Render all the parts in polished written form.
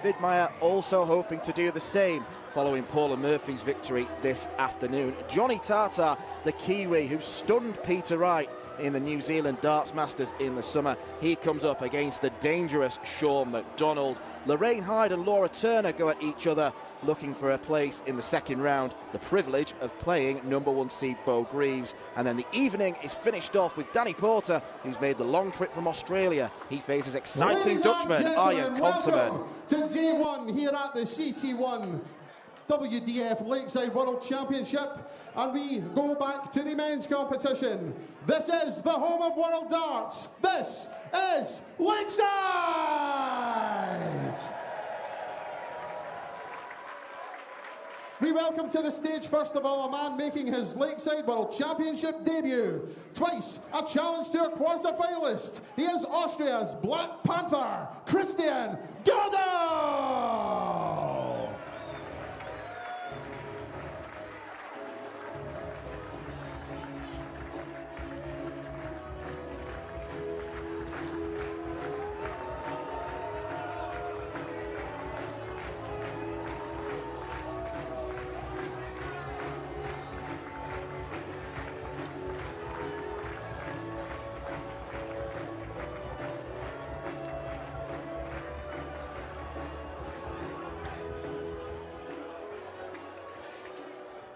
Widmayer also hoping to do the same following Paula Murphy's victory this afternoon. Johnny Tartar, the Kiwi, who stunned Peter Wright in the New Zealand Darts Masters in the summer. He comes up against the dangerous Sean McDonald. Lorraine Hyde and Laura Turner go at each other, looking for a place in the second round, the privilege of playing number 1 seed Bo Greaves. And then the evening is finished off with Danny Porter, who's made the long trip from Australia. He faces exciting Dutchman Arjen Konterman. To day one here at the CT1 WDF Lakeside World Championship, and we go back to the men's competition. This is the home of World Darts. This is Lakeside! We welcome to the stage, first of all, a man making his Lakeside World Championship debut. Twice a Challenge Tour quarter-finalist. He is Austria's Black Panther, Christian Goedl!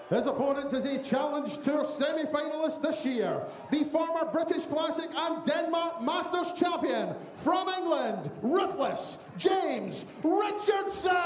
His opponent is a Challenge Tour semi-finalist this year, the former British Classic and Denmark Masters champion from England, Ruthless James Richardson!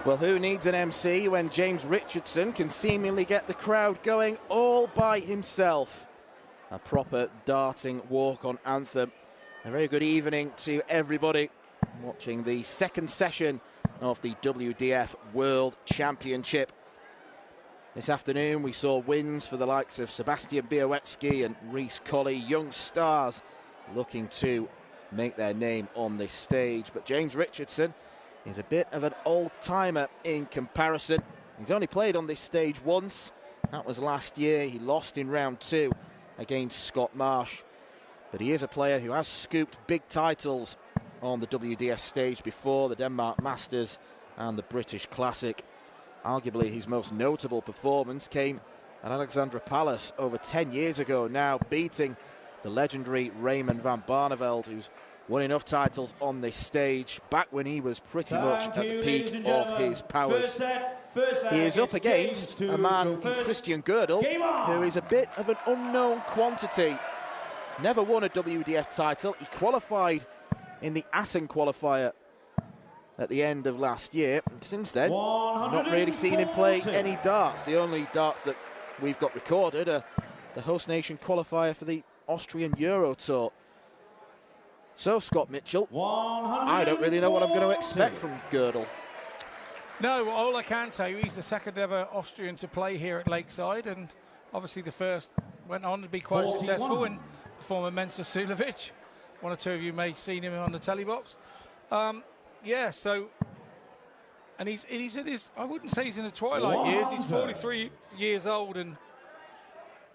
Well, who needs an MC when James Richardson can seemingly get the crowd going all by himself? A proper darting walk-on anthem. A very good evening to everybody watching the second session of the WDF World Championship. This afternoon we saw wins for the likes of Sebastian Białowski and Rhys Colley, young stars looking to make their name on this stage. But James Richardson is a bit of an old-timer in comparison. He's only played on this stage once. That was last year. He lost in round 2 against Scott Marsh. But he is a player who has scooped big titles on the WDF stage before, the Denmark Masters and the British Classic. Arguably his most notable performance came at Alexandra Palace over 10 years ago now, beating the legendary Raymond van Barneveld, who's won enough titles on this stage back when he was pretty much at the peak of his powers. He is up against a man in Christian Goedl, who is a bit of an unknown quantity. Never won a WDF title. He qualified in the Assen qualifier at the end of last year. And since then, not really seen him play any darts. The only darts that we've got recorded are the host nation qualifier for the Austrian Euro Tour. So, Scott Mitchell, I don't really know what I'm going to expect from Goedl. No, all I can tell you, he's the second ever Austrian to play here at Lakeside, and obviously the first went on to be quite successful in the former Mensa Sulovic. One or two of you may have seen him on the telly box. Yeah, so And he's in his, I wouldn't say he's in his twilight years. He's 43 years old, and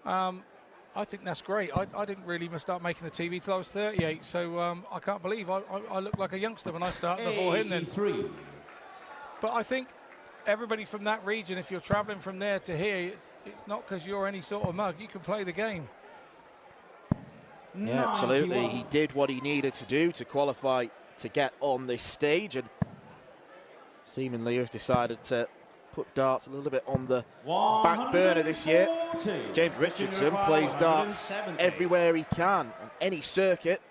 I think that's great. I didn't really start making the TV till I was 38, so I can't believe I looked like a youngster when I started before him then. But I think everybody from that region, if you're travelling from there to here, it's not because you're any sort of mug. You can play the game. Yeah, absolutely. He did what he needed to do to qualify to get on this stage, and seemingly has decided to put darts a little bit on the back burner this year. James Richardson plays darts everywhere he can, on any circuit,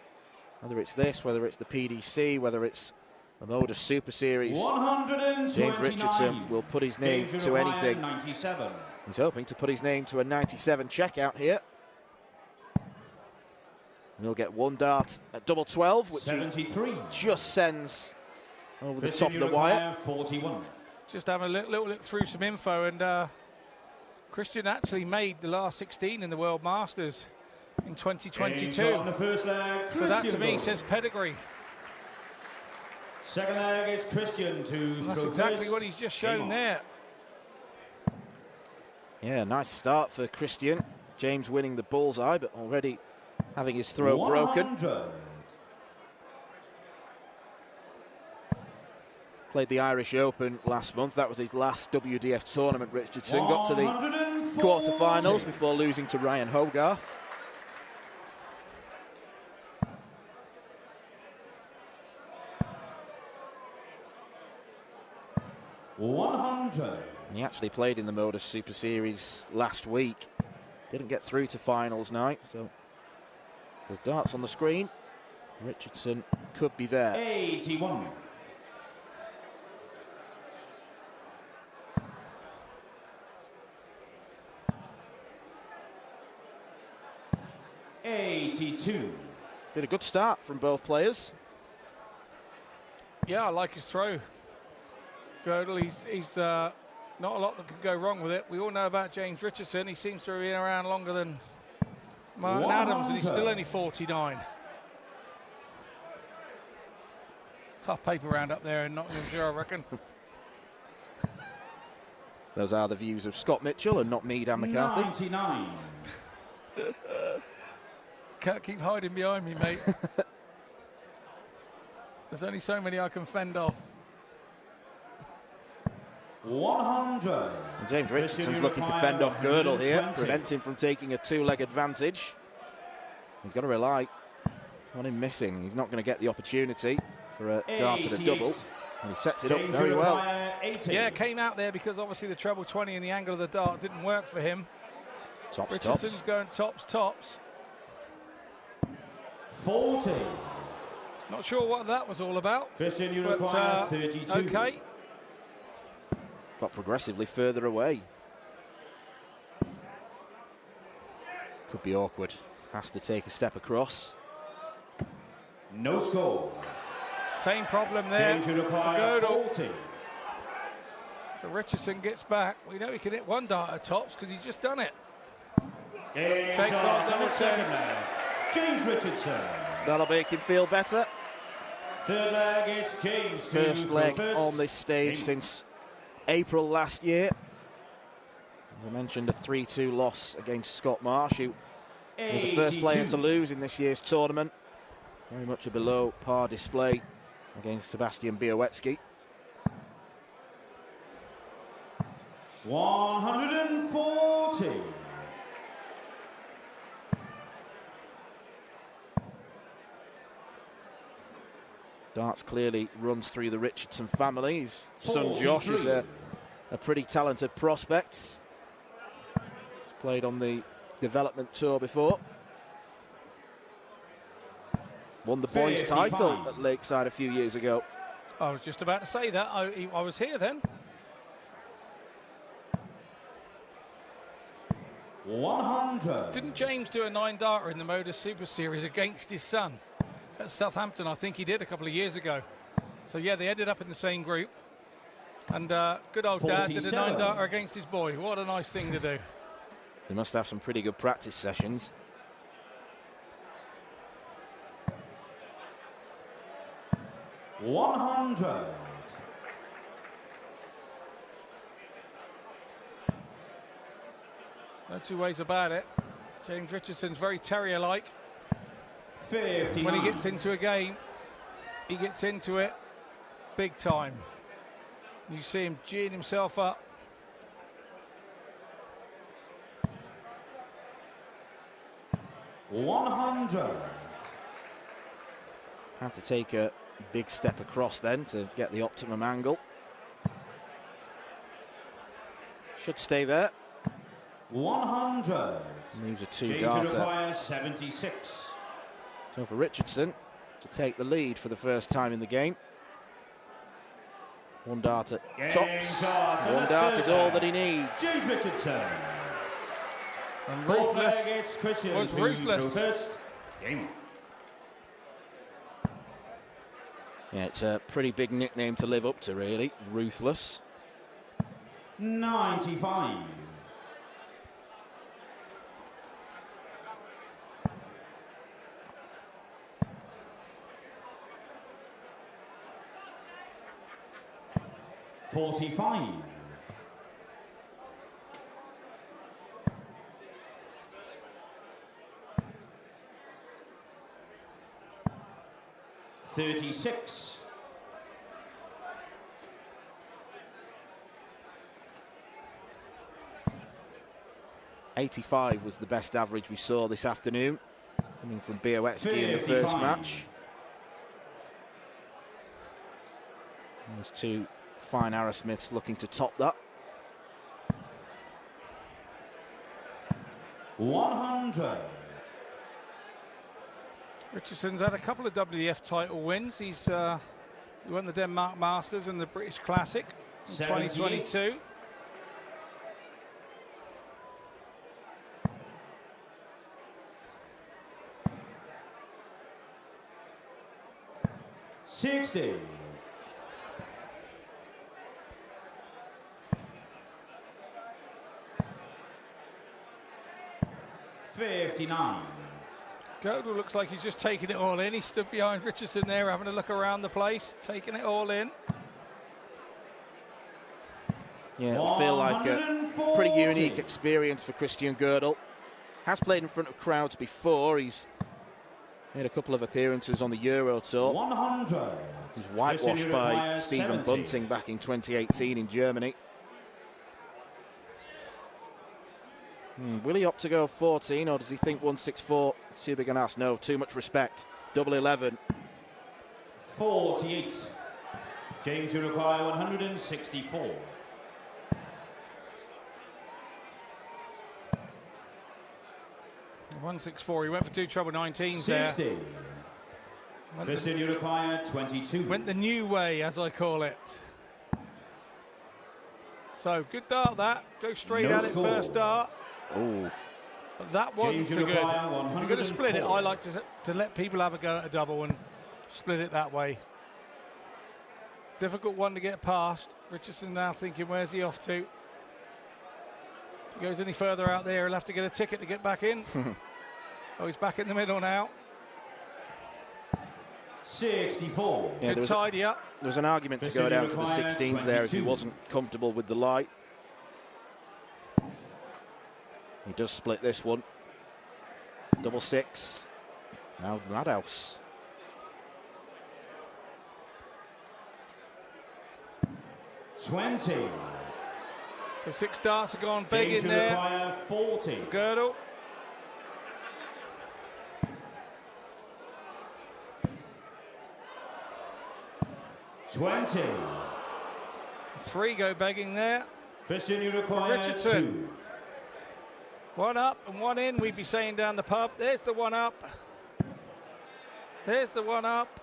whether it's this, whether it's the PDC, whether it's the Modus Super Series. James Richardson will put his name to anything. 97. He's hoping to put his name to a 97 checkout here. And he'll get one dart at double 12, which 73. He just sends over the top of the wire. 41. Just having a little look through some info, and Christian actually made the last 16 in the World Masters in 2022. So that to me says pedigree. Second leg is Christian to That's exactly what he's just shown there. Yeah, nice start for Christian. James winning the bullseye, but already having his throw broken. Played the Irish Open last month. That was his last WDF tournament, Richardson. Got to the quarterfinals before losing to Ryan Hogarth. He actually played in the Modus Super Series last week. Didn't get through to finals night, so there's darts on the screen. Richardson could be there. 81. 82. Been a good start from both players. Yeah, I like his throw. Goedl, he's not a lot that could go wrong with it. We all know about James Richardson. He seems to have been around longer than Martin Adams, and he's still only 49. Tough paper round up there in Nottinghamshire, I reckon. Those are the views of Scott Mitchell and not me, Dan McCarthy. 99. Can't keep hiding behind me, mate. There's only so many I can fend off. 100. And James Richardson's looking to fend off Goedl here, prevent him from taking a two-leg advantage. He's got to rely on him missing. He's not going to get the opportunity for a dart and a double. And he sets it up very well. Yeah, came out there because obviously the treble 20 and the angle of the dart didn't work for him. Tops, Richardson's tops. going tops. 40. Not sure what that was all about. Christian, you require 32. Okay. Got progressively further away. Could be awkward. Has to take a step across. No score. Same problem there. James, you require Goedl. 40. So Richardson gets back. We know he can hit one dart at tops because he's just done it. Takes Takes off on the second leg. James Richardson. That'll make him feel better. Third leg, it's James. First leg on this stage since April last year. As I mentioned, a 3-2 loss against Scott Marsh, who was the first player to lose in this year's tournament. Very much a below par display against Sebastian Białowicz. 140. Darts clearly runs through the Richardson family. His son Josh is a pretty talented prospect. He's played on the development tour before. Won the boys' title at Lakeside a few years ago. I was just about to say that. I was here then. 100. Didn't James do a 9-darter in the Modus Super Series against his son at Southampton? I think he did a couple of years ago. So yeah, they ended up in the same group. And good old 47. dad did a 9-darter against his boy. What a nice thing to do. They must have some pretty good practice sessions. 100. No two ways about it. James Richardson's very terrier-like. 59. When he gets into a game, he gets into it big time. You see him geeing himself up. $100. Have to take a big step across then to get the optimum angle. Should stay there. 100. Leaves a James two-darter. requires 76. So for Richardson to take the lead for the first time in the game. One dart at tops. One dart is all that he needs. James Richardson. And Fourth ruthless. leg, it's Christian. Was ruthless. First. Game. Yeah, it's a pretty big nickname to live up to, really. Ruthless. 95. $45. $36. $85 was the best average we saw this afternoon, coming from Białecki in the first 55. match. Those two fine Arrowsmiths looking to top that. 100. Richardson's had a couple of WDF title wins. He won the Denmark Masters and the British Classic in 78. 2022. $60. $59. Goedl looks like he's just taking it all in. He stood behind Richardson there, having a look around the place, taking it all in. Yeah, it'll feel like a 140. pretty unique experience for Christian Goedl. Has played in front of crowds before. He's made a couple of appearances on the Euro Tour. 100. He's whitewashed by Stephen 70. Bunting back in 2018 in Germany. Will he opt to go 14, or does he think 164 is too big an ask? No, too much respect. Double 11. 48. James, you require 164. $164. He went for two treble 19s there. 60. Christian, you require 22. Went the new way, as I call it. So good dart that. Go straight No at it score. first dart. Oh, But that wasn't James, you so good. require If you're going to split it, 104. I like to let people have a go at a double and split it that way. Difficult one to get past. Richardson now thinking, where's he off to? If he goes any further out there, he'll have to get a ticket to get back in. Oh, he's back in the middle now. 64. yeah, Good tidy up. there was an argument to Christian, go you down to the require 16s there if he 22. wasn't comfortable with the light. He does split this one. Double 6. Now Madhouse. 20. So 6 darts have gone big James, in you there. require 40. Goedl. $20. 3 go begging there. Christian, you require Richardson. 2. 1 up and 1 in, we'd be saying down the pub. There's the 1 up. There's the 1 up.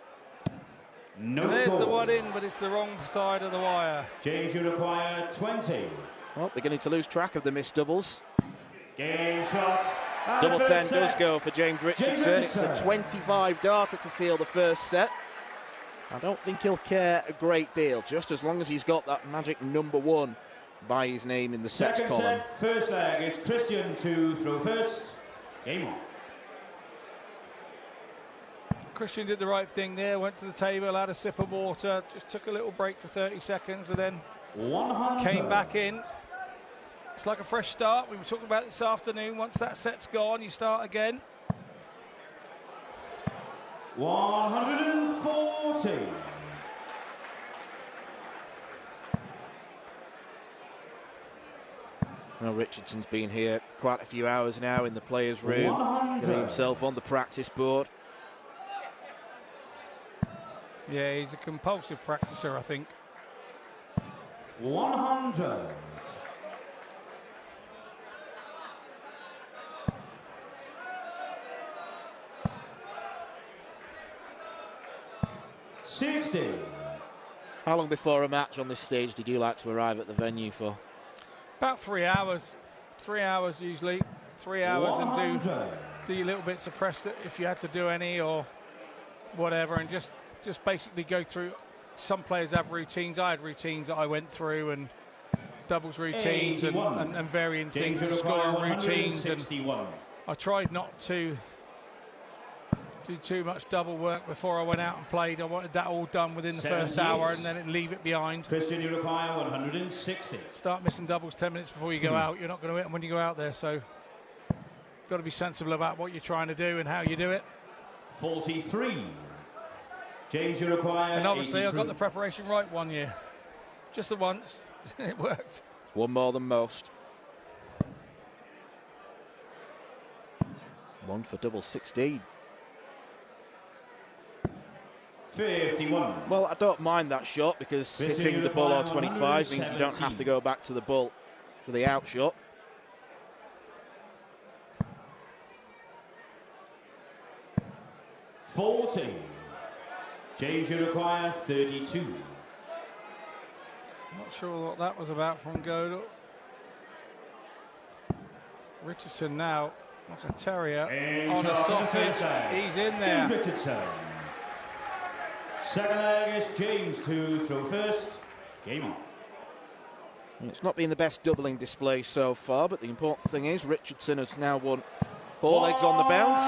No There's score. the 1 in, but it's the wrong side of the wire. James, you require 20. Well, beginning to lose track of the missed doubles. Game shot. And Double the 10 first does set. go for James Richardson. It's a 25 darter to seal the first set. I don't think he'll care a great deal, just as long as he's got that magic number 1 by his name in the sets Second column. set, first leg. It's Christian to throw first. Game on. Christian did the right thing there, went to the table, had a sip of water, just took a little break for 30 seconds and then 100. came back in. It's like a fresh start. We were talking about this afternoon. Once that set's gone, you start again. 140. Well, Richardson's been here quite a few hours now in the players' room, getting himself on the practice board. Yeah, he's a compulsive practicer, I think. 100. How long before a match on this stage did you like to arrive at the venue for? About 3 hours. 3 hours usually. 3 hours 100. And do your little bits of press if you had to do any or whatever, and just basically go through. Some players have routines. I had routines that I went through, and doubles routines and varying things, and scoring routines. And I tried not to do too much double work before I went out and played. I wanted that all done within the first hour and then leave it behind. Christian, you require 160. Start missing doubles 10 minutes before you go out. You're not going to hit them when you go out there, so you've got to be sensible about what you're trying to do and how you do it. 43. James, you require And obviously 83. I got the preparation right one year. Just the once. It worked. One more than most. One for double 16. 51. Well, I don't mind that shot because hitting the bull or 25 means you don't have to go back to the bull for the out shot. James, you require 32. Not sure what that was about from Goedl. Richardson now, like a terrier, on a sausage. He's in there. James Richardson. Second leg is James to throw first. Game on. It's not been the best doubling display so far, but the important thing is Richardson has now won 4 legs on the bounce,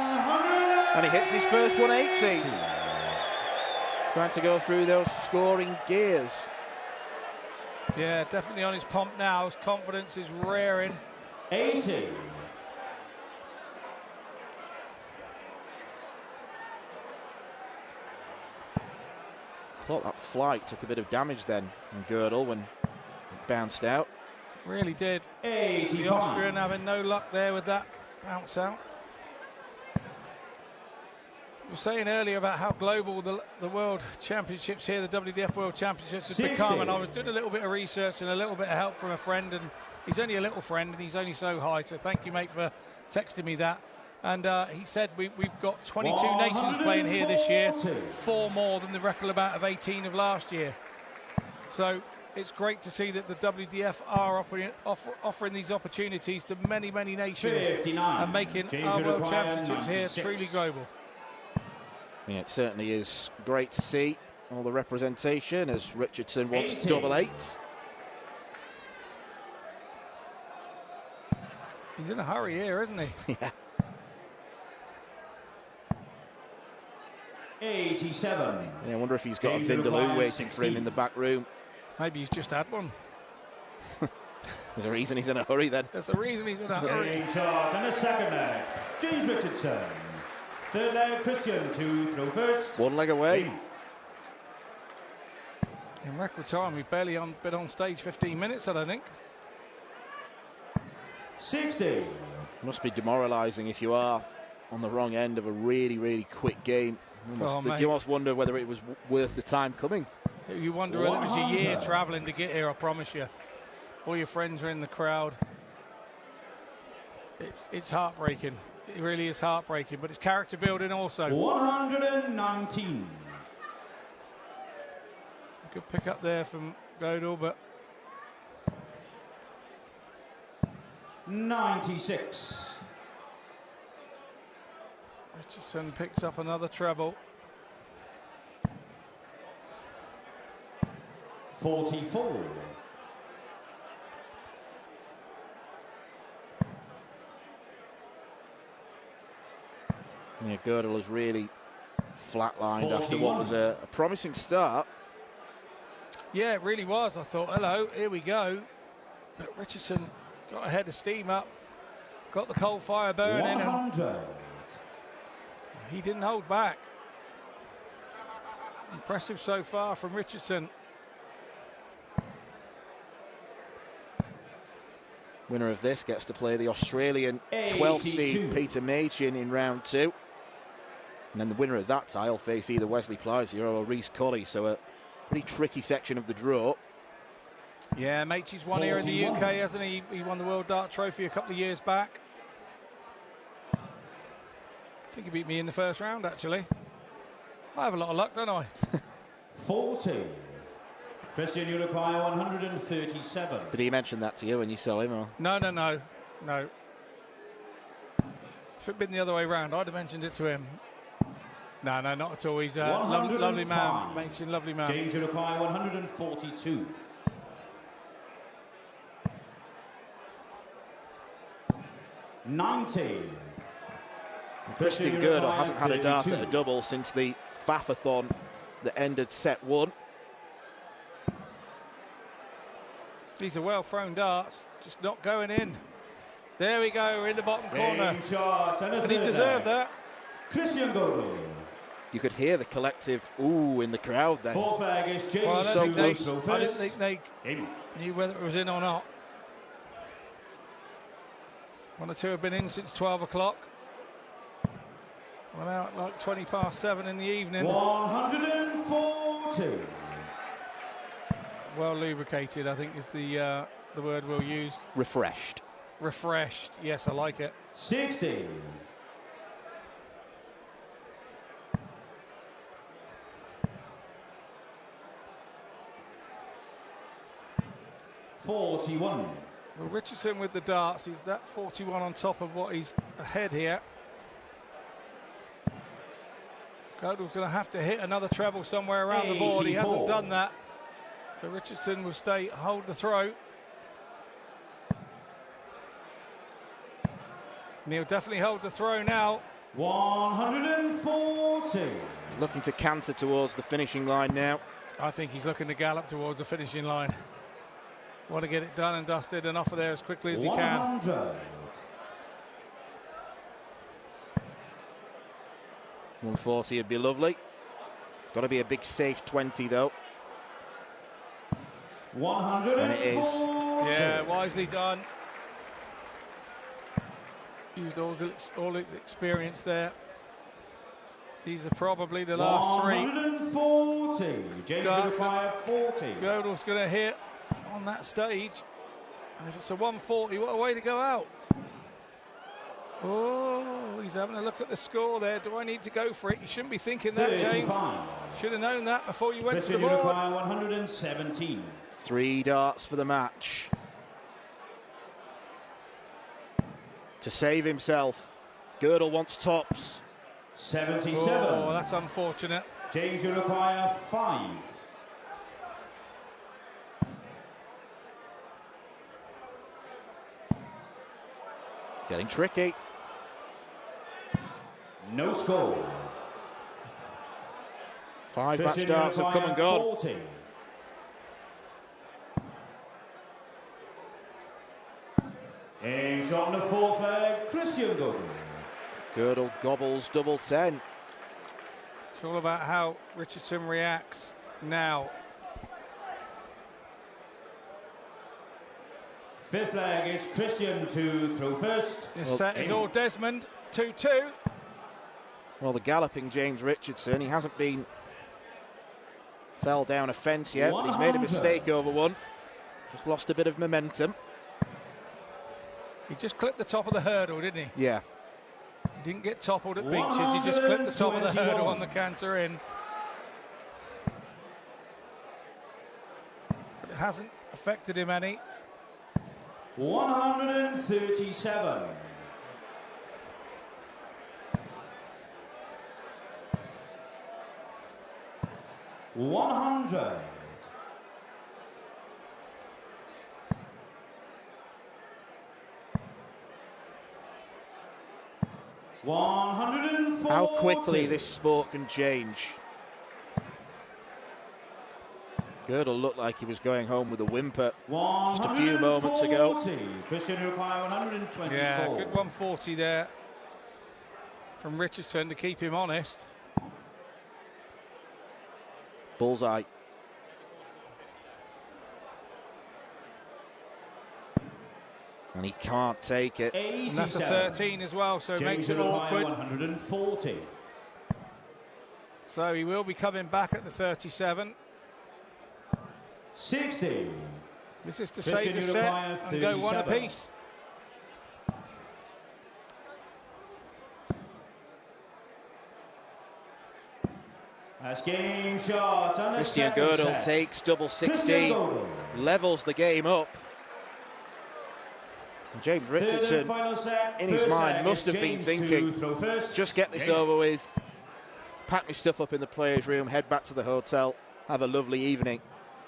and he hits his first 180. Trying to go through those scoring gears. Yeah, definitely on his pump now. His confidence is rearing. 80. I thought that flight took a bit of damage then from Goedl when it bounced out. Really did. 85. The Austrian having no luck there with that bounce out. We were saying earlier about how global the World Championships here, the WDF World Championships, has become, and I was doing a little bit of research and a little bit of help from a friend, and he's only a little friend and he's only so high, so thank you, mate, for texting me that. And he said we've got 22 nations playing here this year, 4 more than the record amount of 18 of last year. So it's great to see that the WDF are offering these opportunities to many, many nations 59. and making our World Championships 96. Here truly global. Yeah, it certainly is great to see all the representation as Richardson wants 80. double 8. He's in a hurry here, isn't he? Yeah. 87. Yeah, I wonder if he's got a Vindaloo waiting for him in the back room. Maybe he's just had one. There's a reason he's in a hurry then. There's a reason he's in a hurry. In charge on the second leg, James Richardson. Third leg, Christian to throw first. 1 leg away. In record time, we've barely been on stage 15 minutes, I don't think. 60. Must be demoralising if you are on the wrong end of a really, really quick game. You almost wonder whether it was worth the time coming. You wonder whether it was your year travelling to get here, I promise you. All your friends are in the crowd. It's heartbreaking. It really is heartbreaking, but it's character building also. 119. Good pick up there from Goedl, but 96. Richardson picks up another treble. 44. Yeah, Goedl has really flatlined after what was a promising start. Yeah, it really was. I thought, hello, here we go. But Richardson got a head of steam up, got the coal fire burning. 100. He didn't hold back. Impressive so far from Richardson. Winner of this gets to play the Australian 12th seed Peter Machin in round 2. And then the winner of that tie will face either Wesley Pleisier or Rhys Colley. So a pretty tricky section of the draw. Yeah, Machin's won here in the UK, hasn't he? He won the World Dart Trophy a couple of years back. I think he beat me in the first round, actually. I have a lot of luck, don't I? 40. Christian, you require 137. Did he mention that to you when you saw him? Or? No. If it'd been the other way round, I'd have mentioned it to him. No, not at all. He's a lovely man. Machin, lovely man. James, you require 142. $90. Christian Goedl hasn't had a dart at a double since the Fafathon that ended set 1. These are well thrown darts, just not going in. There we go, we're in the bottom corner. Shot and he deserved that. Christian Goedl. You could hear the collective ooh in the crowd then. Fourth flag is James. Well, I didn't think they knew whether it was in or not. One or two have been in since 12 o'clock. Went out like 20 past 7 in the evening. 140. Well lubricated, I think is the word we'll use. Refreshed. Refreshed, yes, I like it. 60. $41. Well, Richardson with the darts, he's that 41 on top of what he's ahead here. Goedl's going to have to hit another treble somewhere around the board. He hasn't done that. So Richardson will hold the throw. And he'll definitely hold the throw now. 140. Looking to canter towards the finishing line now. I think he's looking to gallop towards the finishing line. Want to get it done and dusted and off of there as quickly as he can. 100. 140 would be lovely. Got to be a big safe 20 though. 140. And it is. Yeah, wisely done. Used all his experience there. These are probably the last 140. James require 40. Goedl's going to hit on that stage. And if it's a 140, what a way to go out. Oh, he's having a look at the score there. Do I need to go for it? You shouldn't be thinking that, James. Should have known that before you went to the board. You require 117. 3 darts for the match. To save himself, Goedl wants tops. 77. Oh, that's unfortunate. James, you require 5. Getting tricky. No score. 5 match darts have come and gone. 40. And shot on the fourth flag, Christian Goedl. Goedl gobbles double 10. It's all about how Richardson reacts now. Fifth flag is Christian to throw first. This set is all Desmond, 2-2. Well, the galloping James Richardson, he hasn't fell down a fence yet, but he's made a mistake over one. Just lost a bit of momentum. He just clipped the top of the hurdle, didn't he? Yeah. He didn't get toppled at beaches, he just clipped the top of the hurdle on the canter in. But it hasn't affected him any. 137. 100. 140. How quickly this sport can change. Goedl looked like he was going home with a whimper just a few moments ago. Christian require 124. Yeah, good 140 there from Richardson to keep him honest. Bullseye. And he can't take it. And that's a 13 as well, so it makes it awkward. 140. So he will be coming back at the 37. 60. This is to save the set and go one apiece. That's game shot. Christian Goedl takes double 16, levels the game up. And James Richardson, in his mind, must have been thinking, just get this over with, pack my stuff up in the players' room, head back to the hotel, have a lovely evening.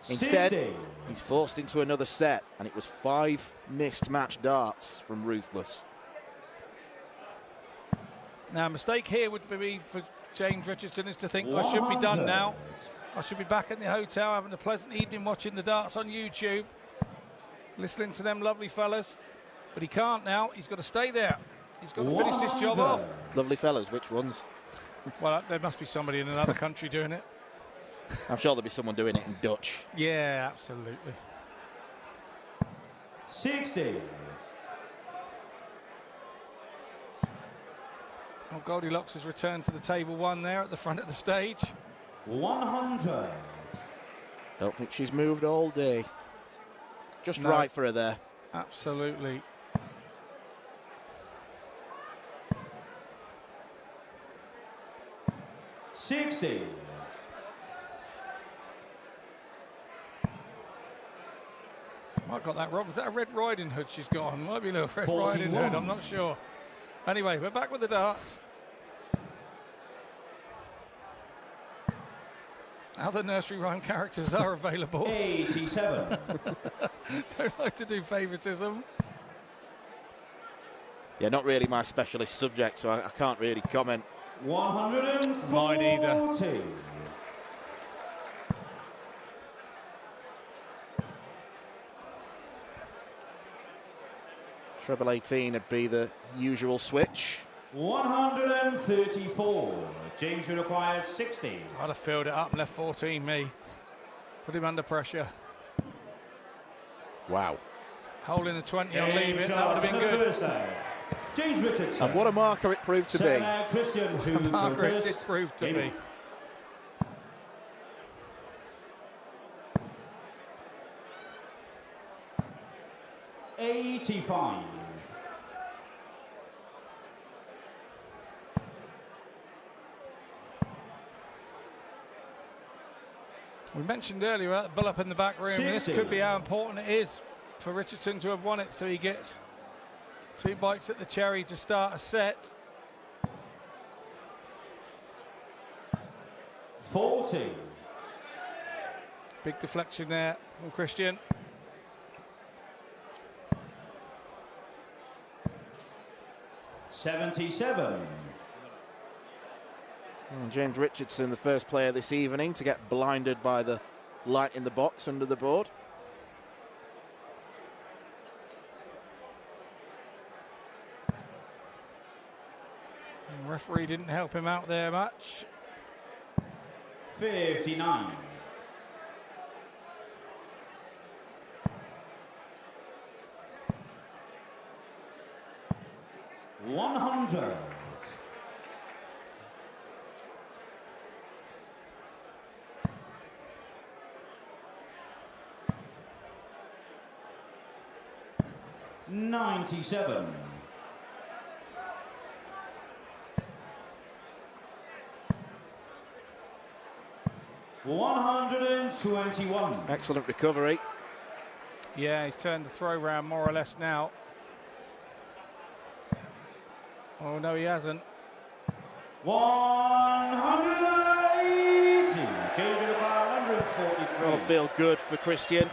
Instead, he's forced into another set, and it was 5 missed match darts from Ruthless. Now, a mistake here would be for James Richardson is to think, I should be done now. I should be back in the hotel having a pleasant evening watching the darts on YouTube, listening to them lovely fellas. But he can't now. He's got to stay there. He's got to finish this job off. Lovely fellas, which ones? Well, there must be somebody in another country doing it. I'm sure there'll be someone doing it in Dutch. Yeah, absolutely. 60. Oh, Goldilocks has returned to the table one there at the front of the stage. 100. Don't think she's moved all day. Just right for her there. Absolutely. $60. I got that wrong. Is that a Red Riding Hood she's got on? Might be a little Red Riding Hood, I'm not sure. Anyway, we're back with the darts. Other nursery rhyme characters are available. 87. Don't like to do favouritism. Yeah, not really my specialist subject, so I can't really comment. 140. Mine either. Treble 18 would be the usual switch. 134. James requires 60. I'd have filled it up and left 14, me. Put him under pressure. Wow. Hole in the 20 on leave it, that would have been good. James Richardson. And what a marker it proved to be. Christian A marker it did prove to be. $85. We mentioned earlier about the bull up in the back room. 60. This could be how important it is for Richardson to have won it, so he gets 2 bites at the cherry to start a set. 40. Big deflection there from Christian. $77. And James Richardson, the first player this evening to get blinded by the light in the box under the board. And the referee didn't help him out there much. 59. $100. $97. $121. Excellent recovery. Yeah, he's turned the throw round more or less now. Oh, no, he hasn't. 180. Changing about 143. That'll feel good for Christian.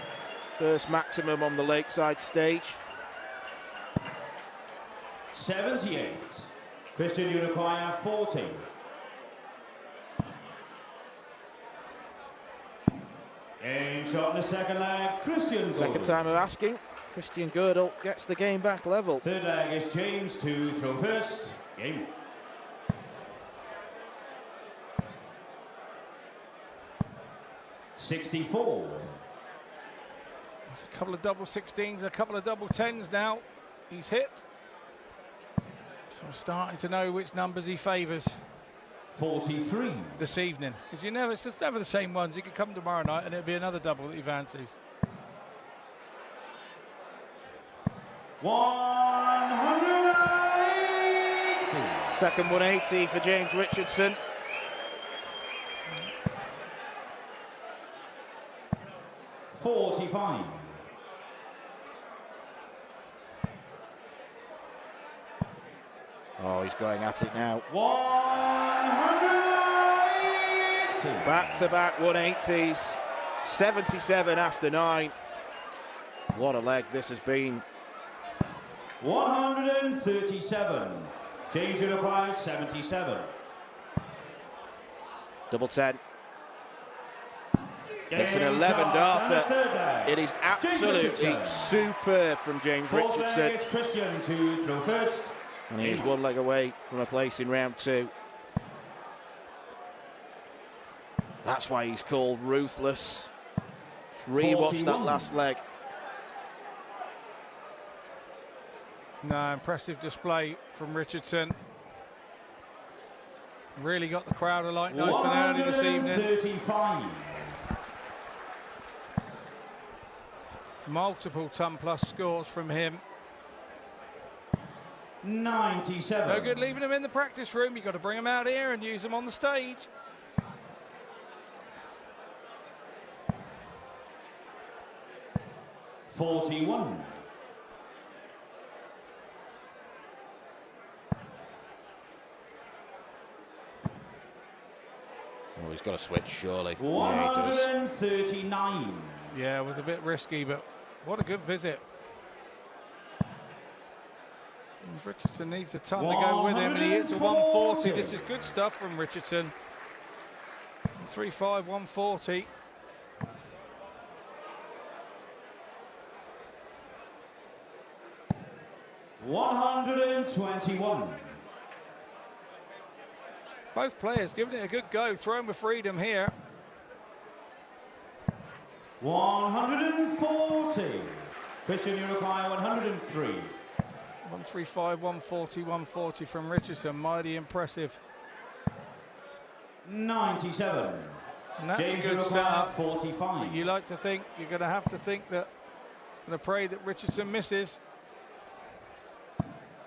First maximum on the Lakeside stage. 78. Christian, you require 40. Game Game shot in the second leg, Christian Goedl. Second time of asking. Christian Goedl gets the game back level. Third leg is James to throw first. Game. $64. There's a couple of double 16s, a couple of double 10s now. He's hit. So we're starting to know which numbers he favours. 43. This evening. Because it's just never the same ones. He could come tomorrow night and it'll be another double that he fancies. 180. Second 180 for James Richardson. $45. Oh, he's going at it now. 180. Back-to-back 180s. 77 after 9. What a leg this has been. 137. James requires 77. Double 10. It's an 11 darter. It is absolutely superb from James Richardson. It's Christian to throw first. And he's one leg away from a place in round 2. That's why he's called ruthless. Rewatch that last leg. No, impressive display from Richardson. Really got the crowd alight nice and early this evening. 135. Multiple ton-plus scores from him. 97. No good leaving him in the practice room. You've got to bring him out here and use him on the stage. $41. Oh, he's got to switch, surely. 139. Yeah, it was a bit risky, but what a good visit. Richardson needs a ton to go with him, and he hits a 140. This is good stuff from Richardson. 3.5, 140. $121. Both players giving it a good go, throwing with freedom here. 140. Christian Uruguay 103. 135, 140, 140 from Richardson. Mighty impressive. 97. And that's James a good Uruguay setup. 45. You like to think, you're going to have to think that, it's going to pray that Richardson misses.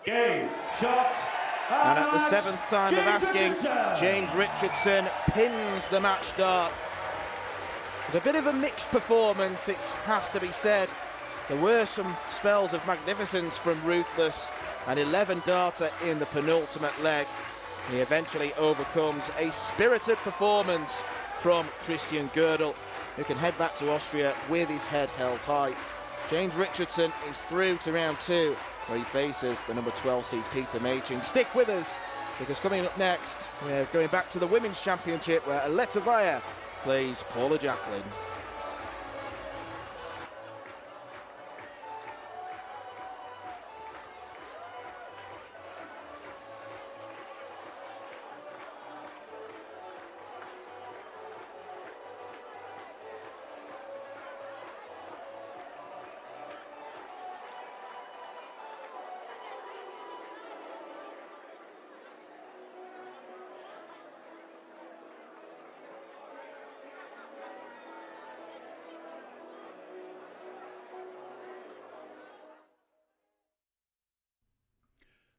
Game, shots, And at the 7th time of asking, Richardson. James Richardson pins the match start. With a bit of a mixed performance, it has to be said. There were some spells of magnificence from Ruthless, an 11 darter in the penultimate leg. He eventually overcomes a spirited performance from Christian Goedl, who can head back to Austria with his head held high. James Richardson is through to round 2, where he faces the number 12 seed Peter Machin. Stick with us, because coming up next, we're going back to the Women's Championship, where Aletta Wajer plays Paula Jacklin.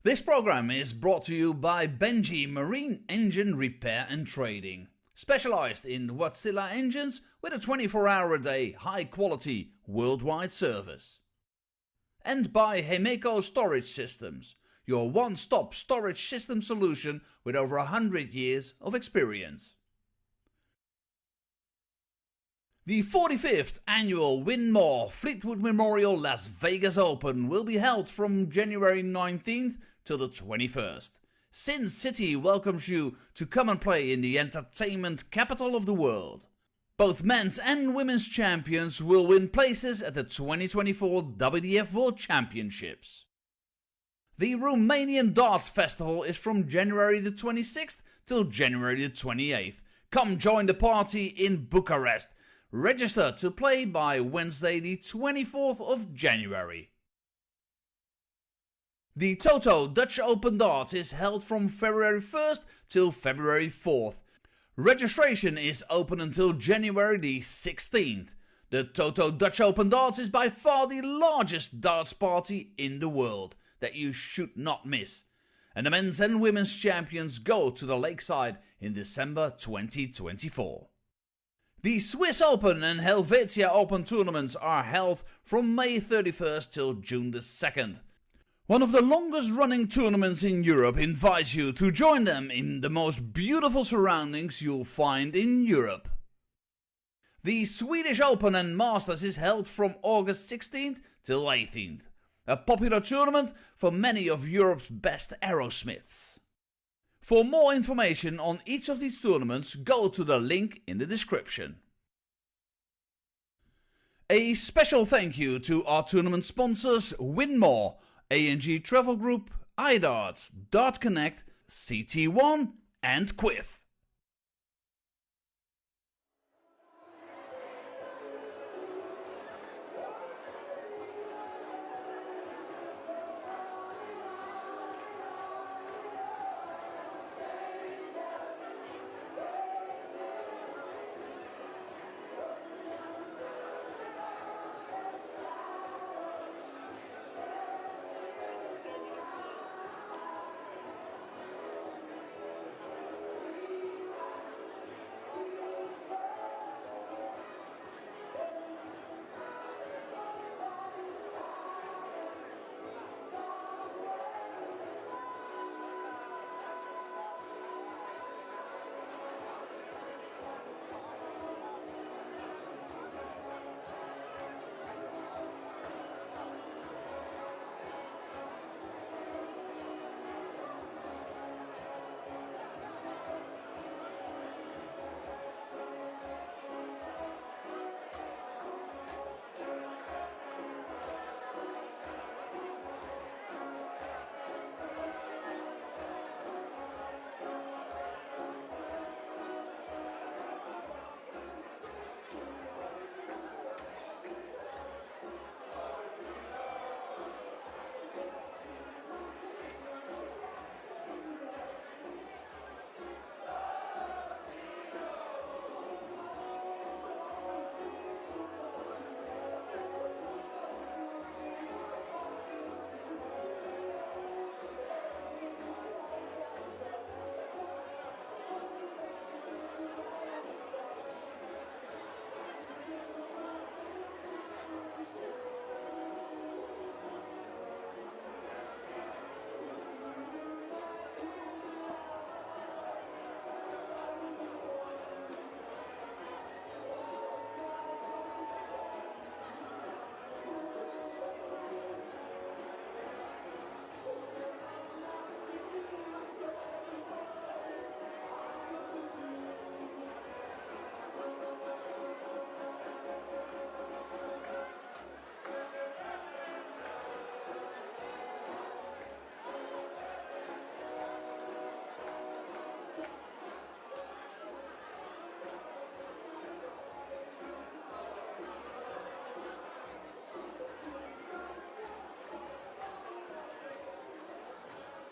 This program is brought to you by Benji Marine Engine Repair and Trading, specialized in Wärtsilä engines with a 24-hour-a-day, high-quality, worldwide service. And by Hemeco Storage Systems, your one-stop storage system solution with over 100 years of experience. The 45th annual Widmayer Fleetwood Memorial Las Vegas Open will be held from January 19th till the 21st. Sin City welcomes you to come and play in the entertainment capital of the world. Both men's and women's champions will win places at the 2024 WDF World Championships. The Romanian Darts Festival is from January the 26th till January the 28th. Come join the party in Bucharest. Register to play by Wednesday the 24th of January. The Toto Dutch Open Darts is held from February 1st till February 4th. Registration is open until January the 16th. The Toto Dutch Open Darts is by far the largest darts party in the world that you should not miss. And the men's and women's champions go to the Lakeside in December 2024. The Swiss Open and Helvetia Open tournaments are held from May 31st till June the 2nd. One of the longest running tournaments in Europe invites you to join them in the most beautiful surroundings you'll find in Europe. The Swedish Open and Masters is held from August 16th till 18th. A popular tournament for many of Europe's best aerosmiths. For more information on each of these tournaments, go to the link in the description. A special thank you to our tournament sponsors Widmayer, A&G Travel Group, iDarts, Dart Connect, CT1 and Quiff.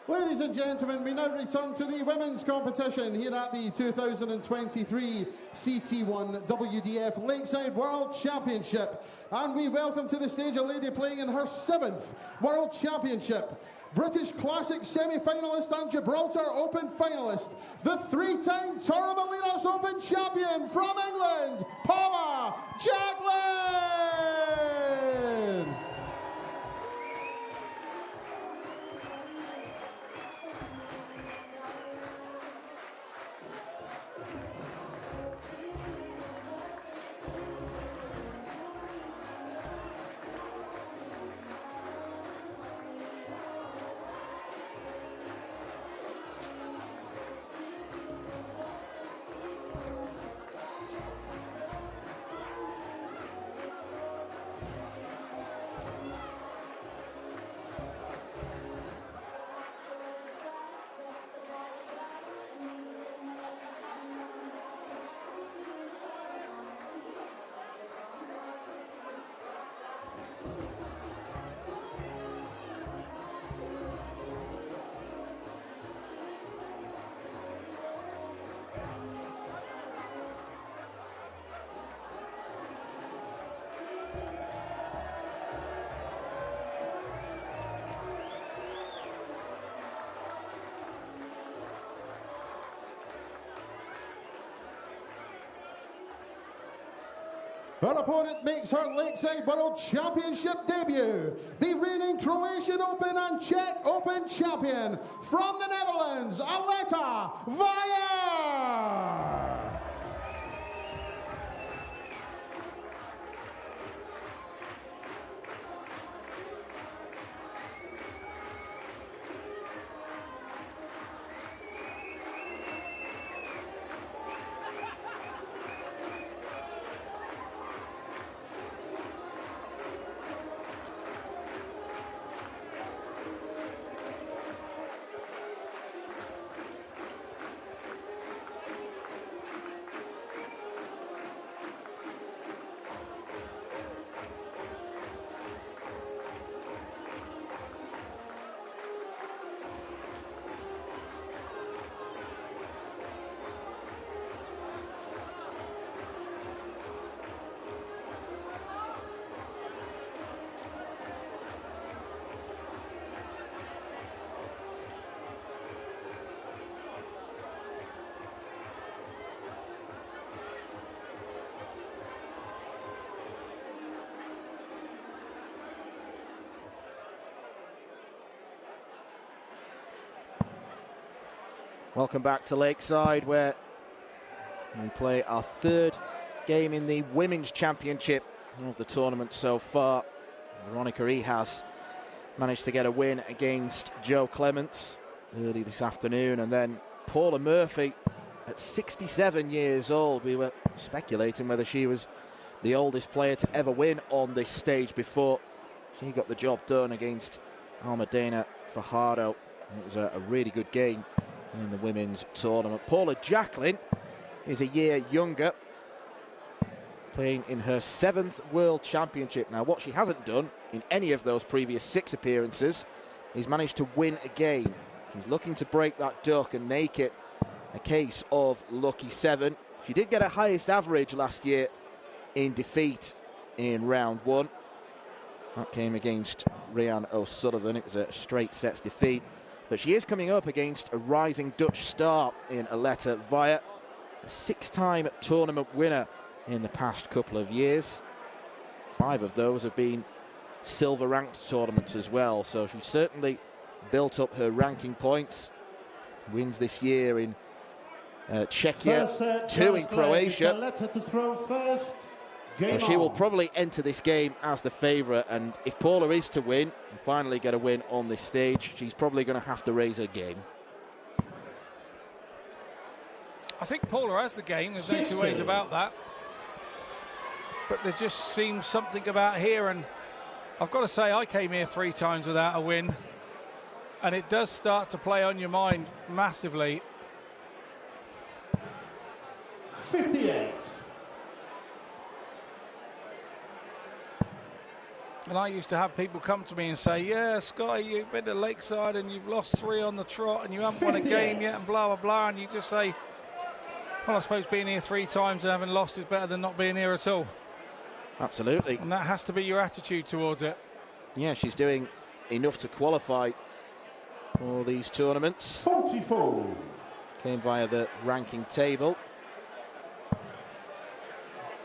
Ladies and gentlemen, we now return to the women's competition here at the 2023 CT1 WDF Lakeside World Championship. And we welcome to the stage a lady playing in her 7th World Championship. British Classic semi-finalist and Gibraltar Open finalist, the 3-time Torremolinos Open champion from England, Paula Jacklin! Her opponent makes her Lakeside World Championship debut, the reigning Croatian Open and Czech Open champion from the Netherlands, Aletta Wajer. Welcome back to Lakeside, where we play our third game in the Women's Championship of the tournament so far. Veronica E has managed to get a win against Jo Clements early this afternoon, and then Paula Murphy at 67 years old. We were speculating whether she was the oldest player to ever win on this stage before. She got the job done against Almudena Fajardo. It was a really good game in the women's tournament. Paula Jacklin is a year younger, playing in her 7th World Championship. Now, what she hasn't done in any of those previous 6 appearances is managed to win a game. She's looking to break that duck and make it a case of lucky 7. She did get her highest average last year in defeat in round 1. That came against Rhian O'Sullivan. It was a straight sets defeat. But she is coming up against a rising Dutch star in Aletta Wajer, a 6-time tournament winner in the past couple of years. 5 of those have been silver-ranked tournaments as well, so she's certainly built up her ranking points. Wins this year in Czechia, 2 in Croatia. Aletta to throw first. So she will probably enter this game as the favourite, and if Paula is to win and finally get a win on this stage, she's probably going to have to raise her game. I think Paula has the game, there's no 2 ways about that. But there just seems something about here, and I've got to say, I came here 3 times without a win, and it does start to play on your mind massively. 58. And I used to have people come to me and say, yeah, Scotty, you've been to Lakeside and you've lost 3 on the trot and you haven't won a game yet and blah, blah, blah. And you just say, well, I suppose being here 3 times and having lost is better than not being here at all. Absolutely. And that has to be your attitude towards it. Yeah, she's doing enough to qualify for these tournaments. 44. Came via the ranking table.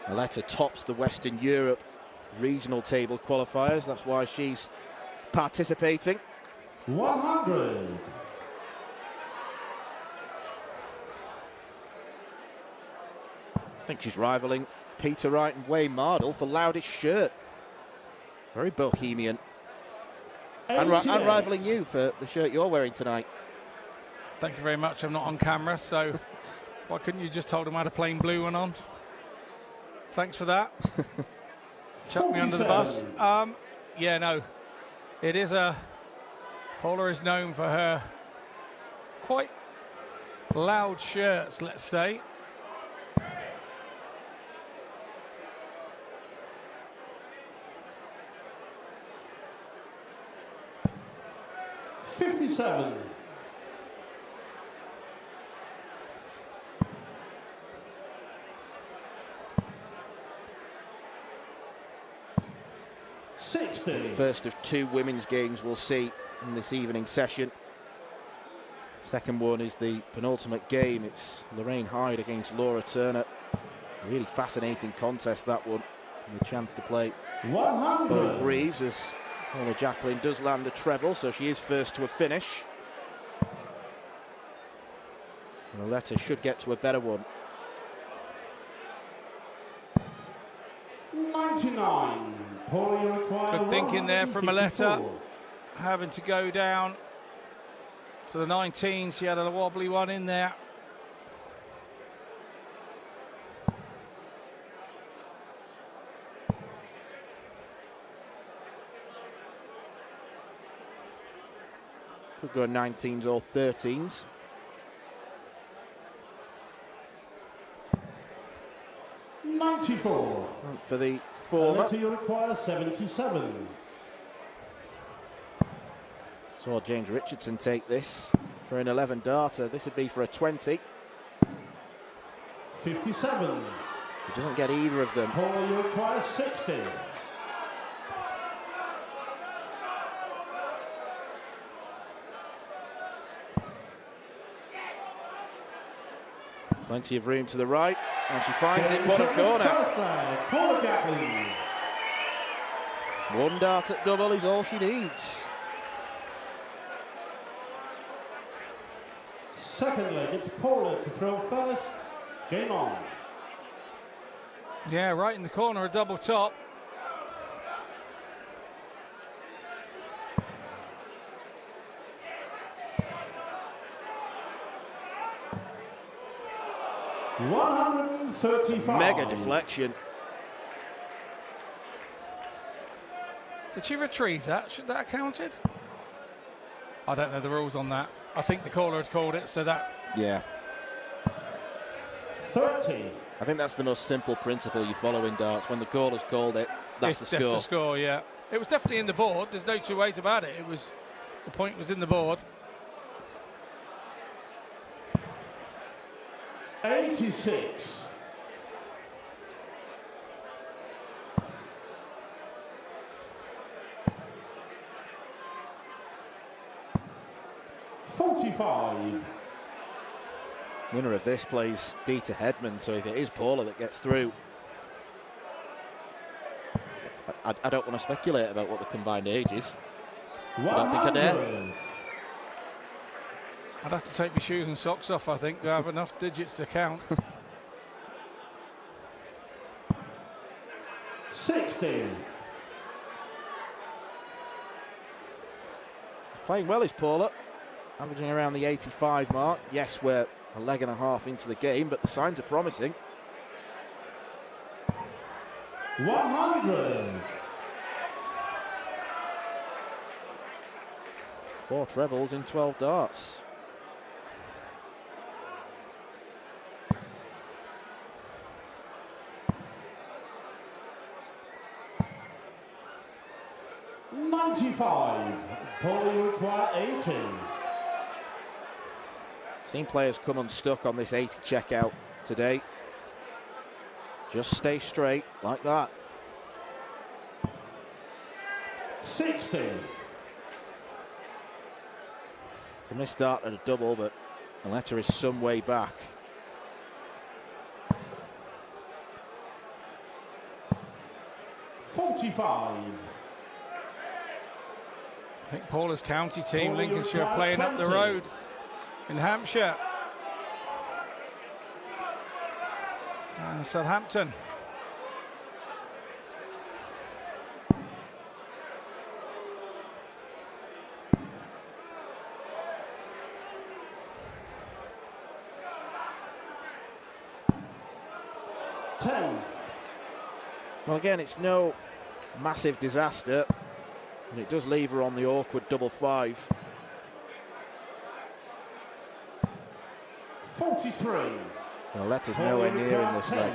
Aletta tops the Western Europe regional table qualifiers. That's why she's participating. 100. I think she's rivaling Peter Wright and Wayne Mardle for loudest shirt. Very bohemian. And rivaling you for the shirt you're wearing tonight. Thank you very much. I'm not on camera, so why couldn't you just told him I had a plain blue one on? Thanks for that. Chuck me under the bus. Yeah, no. It is Paula is known for her quite loud shirts, let's say. $57. 60. First of 2 women's games we'll see in this evening session. Second one is the penultimate game. It's Lorraine Hyde against Laura Turner. Really fascinating contest, that one. And a chance to play 100. Greaves as Paula Jacklin does land a treble, so she is first to a finish. And Aletta should get to a better one. 99. Paula, you require Good thinking there from Aletta. 154. Having to go down to the 19. She had a wobbly one in there. Could go 19s or 13s. $94. For the former. Aletta, you require 77. Saw James Richardson take this for an 11 darter. This would be for a 20. 57. He doesn't get either of them. Paula, you require 60. Plenty of room to the right, and she finds it. What a corner. Paula Jacklin. One dart at double is all she needs. Second leg, it's Paula to throw first. Game on. Yeah, right in the corner, a double top. $135. Mega deflection. Did she retrieve that? Should that have counted? I don't know the rules on that. I think the caller had called it, so that... Yeah. 30. I think that's the most simple principle you follow in darts. When the caller's called it, that's the score. That's the score, yeah. It was definitely in the board. There's no two ways about it. The point was in the board. 86. $45. Winner of this plays D to Hedman, so if it is Paula that gets through, I don't want to speculate about what the combined age is. I don't think I dare. I'd have to take my shoes and socks off, I think, to have enough digits to count. 60. Playing well is Paula, averaging around the 85 mark. Yes, we're a leg and a half into the game, but the signs are promising. 100. 4 trebles in 12 darts. $95. Paula, you require 80. Seen players come unstuck on this 80 checkout today. Just stay straight like that. 60. It's a missed start at a double, but Aletta is some way back. $45. I think Paula's county team, Paula, Lincolnshire, you're playing up the 20. road in Hampshire. And Southampton. Well, again, it's no massive disaster, but it does leave her on the awkward double 5. 43. Well, Aletta's nowhere near in this leg.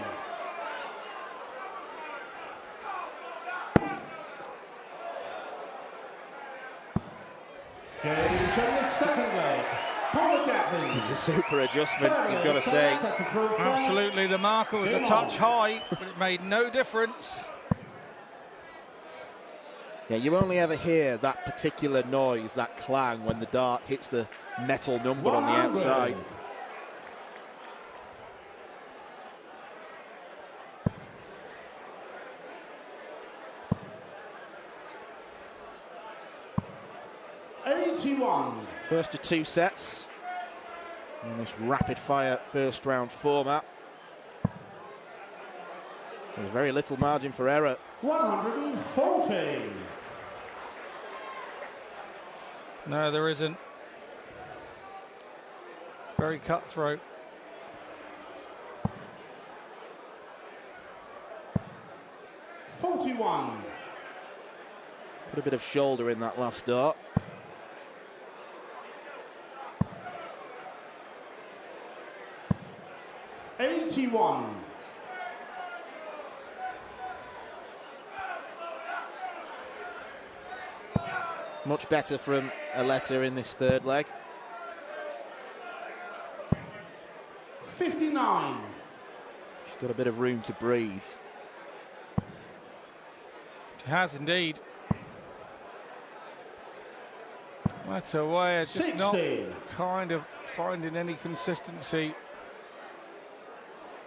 Games from the second leg. Paula Jacklin. It's a super adjustment, you've got to say. Absolutely, the marker was a touch high, but it made no difference. Yeah, you only ever hear that particular noise, that clang, when the dart hits the metal number on the outside. 81. First of 2 sets in this rapid-fire first-round format. There's very little margin for error. 140. No, there isn't. Very cutthroat. $41. Put a bit of shoulder in that last dart. $81. Much better from Aletta in this third leg. 59. She's got a bit of room to breathe. She has indeed. That's a way of just 60. not kind of finding any consistency.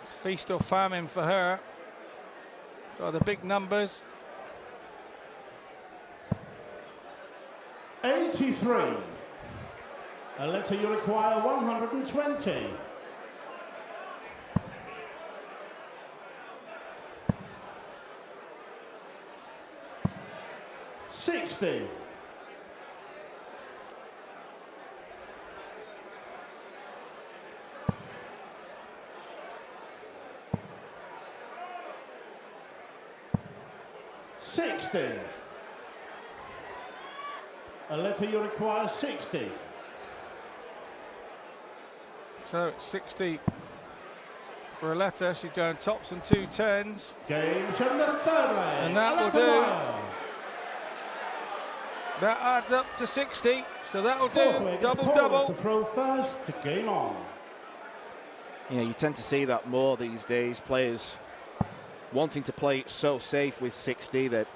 It's feast or famine for her. So the big numbers. 83. Aletta, you require 120. 60. 60. Aletta, you require 60. So 60 for Aletta. She's doing tops and 2 10s. Games in the third leg. And that will do. That adds up to 60. So that will do. Double-double. To throw first to game on. Yeah, you tend to see that more these days. Players wanting to play so safe with 60 that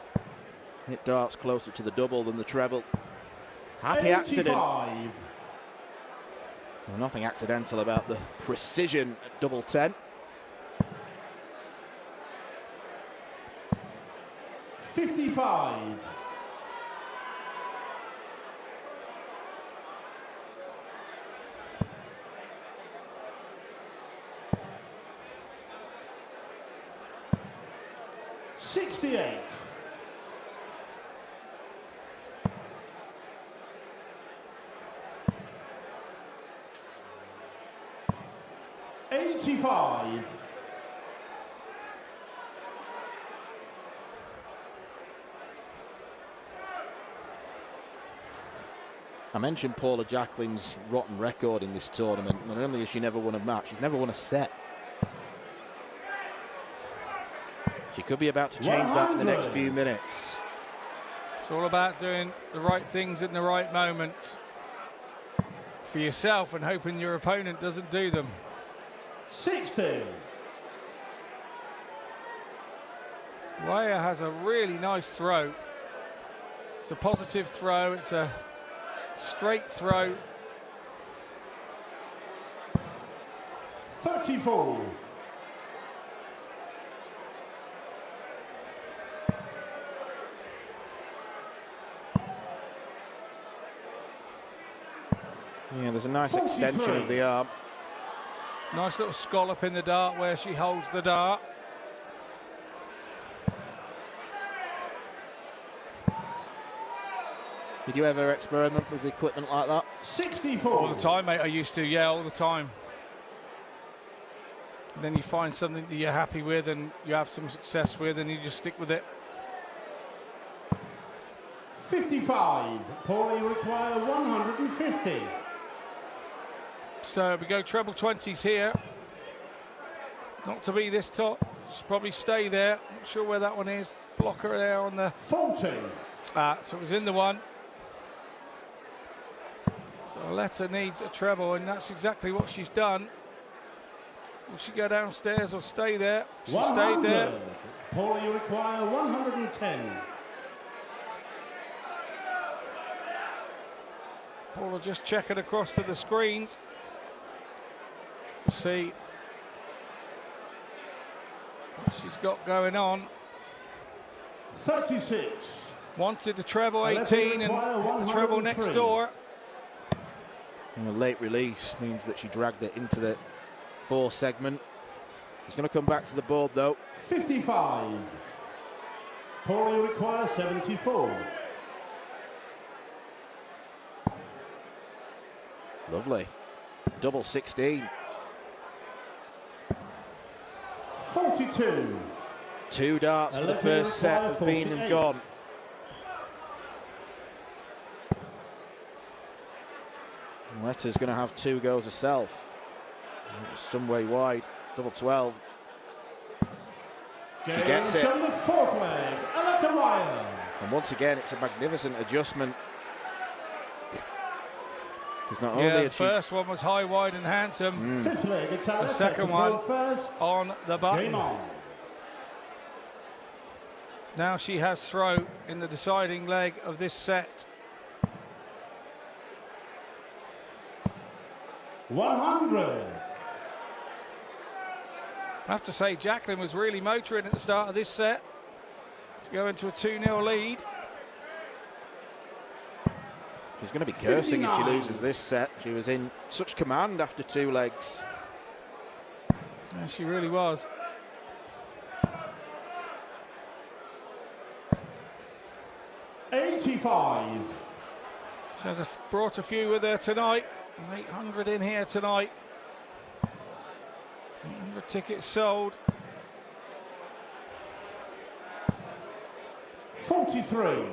hit darts closer to the double than the treble. Happy 85. accident. Well, nothing accidental about the precision at double 10. 55. 68. 85. 'I mentioned Paula Jacklin's rotten record in this tournament. Not only has she never won a match, she's never won a set. She could be about to change that in the next few minutes. It's all about doing the right things in the right moments for yourself and hoping your opponent doesn't do them. 60. Wajer has a really nice throw. It's a positive throw. It's a straight throw. 34. Yeah, there's a nice extension of the arm. Nice little scallop in the dart where she holds the dart. Did you ever experiment with equipment like that? 64. All the time, mate. I used to, yeah, all the time. And then you find something that you're happy with and you have some success with and you just stick with it. 55. Paula, you require 150. So we go treble 20s here. Not to be this top. Should probably stay there. Not sure where that one is. Blocker there on the 40. So it was in the one. So Aletta needs a treble, and that's exactly what she's done. Will she go downstairs or stay there? She stayed there. Paula, you require 110. Paula just checking across to the screens to see what she's got going on. 36. Wanted the treble 18 and the treble next door. And a late release means that she dragged it into the 4 segment. He's going to come back to the board though. 55. Paulie requires 74. Lovely. Double 16. 42. 2 darts for the first set have been and gone. Letter's going to have 2 goes herself. Some way wide. Double 12. She gets it. From the 4th leg, Wajer. And once again, it's a magnificent adjustment. Because not only the first one was high, wide, and handsome. 5th leg, it's the second one first. On the button. Game on. Now she has throw in the deciding leg of this set. 100. I have to say, Jacklin was really motoring at the start of this set to go into a 2-0 lead. She's going to be cursing 59. If she loses this set. She was in such command after 2 legs. Yeah, she really was. $85. She has brought a few with her tonight. There's 800 in here tonight. 800 tickets sold. 43.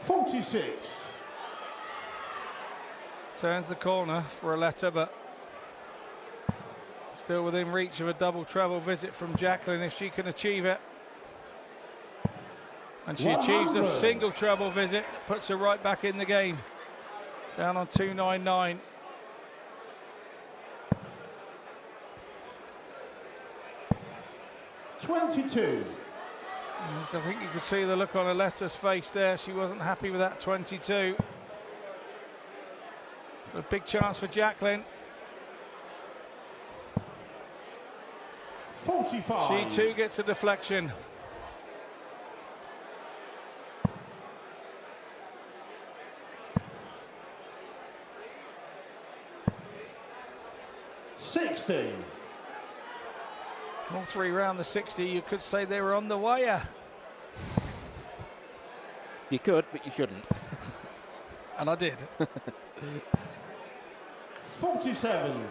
$46. Turns the corner for a letter, but still within reach of a double treble visit from Jacklin if she can achieve it. And she 100. achieves a single treble visit that puts her right back in the game. Down on 299. $22. I think you could see the look on Aletta's face there. She wasn't happy with that 22. So a big chance for Jacklin. 45. She too gets a deflection. $60. All 3 round the 60, you could say they were on the wire. You could, but you shouldn't. And I did. 47.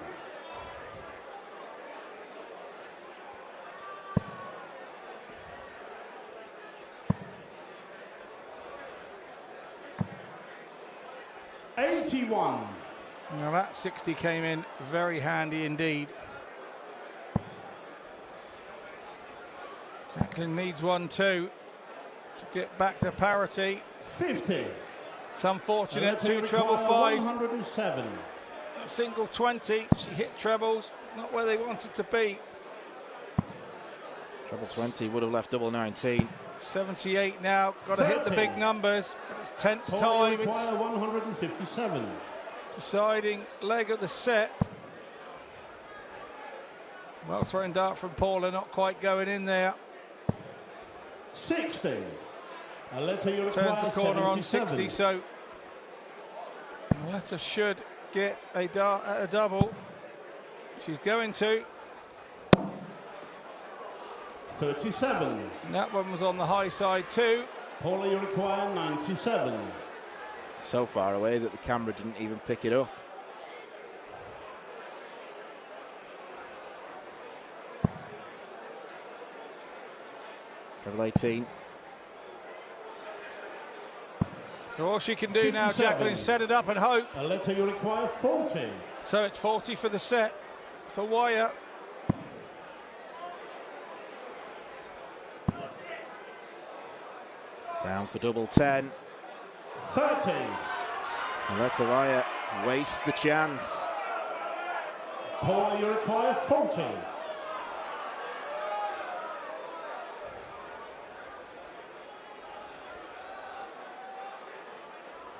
$81. Now that 60 came in very handy indeed. Jacklin needs 1-2 to get back to parity. 50. It's unfortunate, 2 treble 5s. 107. A single 20. She hit trebles, not where they wanted to be. Treble 20 would have left double 19. 78 now. Got to hit the big numbers. But it's tense time. It's 157. Deciding leg of the set. Well thrown dart from Paula, not quite going in there. 60. Turns the corner on 60, so Aletta should get a dart at a double. She's going to. 37. And that one was on the high side too. Paula, you require 97. So far away that the camera didn't even pick it up. Treble 18. So all she can do 57. Now, Jacklin, set it up and hope. Aletta, you require 40. So it's 40 for the set for Wajer. Down for double 10. 30. Aletta Wajer wastes the chance. Paula, you require 40.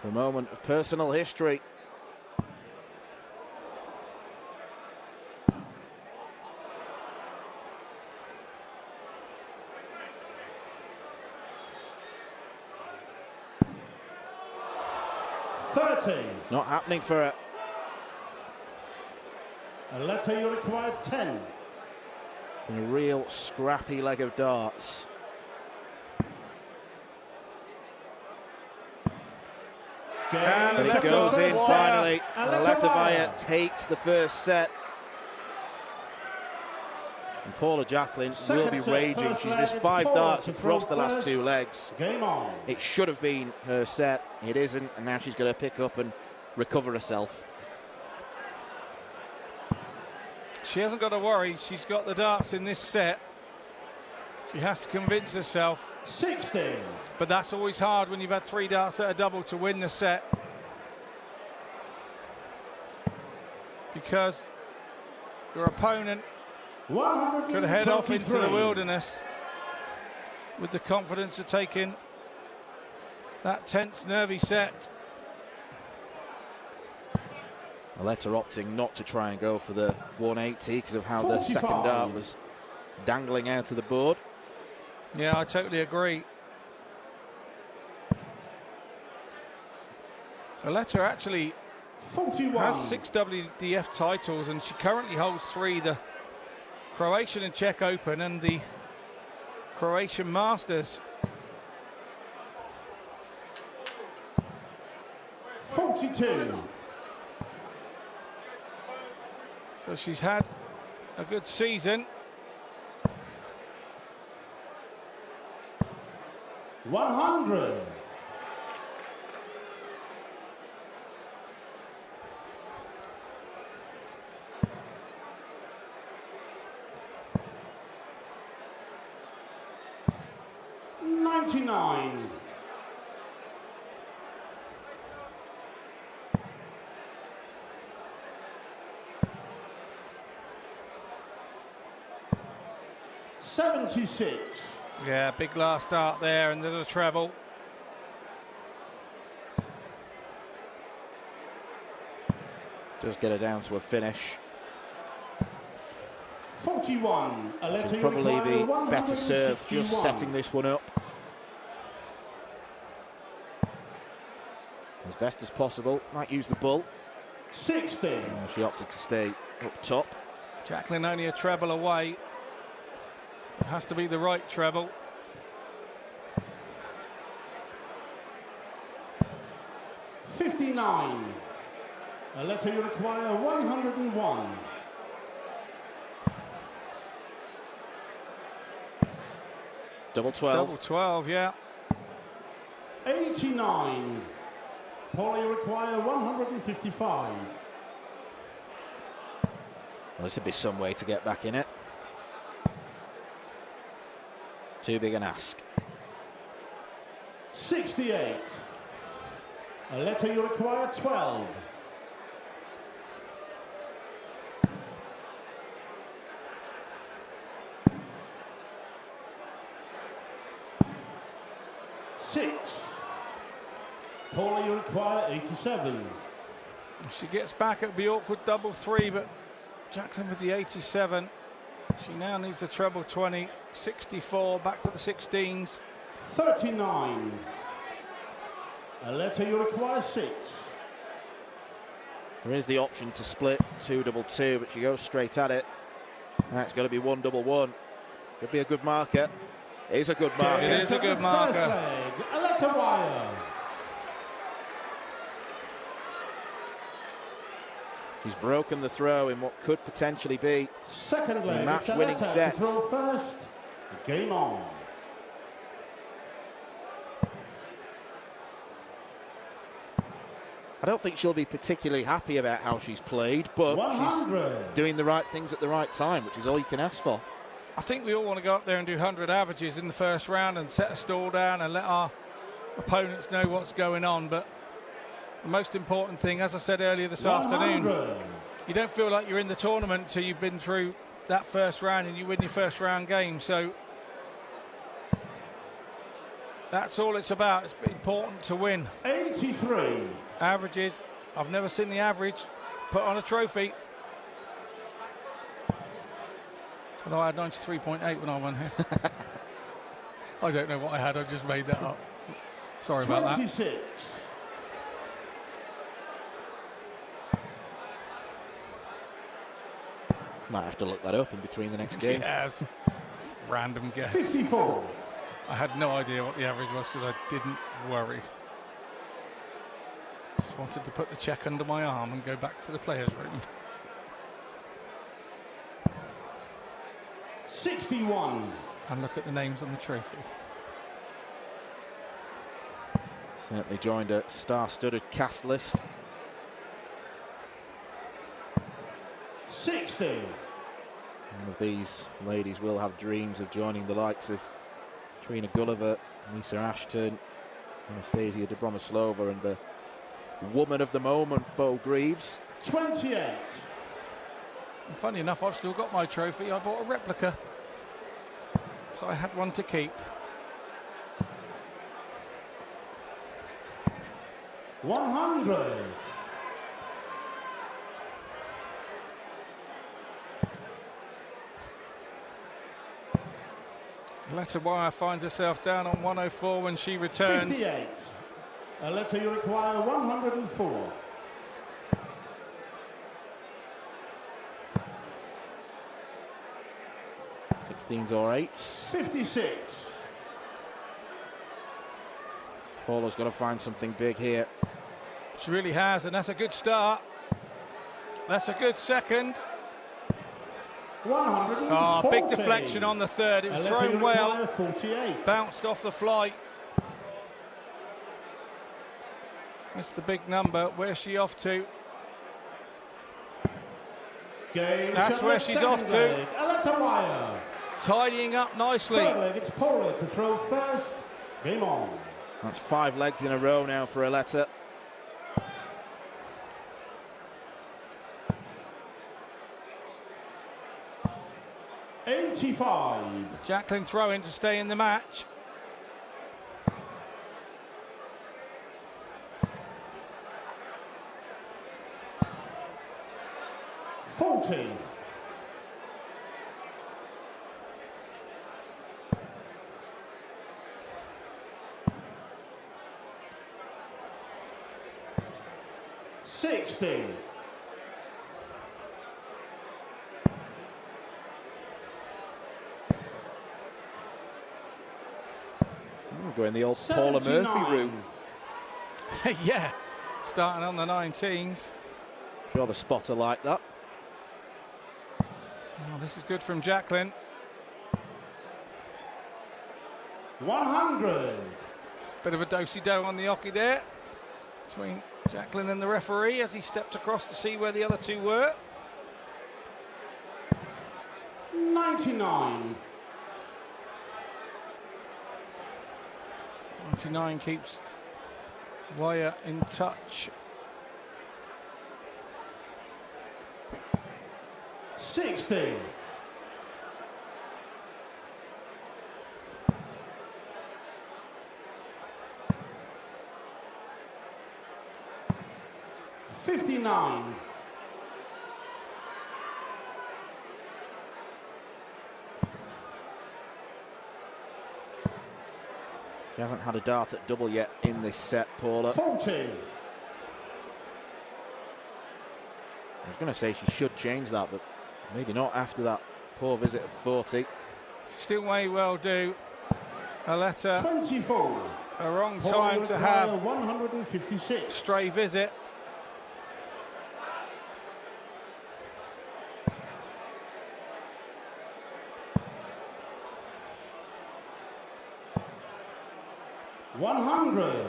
For a moment of personal history. 30. Not happening for her. Aletta, you require 10. A real scrappy leg of darts. And it goes in finally. Aletta Wajer takes the first set. And Paula Jacklin will be raging. She's missed 5 darts across the last 2 legs. Game on. It should have been her set. It isn't, and now she's going to pick up and recover herself. She hasn't got to worry. She's got the darts in this set. She has to convince herself. 16. But that's always hard when you've had 3 darts at a double to win the set. Because your opponent could head off into the wilderness with the confidence of taking that tense, nervy set. Aletta opting not to try and go for the 180 because of how the second dart was dangling out of the board. Yeah, I totally agree. Aletta actually 41. has 6 WDF titles, and she currently holds 3, the Croatian and Czech Open and the Croatian Masters. 42. So she's had a good season. 100. $99. 76. Yeah, big last start there, and then a treble. Just get her down to a finish. 41. Should probably be better served just setting this one up as best as possible. Might use the bull. 60. She opted to stay up top. Jacklin only a treble away. It has to be the right treble. 59. Aletta, you require 101. Double 12. Double 12, yeah. 89. Paula, you require 155. Well, this would be some way to get back in it. Too big an ask. 68. Aletta, you require 12. Paula, you require 87. If she gets back, it'll be awkward double 3, but Jacklin with the 87. She now needs the treble 20. 64, back to the 16s. 39. Aletta, you require 6. There is the option to split 2-2-2, but she goes straight at it. Now it's got to be 1-1-1. Could be a good marker. It is a good marker. It is a good marker. First leg, Aletta Wajer. She's broken the throw in what could potentially be Second leg, a match-winning set. Throw first. Game on. I don't think she'll be particularly happy about how she's played, but 100. she's doing the right things at the right time, which is all you can ask for. I think we all want to go up there and do 100 averages in the first round and set a stall down and let our opponents know what's going on, but the most important thing, as I said earlier this 100. afternoon, you don't feel like you're in the tournament until you've been through that first round and you win your first round game. So that's all it's about. It's important to win. 83. Averages. I've never seen the average put on a trophy. Although I had 93.8 when I won here. I don't know what I had. I just made that up. Sorry about that. 26. Might have to look that up in between the next game. Yeah, random guess. 54. I had no idea what the average was because I didn't worry. Just wanted to put the check under my arm and go back to the players' room. 61. And look at the names on the trophy. Certainly joined a star-studded cast list. 60. One of these ladies will have dreams of joining the likes of Trina Gulliver, Lisa Ashton, Anastasia Dobromoslova, and the woman of the moment, Bo Greaves. 28. And funny enough, I've still got my trophy. I bought a replica, so I had one to keep. 100. Aletta Wajer finds herself down on 104 when she returns. 58. Aletta, you require 104. 16s or 8s. 56. Paula's got to find something big here. She really has, and that's a good start. That's a good second. 140. Oh, big deflection on the third. It was Aletta, thrown you well. require 48. Bounced off the flight. That's the big number. Where's she off to? Game That's shot where left, she's second off to. leg. Aletta Wajer. Tidying up nicely. Third leg, it's Paula to throw first. Game on. That's 5 legs in a row now for Aletta. Jacklin throwing to stay in the match. $40. $60. Going the old Paula Murphy route. Yeah, starting on the 19s. Sure, the spotter like that. Oh, this is good from Jacklin. 100. Bit of a do-si-do on the hockey there between Jacklin and the referee as he stepped across to see where the other two were. 99. 99 keeps Wajer in touch. 60. $59. She hasn't had a dart at double yet in this set, Paula. 40. I was going to say she should change that, but maybe not after that poor visit of 40. Still may well do. Aletta, 24. a wrong Paula time to have 156. stray visit. $100.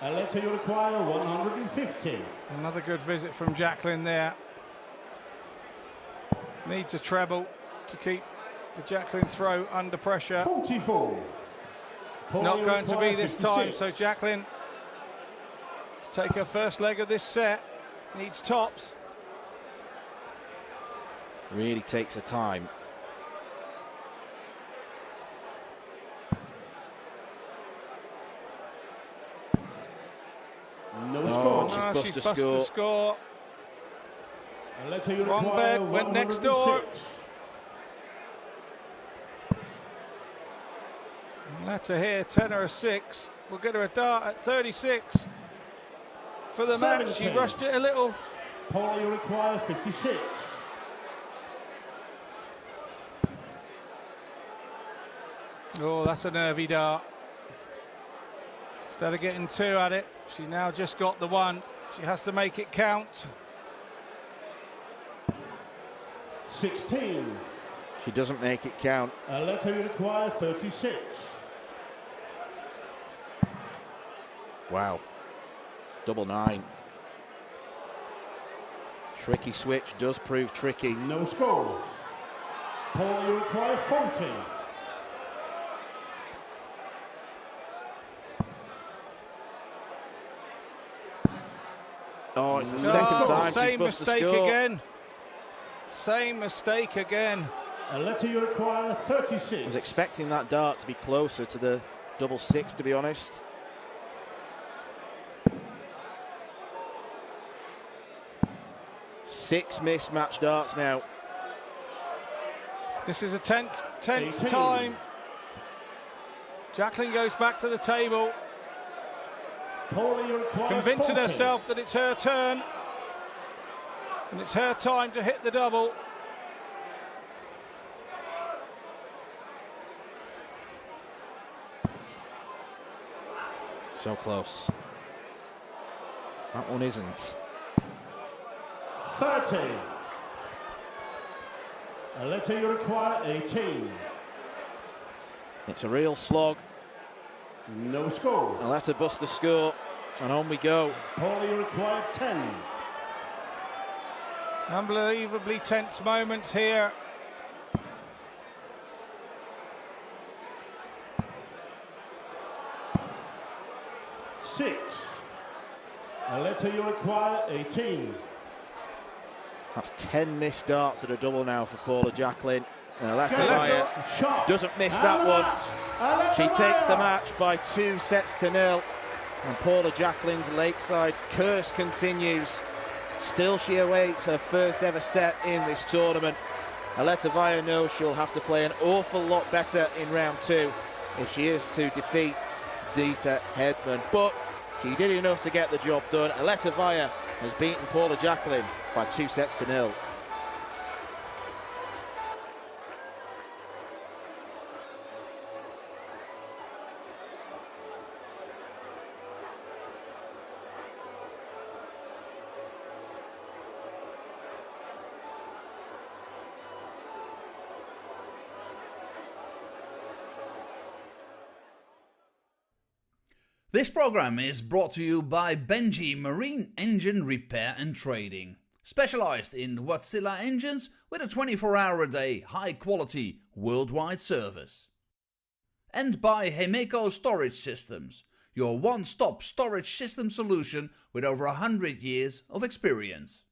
Aletta, you require 150. Another good visit from Jacklin there. Needs a treble to keep the Jacklin throw under pressure. 44. Paula, Not you going to be require this time, 56. so Jacklin, to take her first leg of this set, needs tops. Really takes her time. No Oh, score. she's bust a score. Aletta, you Wrong require bed, went next door. 106. Aletta here, 10 or a 6. We'll get her a dart at 36 for the match. She 17. rushed it a little. Paula, you require 56. Oh, that's a nervy dart. Instead of getting 2 at it, she's now just got the 1. She has to make it count. 16. She doesn't make it count. Letter you require 36. Wow. Double 9. Tricky switch does prove tricky. No score. Paul, you require 40. Oh, it's the second time she's same bust the mistake score. again. Same mistake again. Letter you require I 36. was expecting that dart to be closer to the double 6, to be honest. Six mismatched darts now. This is a tense 18. time. Jacklin goes back to the table, Paul, you require convincing 40. herself that it's her turn. And it's her time to hit the double. So close. That one isn't. 30. Letter you require 18. It's a real slog. No score. I'll let her bust the score. And on we go. Paul, you require 10. Unbelievably tense moments here. Six. Letter you require 18. That's 10 missed darts at a double now for Paula Jacklin. And Aletta Galetta Wajer shot. doesn't miss And that the one. match. She Aletta takes the Wajer. match by 2-0. And Paula Jacklin's Lakeside curse continues. Still she awaits her first ever set in this tournament. Aletta Wajer knows she'll have to play an awful lot better in round 2 if she is to defeat Dieter Hedman. But she did enough to get the job done. Aletta Wajer has beaten Paula Jacklin by 2-0. This program is brought to you by Benji Marine Engine Repair and Trading, specialized in Wärtsilä engines with a 24-hour-a-day, high-quality, worldwide service. And by Hemeco Storage Systems, your one-stop storage system solution with over 100 years of experience.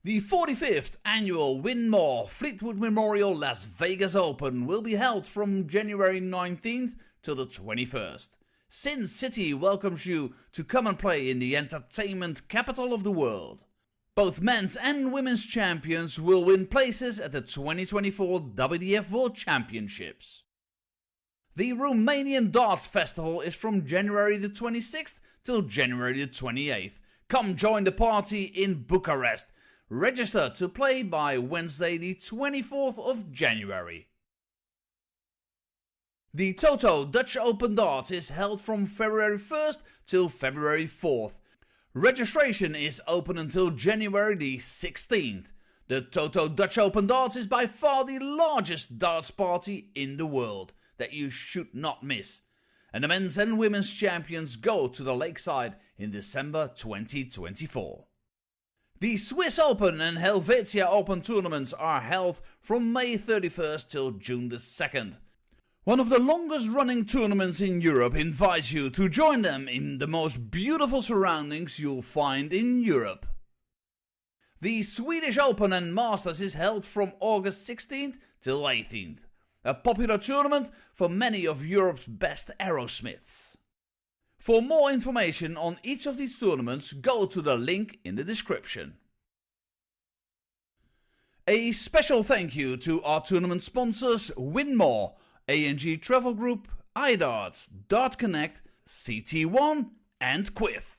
The 45th annual Widmayer Fleetwood Memorial Las Vegas Open will be held from January 19th till the 21st. Sin City welcomes you to come and play in the entertainment capital of the world. Both men's and women's champions will win places at the 2024 WDF World Championships. The Romanian Darts Festival is from January the 26th till January the 28th. Come join the party in Bucharest. Register to play by Wednesday the 24th of January. The Toto Dutch Open Darts is held from February 1st till February 4th. Registration is open until January the 16th. The Toto Dutch Open Darts is by far the largest darts party in the world that you should not miss. And the men's and women's champions go to the Lakeside in December 2024. The Swiss Open and Helvetia Open tournaments are held from May 31st till June the 2nd. One of the longest running tournaments in Europe invites you to join them in the most beautiful surroundings you'll find in Europe. The Swedish Open and Masters is held from August 16th till 18th. A popular tournament for many of Europe's best aerosmiths. For more information on each of these tournaments, go to the link in the description. A special thank you to our tournament sponsors Widmayer, A&G Travel Group, iDarts, Dart Connect, CT1 and Quiff.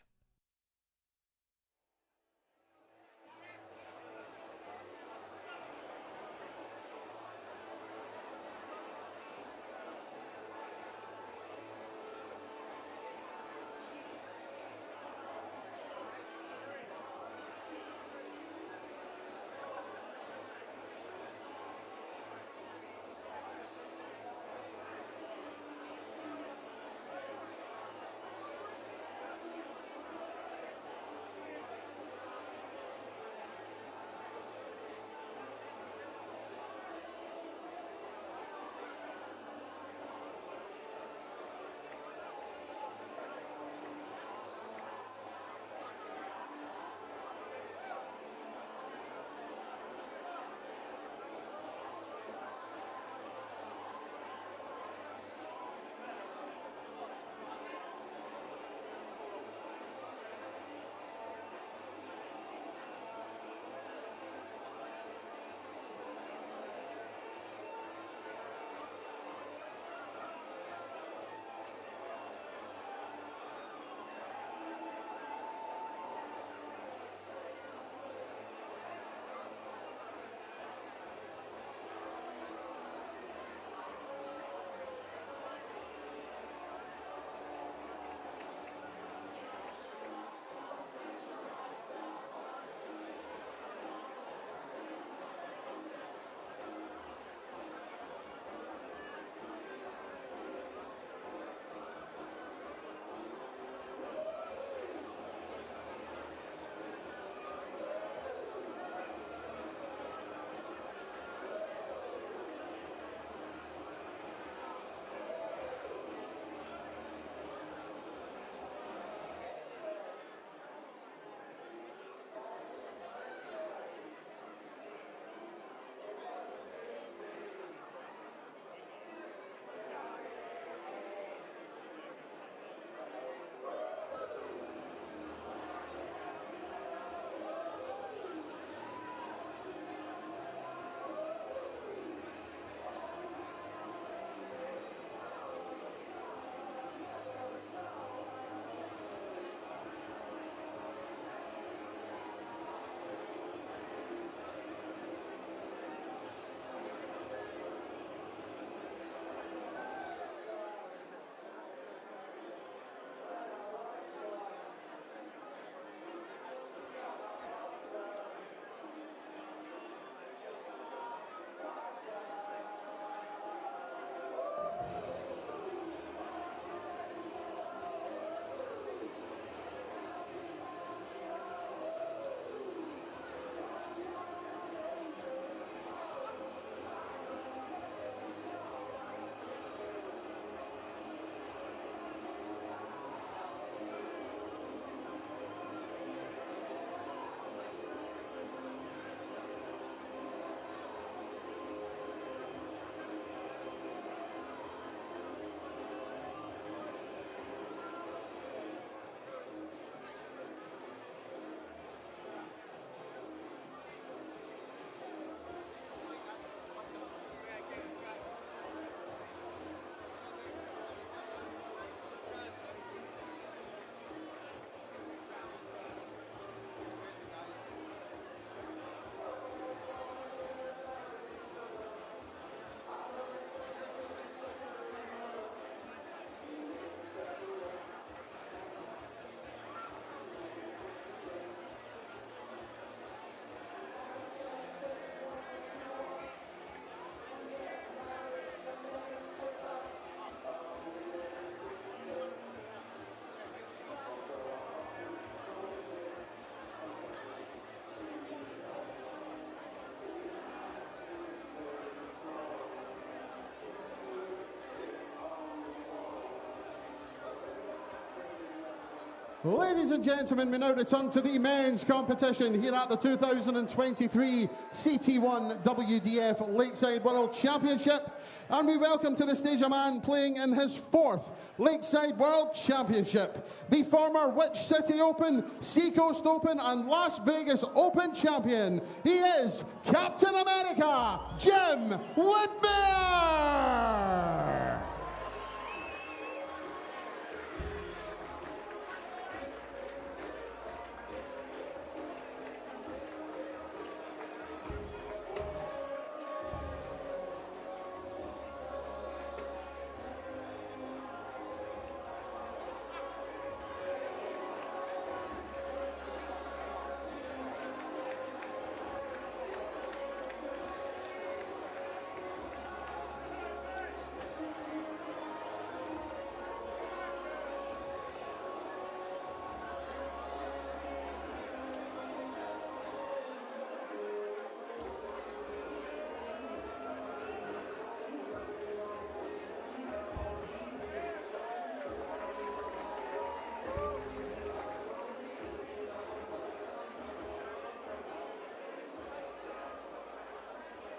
Ladies and gentlemen, we now return to the men's competition here at the 2023 CT1 WDF Lakeside World Championship. And we welcome to the stage a man playing in his 4th Lakeside World Championship. The former Which City Open, Seacoast Open and Las Vegas Open champion. He is Captain America, Jim Widmayer.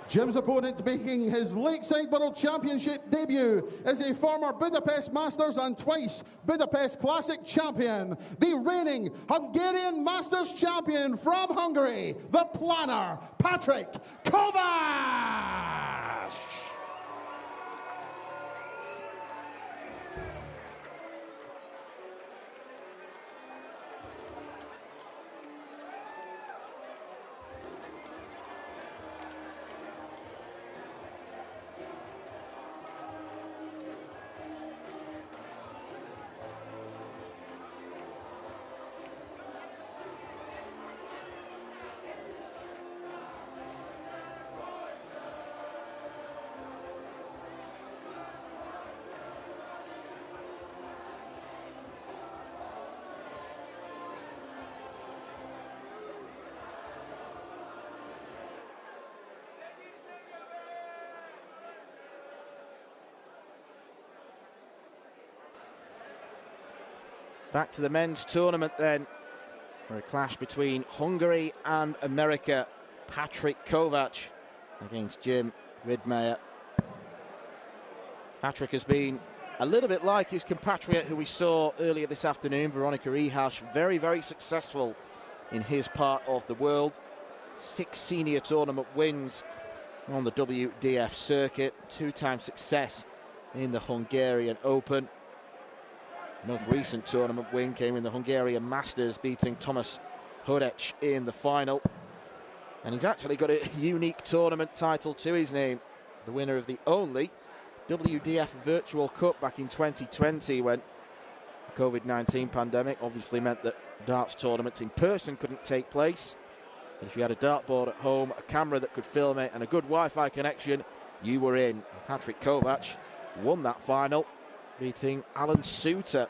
Jim's opponent making his Lakeside World Championship debut is a former Budapest Masters and twice Budapest Classic champion, the reigning Hungarian Masters champion from Hungary, the planner, Patrick Kovacs. Back to the men's tournament then, for a clash between Hungary and America. Patrick Kovacs against Jim Widmayer. Patrick has been a little bit like his compatriot who we saw earlier this afternoon, Veronica Ihash, very, very successful in his part of the world. 6 senior tournament wins on the WDF circuit, 2-time success in the Hungarian Open. Most recent tournament win came in the Hungarian Masters, beating Thomas Hodec in the final. And he's actually got a unique tournament title to his name, the winner of the only WDF Virtual Cup back in 2020, when the COVID-19 pandemic obviously meant that darts tournaments in person couldn't take place. But if you had a dartboard at home, a camera that could film it and a good Wi-Fi connection, you were in. Patrick Kovacs won that final, beating Alan Suter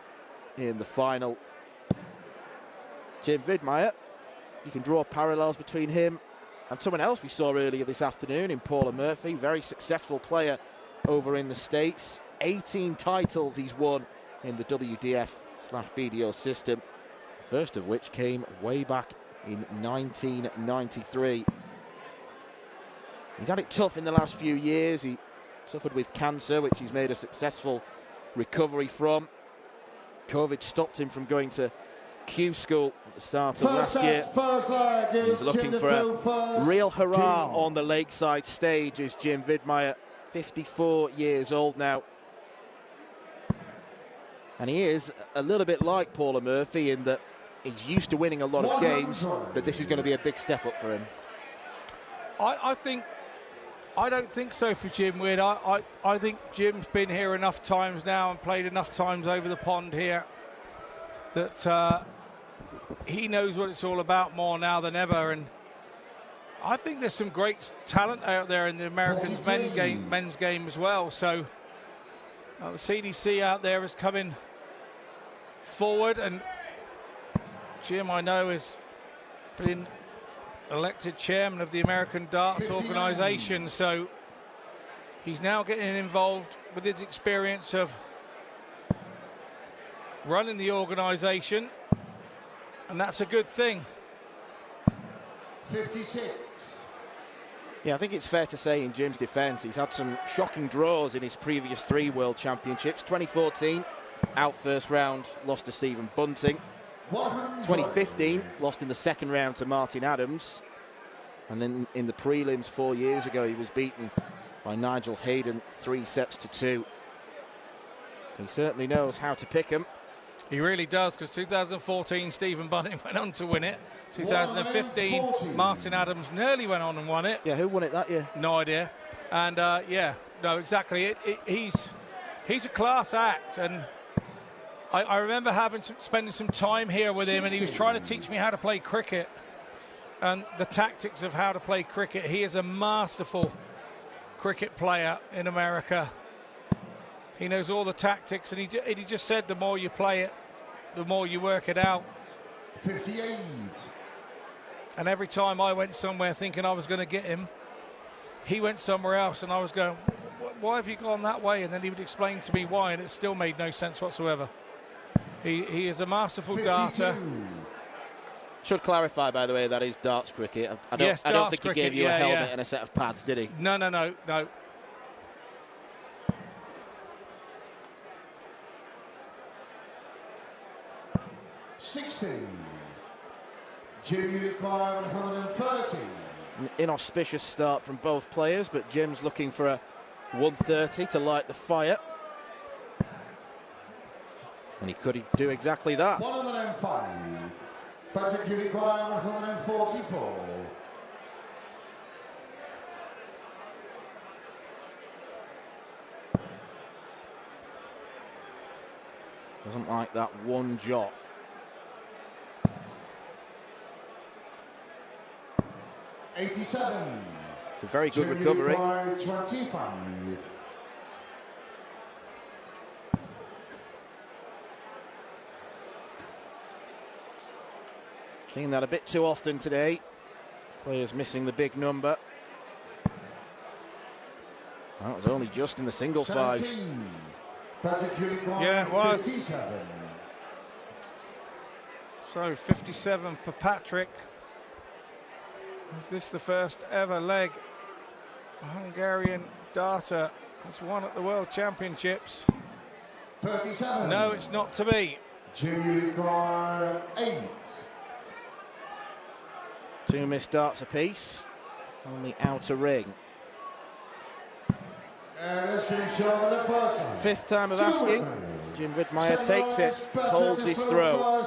in the final. Jim Widmayer, you can draw parallels between him and someone else we saw earlier this afternoon in Paula Murphy, very successful player over in the States. 18 titles he's won in the WDF/BDO system, first of which came way back in 1993. He's had it tough in the last few years. He suffered with cancer, which he's made a successful recovery from. COVID stopped him from going to Q school at the start of last year. He's looking for a real hurrah on the Lakeside stage as Jim Widmayer, 54 years old now. And he is a little bit like Paula Murphy in that he's used to winning a lot of games, but this is going to be a big step up for him. I don't think so for Jim Wid. I think Jim's been here enough times now and played enough times over the pond here that he knows what it's all about more now than ever. And I think there's some great talent out there in the American men's game as well. So the CDC out there is coming forward, and Jim, I know, has been elected chairman of the American Darts Organization, so he's now getting involved with his experience of running the organization And that's a good thing. 56. Yeah, I think it's fair to say in Jim's defence, he's had some shocking draws in his previous 3 World Championships. 2014, out first round, lost to Stephen Bunting. 2015, lost in the second round to Martin Adams. And then in the prelims 4 years ago, he was beaten by Nigel Hayden 3-2. He certainly knows how to pick him. He really does, because 2014, Stephen Bunting went on to win it. 2015, Martin Adams nearly went on and won it. Yeah, who won it that year? No idea. And yeah, no, exactly. He's a class act, and I remember spending some time here with him, and he was trying to teach me how to play cricket and the tactics of how to play cricket. He is a masterful cricket player in America. He knows all the tactics, and he just said the more you play it, the more you work it out. 58. And every time I went somewhere thinking I was going to get him, he went somewhere else, and I was going, why have you gone that way? And then he would explain to me why, and it still made no sense whatsoever. He is a masterful 52. darter. Should clarify, by the way, that is darts cricket. I don't think he gave you a helmet and a set of pads, did he? No. 60. Jim, you require 130. An inauspicious start from both players, but Jim's looking for a 130 to light the fire. And he could do exactly that. 105. Patrick, you require 144. Doesn't like that one jot. It's a very good recovery. 25. Seen that a bit too often today. Players missing the big number. That was only just in the single 5. Yeah, it was. 57. So 57 for Patrick. Is this the first ever leg a Hungarian darter has won at the World Championships? 37. No, it's not to be. Junior 8. 2 missed darts apiece on the outer ring. Fifth time of asking. Jim Widmayer takes it, holds his throw.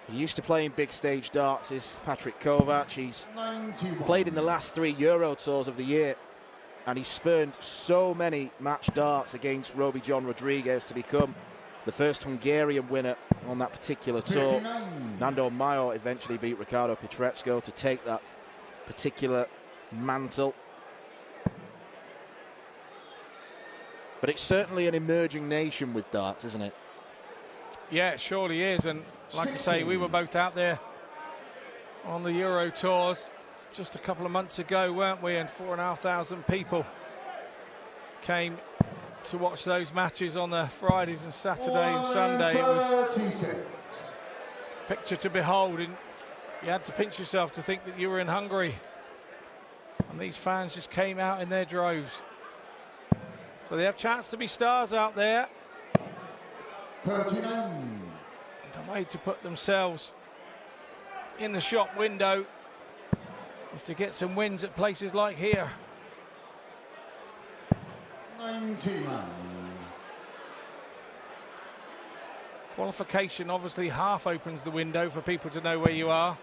He used to play in big stage darts, is Patrick Kovacs. He's played in the last 3 Euro Tours of the year, and he's spurned so many match darts against Roby John Rodriguez to become the first Hungarian winner on that particular tour. 59. Nando Mayo eventually beat Ricardo Pietrezco to take that particular mantle. But it's certainly an emerging nation with darts, isn't it? Yeah, it surely is. And like I say, we were both out there on the Euro Tours just a couple of months ago, weren't we? And 4,500 people came to watch those matches on the Fridays and Saturday and Sunday. It was a picture to behold, and you had to pinch yourself to think that you were in Hungary. And these fans just came out in their droves. So they have a chance to be stars out there. 39. The way to put themselves in the shop window is to get some wins at places like here. 91. Qualification obviously half opens the window for people to know where you are.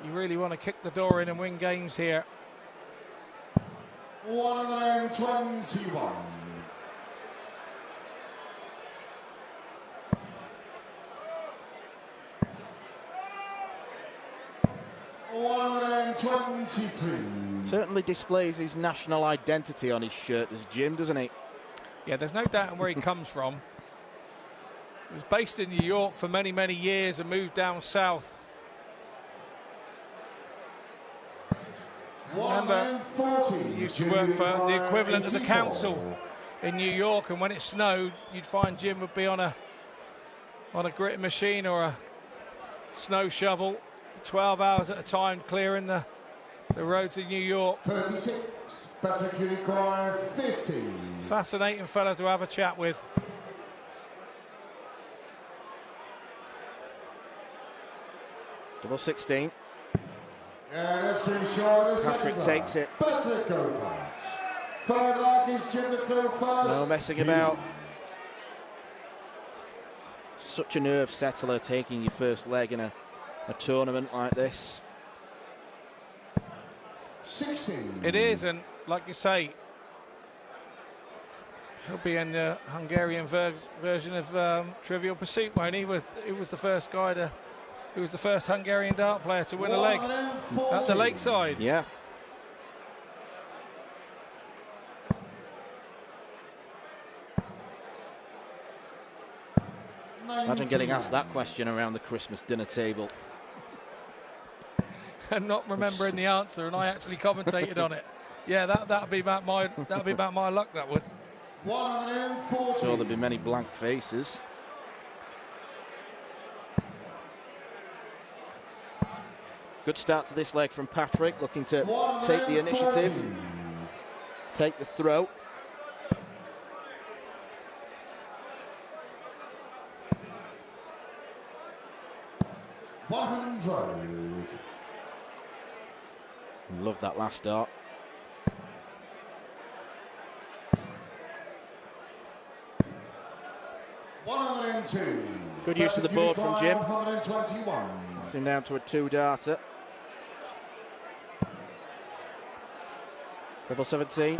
You really want to kick the door in and win games here. 121. 123. Certainly displays his national identity on his shirt as Jim, doesn't he? Yeah, there's no doubt where he comes from. He was based in New York for many, many years and moved down south. remember, he used to work for the equivalent of the council in New York, and when it snowed, you'd find Jim would be on a grit machine or a snow shovel for 12 hours at a time, clearing the roads of New York. 36, better you require 50. Fascinating fellow to have a chat with. Double 16. Patrick takes it. Better Kovacs. Third leg is Jim to throw first. No messing about. Such a nerve settler taking your first leg in a tournament like this. 16. It is, and like you say, he'll be in the Hungarian version of Trivial Pursuit, won't he? He was the first guy he was the first Hungarian dart player to win a leg at the Lakeside. Yeah. Imagine getting asked that question around the Christmas dinner table. And not remembering the answer, and I actually commentated on it. Yeah, that'd be about my luck. That would. 140. Sure, there'll be many blank faces. Good start to this leg from Patrick, looking to take the initiative, take the throw. Love that last dart. Good use of the board from Jim. It's him down to a 2-darter. Triple 17.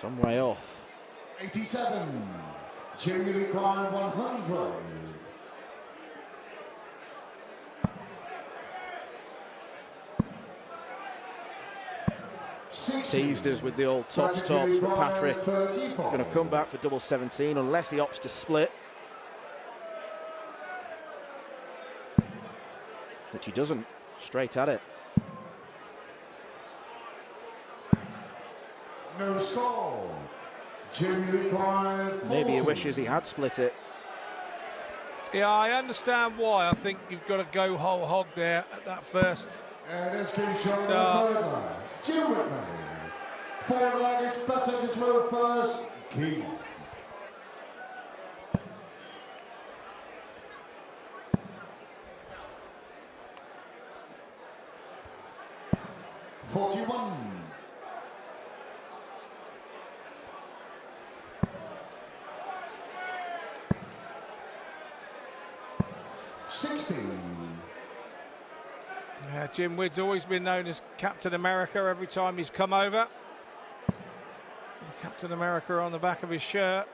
Some way off. 87. Jim, you require 100. Teased us with the old tops, but Patrick is going to come back for double 17 unless he opts to split. Which he doesn't. Straight at it. No score. Maybe he wishes he had split it. Yeah, I understand why. I think you've got to go whole hog there at that first. And it's been shown Jim Widmayer. Forward leg is better to throw first. Goedl. $41. 16. Jim Wid's always been known as Captain America every time he's come over. Captain America on the back of his shirt.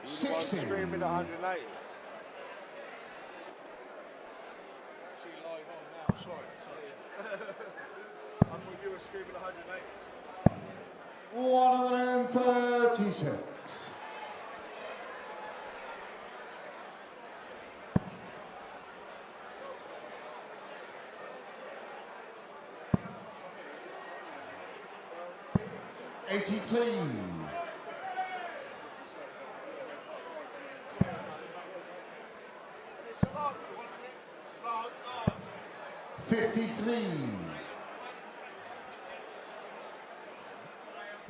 16. Screaming 180. I thought you were screaming 180. 136. $83. 53.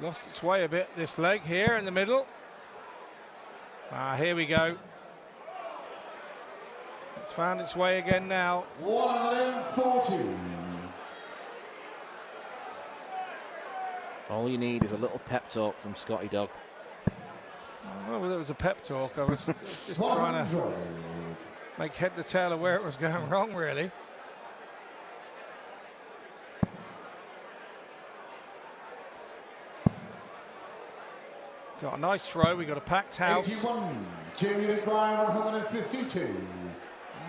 Lost its way a bit, this leg here in the middle. Here we go. It's found its way again now. 140. All you need is a little pep talk from Scotty Dog. Well, whether it was a pep talk, I was just trying to make head to tail of where it was going wrong, really. Got a nice throw. We got a packed house. 81. Jimmy McGuire 152.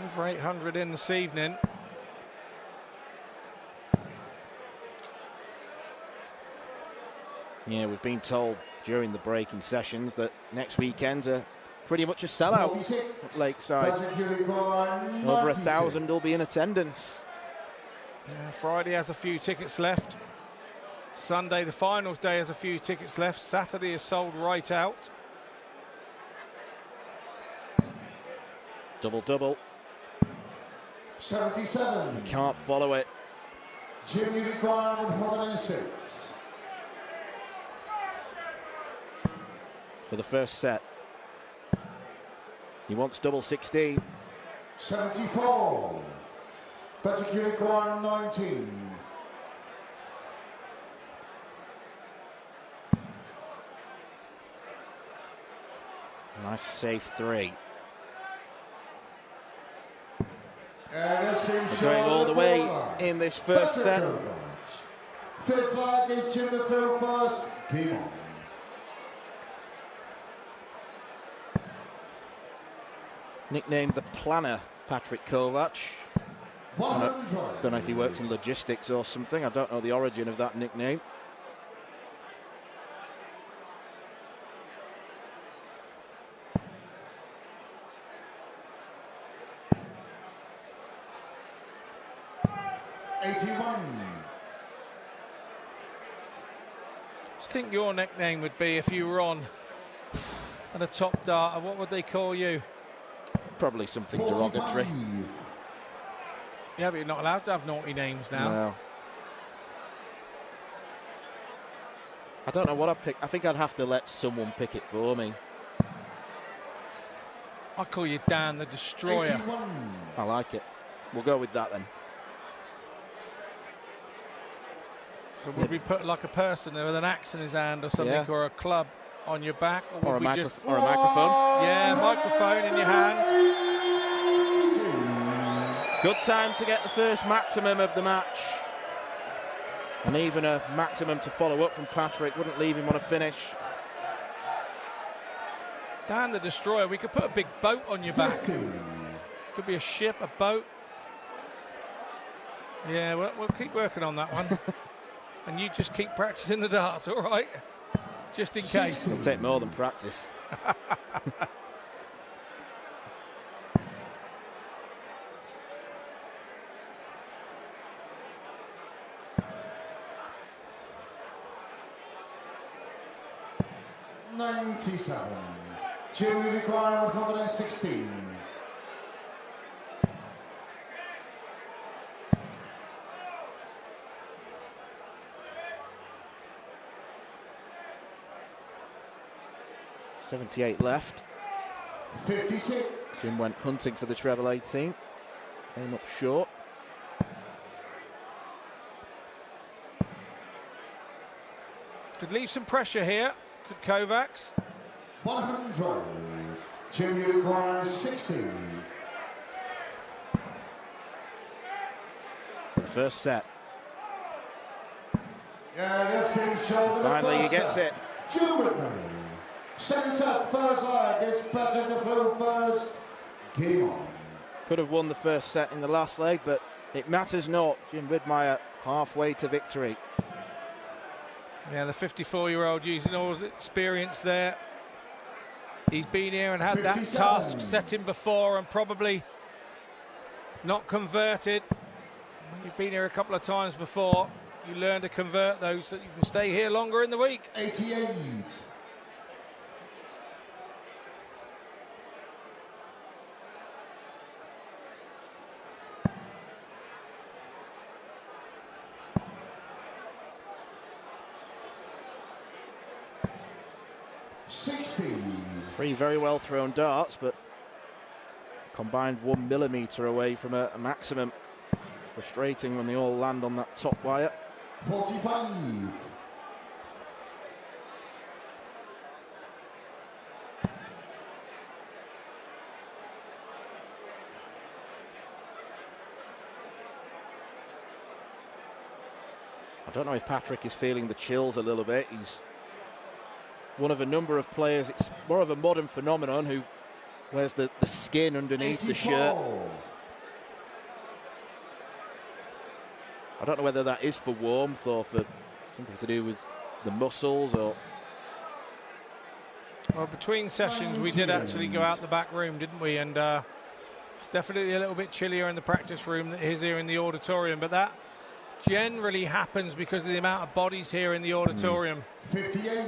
Over 800 in this evening. Yeah, we've been told during the breaking sessions that next weekend's a pretty much a sellout at Lakeside. Over 1,000 will be in attendance. Yeah, Friday has a few tickets left. Sunday, the finals day, has a few tickets left. Saturday is sold right out. Double-double. 77. You can't follow it. Jimmy required 106. For the first set. He wants double 16. 74. Patrick required 19. Nice safe 3. Going all the way in this first set. Fifth flag is Jim the throw first. Game on. Nicknamed the Planner, Patrick Kovacs. Don't know if he works in logistics or something. I don't know the origin of that nickname. I think your nickname would be, if you were on a top darter, what would they call you? Probably something derogatory. Yeah, but you're not allowed to have naughty names now. No. I don't know what I'd pick. I think I'd have to let someone pick it for me. I'll call you Dan the Destroyer. 81. I like it. We'll go with that then. So would we put like a person with an axe in his hand or something, Yeah. or a club on your back, or would we just or a microphone? Yeah, microphone in your hand. Good time to get the first maximum of the match. And even a maximum to follow up from Patrick wouldn't leave him on a finish. Dan the Destroyer, we could put a big boat on your back. Could be a ship, a boat. Yeah, we'll keep working on that one. And you just keep practicing the darts, all right? Just in case. It'll take more than practice. $97. Jimmy required 116. $78 left. 56. Jim went hunting for the treble 18. Came up short. Could leave some pressure here. Could Kovacs. 100. Jimmy requires 60. For the first set. Yeah, this game showed Finally he gets it. Jim Widmayer. Second set, first leg. It's better to throw first. Game on. Could have won the first set in the last leg, but it matters not. Jim Widmayer halfway to victory. Yeah, the 54-year-old using all his experience there. He's been here and had 57. that task set him before and probably not converted. You've been here a couple of times before. You learn to convert those so that you can stay here longer in the week. 88. Three very well thrown darts, but combined 1 millimetre away from a maximum. Frustrating when they all land on that top wire. 45. I don't know if Patrick is feeling the chills a little bit. He's one of a number of players. It's more of a modern phenomenon who wears the skin underneath 84. the shirt. I don't know whether that is for warmth or for something to do with the muscles or Well, between sessions, we did actually go out the back room, didn't we? And it's definitely a little bit chillier in the practice room than it is here in the auditorium. But that generally happens because of the amount of bodies here in the auditorium. 58.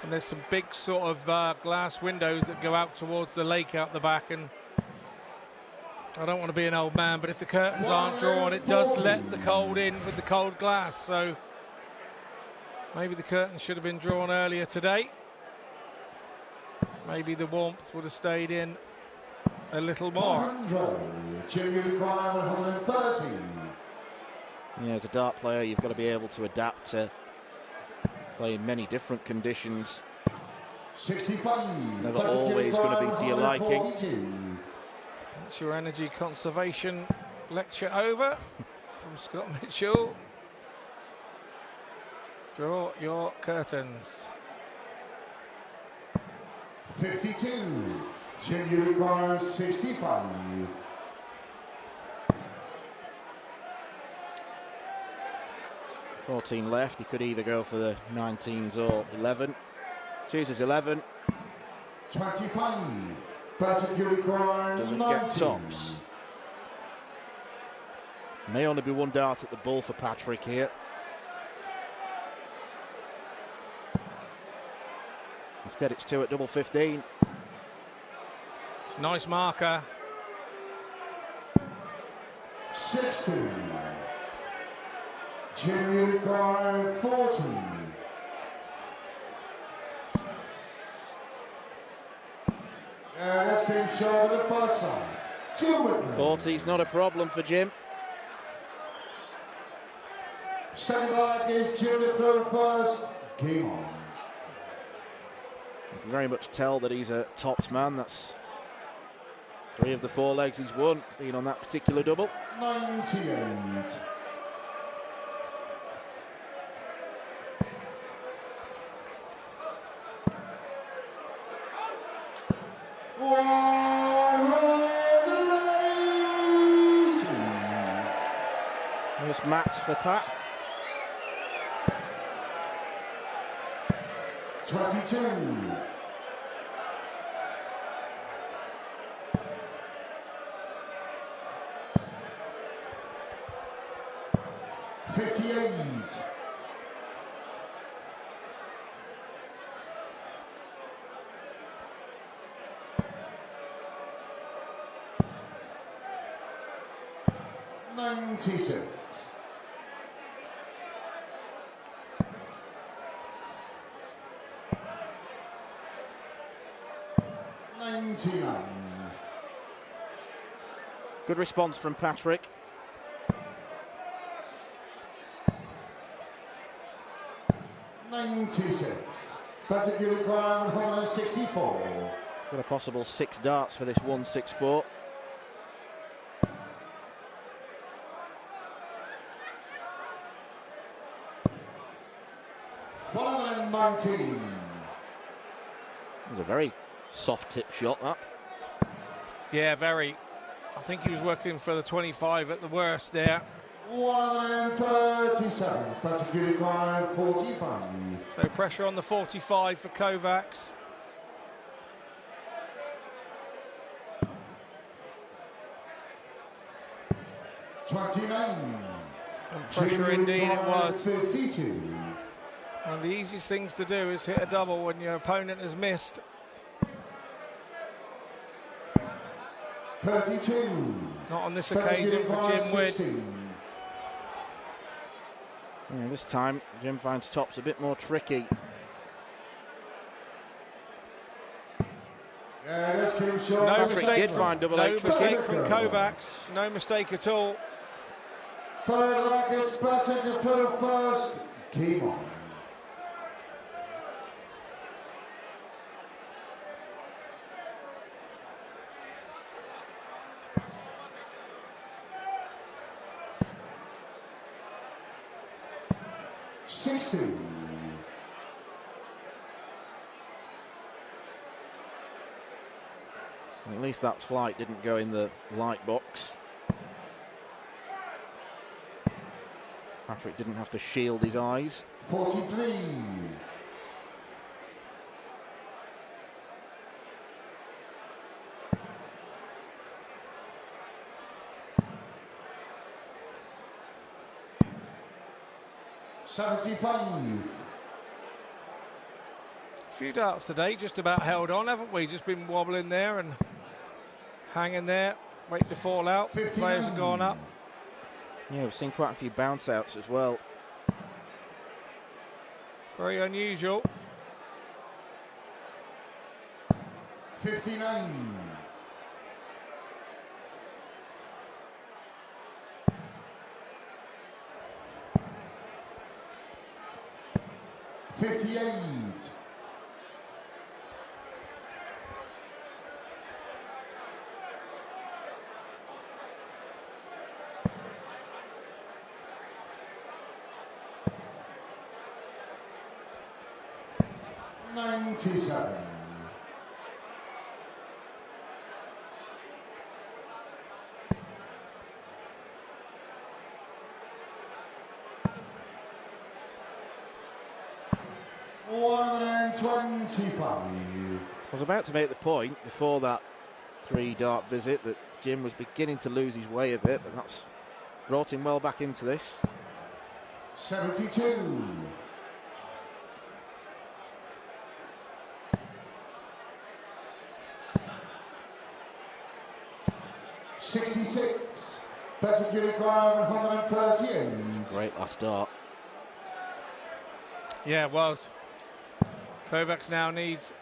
And there's some big sort of glass windows that go out towards the lake out the back. And I don't want to be an old man, but if the curtains aren't drawn, it does let the cold in with the cold glass. So maybe the curtains should have been drawn earlier today. Maybe the warmth would have stayed in a little more. 100. Junior require 130. Yeah, as a dart player, you've got to be able to adapt to play in many different conditions. 65. Never always going to be to your liking. That's your energy conservation lecture over from Scott Mitchell. Draw your curtains. 52. Junior requires 65. 14 left. He could either go for the 19s or 11. Chooses 11. 25. Patrick requires Doesn't 19. get tops. May only be one dart at the bull for Patrick here. Instead, it's 2 at double 15. It's a nice marker. 60. Junior require 40. That's been short of the first side. 40's not a problem for Jim. Second leg is Junior third first. Game on. You can very much tell that he's a tops man. That's 3 of the 4 legs he's won, being on that particular double. 98. There's max for Pat. 22. $58. $96. 99. Good response from Patrick. $96. Patrick require 164. Got a possible 6 darts for this 164. $119. It was a very soft tip shot, that. Yeah, very. I think he was working for the 25 at the worst there. 137. Patrick require 45. So pressure on the 45 for Kovacs. $29. And pressure indeed it was. 52. One of the easiest things to do is hit a double when your opponent has missed. 32. Not on this occasion for Jim Wood. Yeah, this time, Jim finds tops a bit more tricky. No mistake did find double 8 tricky. mistake from Kovacs. No mistake at all. Third leg is Patrick to fill first. Game on. At least that flight didn't go in the light box. Patrick didn't have to shield his eyes. 43. 75. A few darts today, just about held on, haven't we? Just been wobbling there and hanging there, waiting to fall out. 59. Players have gone up. Yeah, we've seen quite a few bounce outs as well. Very unusual. 59. 58. 97. 125. I was about to make the point before that 3-dart visit that Jim was beginning to lose his way a bit, but that's brought him well back into this. 72. 66. Better kilogram 138. Great last dart. Yeah, it was. Kovacs now needs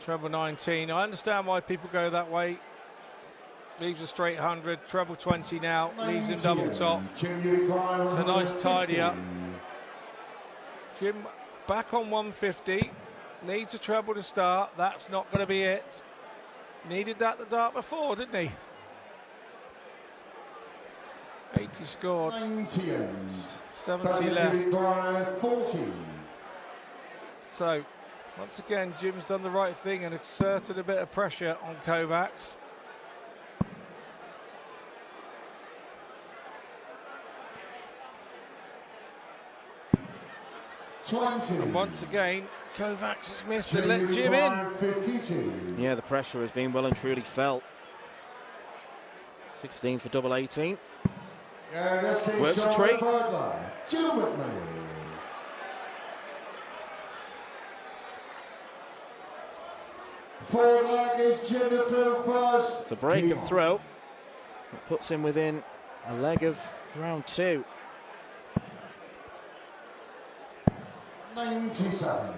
treble 19. I understand why people go that way. Leaves a straight 100. Treble 20 now. Leaves him double top. It's a nice tidy up. Jim back on 150. Needs a treble to start. That's not going to be it. Needed that the dart before, didn't he? 80 scored. 90. 70 left. 40. So, once again, Jim's done the right thing and exerted a bit of pressure on Kovacs. And once again, Kovacs has missed and let Jim in. 52. Yeah, the pressure has been well and truly felt. 16 for double 18. Works the tree. Widmayer. Forward leg is Jim to throw first. It's a break of throw. It puts him within a leg of round 2. 97.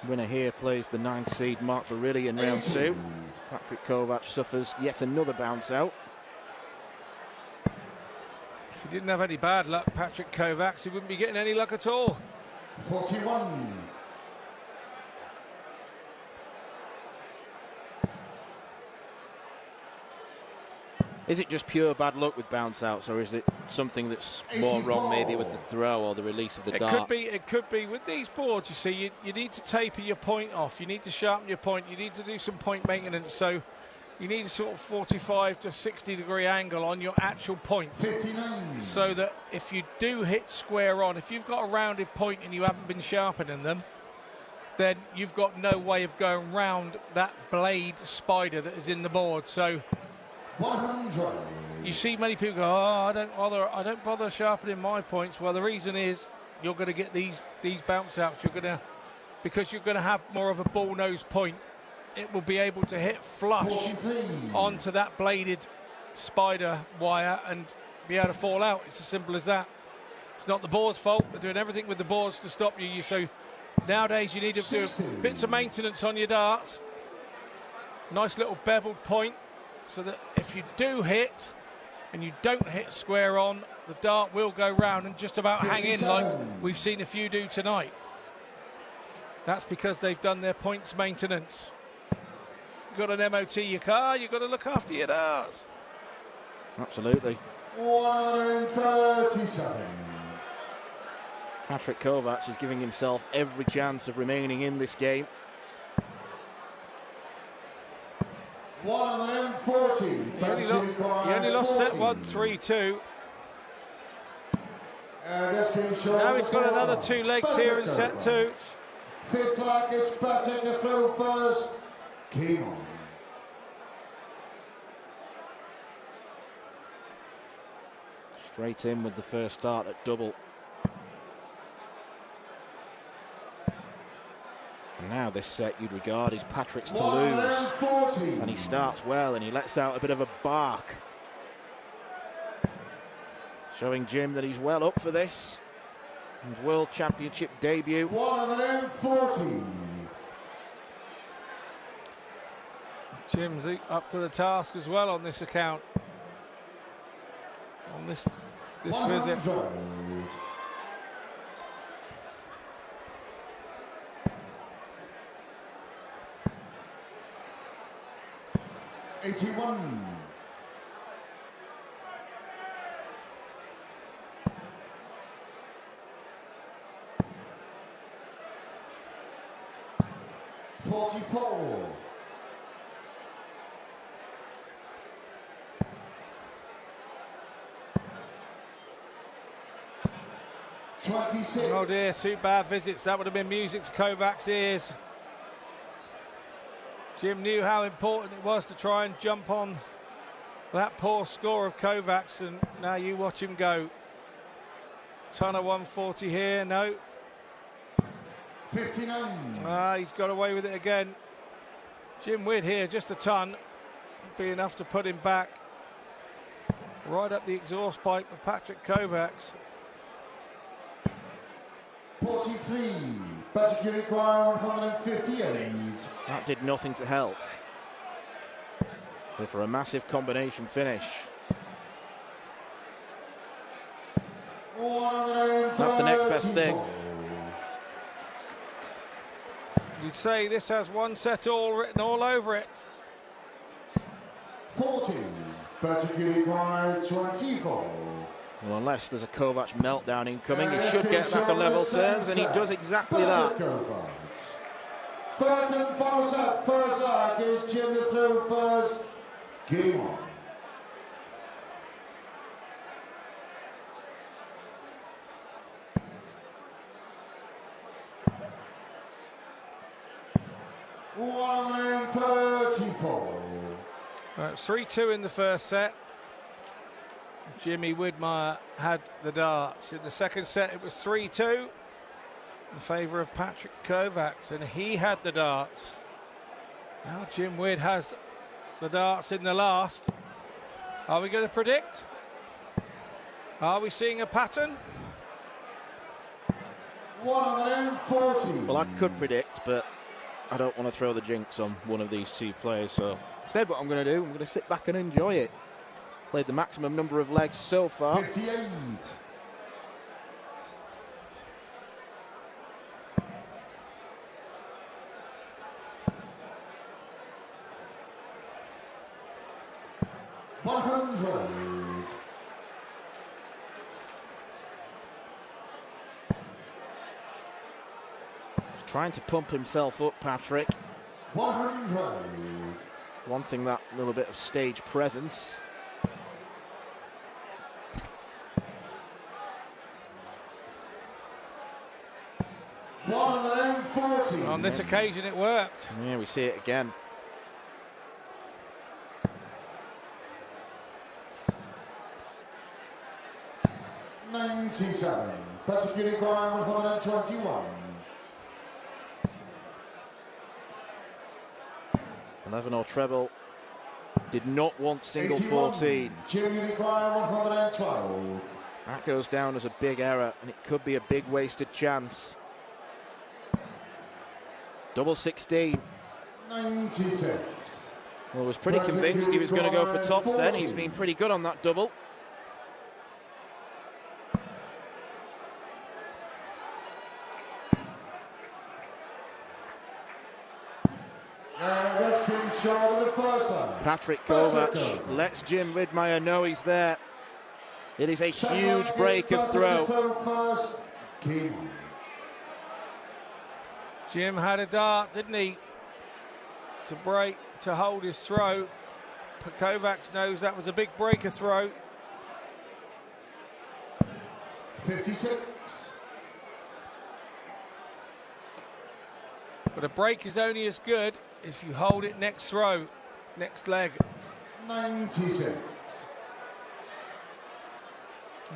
Winner here plays the 9th seed Mark Barilli in round 2. Patrick Kovacs suffers yet another bounce out. If he didn't have any bad luck, Patrick Kovacs, he wouldn't be getting any luck at all. 41. Is it just pure bad luck with bounce outs, or is it something that's more wrong maybe with the throw or the release of the dart? It could be. With these boards, you see, you need to taper your point off. You need to sharpen your point. You need to do some point maintenance. So you need a sort of 45 to 60 degree angle on your actual point. 59. So that if you do hit square on, if you've got a rounded point and you haven't been sharpening them, then you've got no way of going round that blade spider that is in the board. So 100. you see many people go, oh, I don't bother sharpening my points. Well, the reason is you're going to get these bounce outs. Because you're going to have more of a bull nose point. It will be able to hit flush 43. onto that bladed spider wire and be able to fall out. It's as simple as that. It's not the board's fault. They're doing everything with the boards to stop you. So nowadays you need to do bits of maintenance on your darts. Nice little beveled point, so that if you do hit and you don't hit square on, the dart will go round and just about hang in like we've seen a few do tonight. That's because they've done their points maintenance. You've got an MOT your car, you've got to look after your darts. Absolutely. 137. Patrick Kovacs is giving himself every chance of remaining in this game. 140. He only lost set 1, 3-2. Now he's got another 2 legs here in set 2. Fifth flag is better to throw first. Game on. Straight in with the first start at double. And now this set you'd regard is Patrick's to lose. And he starts well and he lets out a bit of a bark. Showing Jim that he's well up for this. And World Championship debut. 140. Jim's up to the task as well on this account. On this visit. 81. $44. 26. Oh dear, 2 bad visits. That would have been music to Kovacs' ears. Jim knew how important it was to try and jump on that poor score of Kovacs, and now you watch him go. Ton of 140 here, no. 59. He's got away with it again. Jim Widmayer here, just a ton. Be enough to put him back. Right up the exhaust pipe of Patrick Kovacs. 43. But you require 158. That did nothing to help. But for a massive combination finish. That's the next best thing. You'd say this has one set all written all over it. 40. But you require 24. Well, unless there's a Kovacs meltdown incoming, he should get back on level terms, and he does exactly that. Third and final set, first leg is Jim to throw first. Game on. It's 3-2 in the first set. Jimmy Widmayer had the darts. In the second set, it was 3-2 in favour of Patrick Kovacs, and he had the darts. Now Jim Widmayer has the darts in the last. Are we going to predict? Are we seeing a pattern? 140. Well, I could predict, but I don't want to throw the jinx on one of these two players. So instead, what I'm going to do, I'm going to sit back and enjoy it. Played the maximum number of legs so far. 58. $100. He's trying to pump himself up, Patrick. 100. Wanting that little bit of stage presence. On this occasion, it worked. Yeah, we see it again. $97. That's a requirement 121. 11 or treble. Did not want single 14. Junior requirement 112. That goes down as a big error, and it could be a big wasted chance. Double 16. 96. Well, was pretty convinced he was going to go for tops then. He's been pretty good on that double. That's been short of the first time. Patrick Kovacs lets Jim Widmayer know he's there. It is a huge break of throw. Jim had a dart, didn't he? To break, to hold his throw. Kovacs knows that was a big break of throw. 56. But a break is only as good if you hold it next throw, next leg. 96.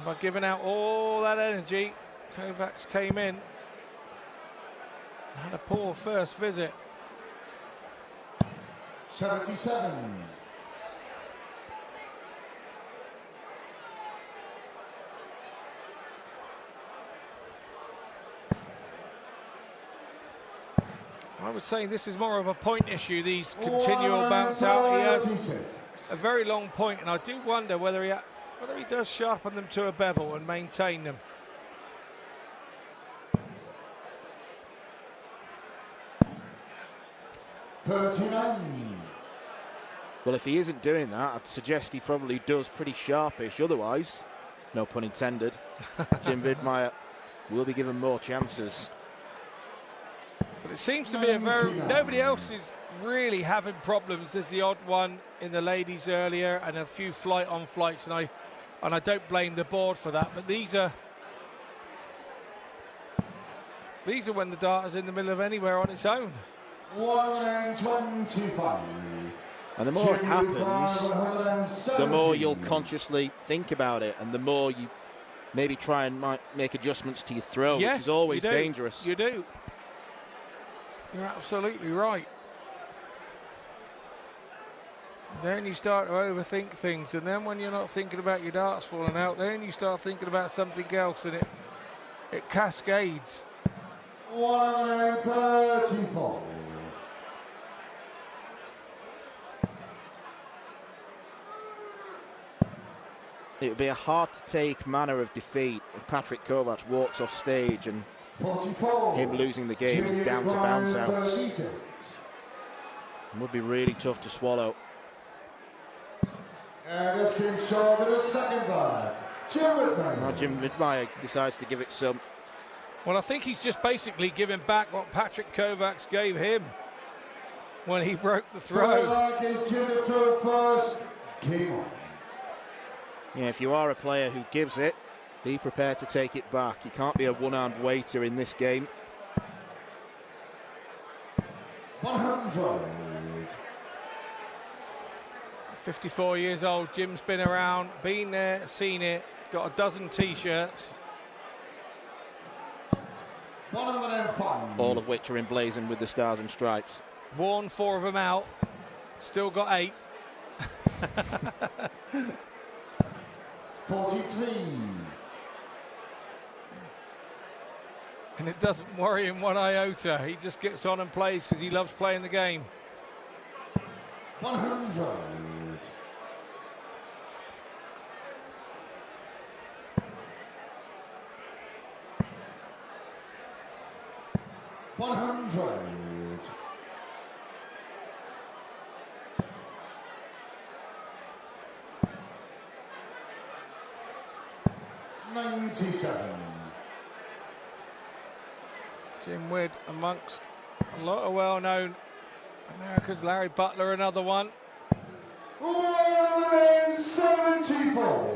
By giving out all that energy, Kovacs came in. Had a poor first visit. 77. I would say this is more of a point issue, these continual bounce out. He has a very long point, and I do wonder whether he does sharpen them to a bevel and maintain them. Well, if he isn't doing that, I'd suggest he probably does pretty sharpish. Otherwise, no pun intended, Jim Widmayer will be given more chances. But it seems to be a very... Nobody else is really having problems. There's the odd one in the ladies earlier and a few flight-on flights, and I don't blame the board for that. But these are when the dart is in the middle of anywhere on its own. 125. And the more it happens, the more you'll consciously think about it, and the more you maybe try and make adjustments to your throw, Yes, which is always you do. dangerous. You do. You're absolutely right. Then you start to overthink things, and then when you're not thinking about your darts falling out, then you start thinking about something else, and it cascades. 134. It would be a hard-to-take manner of defeat if Patrick Kovacs walks off stage and 44. him losing the game is down to bounce-outs. It would be really tough to swallow. And it's been short in the second bar. Now Jim Widmayer decides to give it some. Well, I think he's just basically giving back what Patrick Kovacs gave him when he broke the throw. Is to the throw first. Game on. Yeah, if you are a player who gives it, be prepared to take it back. You can't be a one-armed waiter in this game. 100. 54 years old, Jim's been around, been there, seen it, got a dozen T-shirts. 105. All of which are emblazoned with the stars and stripes. Worn 4 of them out, still got 8. 43. And it doesn't worry him one iota. He just gets on and plays because he loves playing the game. 100. 100. 97. Jim Wid amongst a lot of well-known Americans. Larry Butler, another one. 174.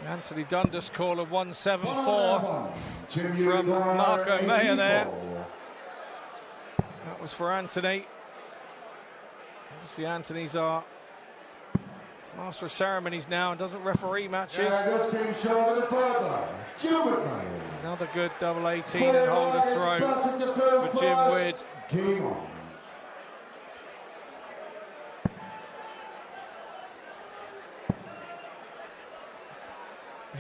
Anthony Dundas call of 174 from Marco 84. Mayer there. That was for Anthony. Obviously, Anthony's our master of ceremonies now and doesn't referee matches. Another good double 18 and holder throw for Jim Wid. Game on.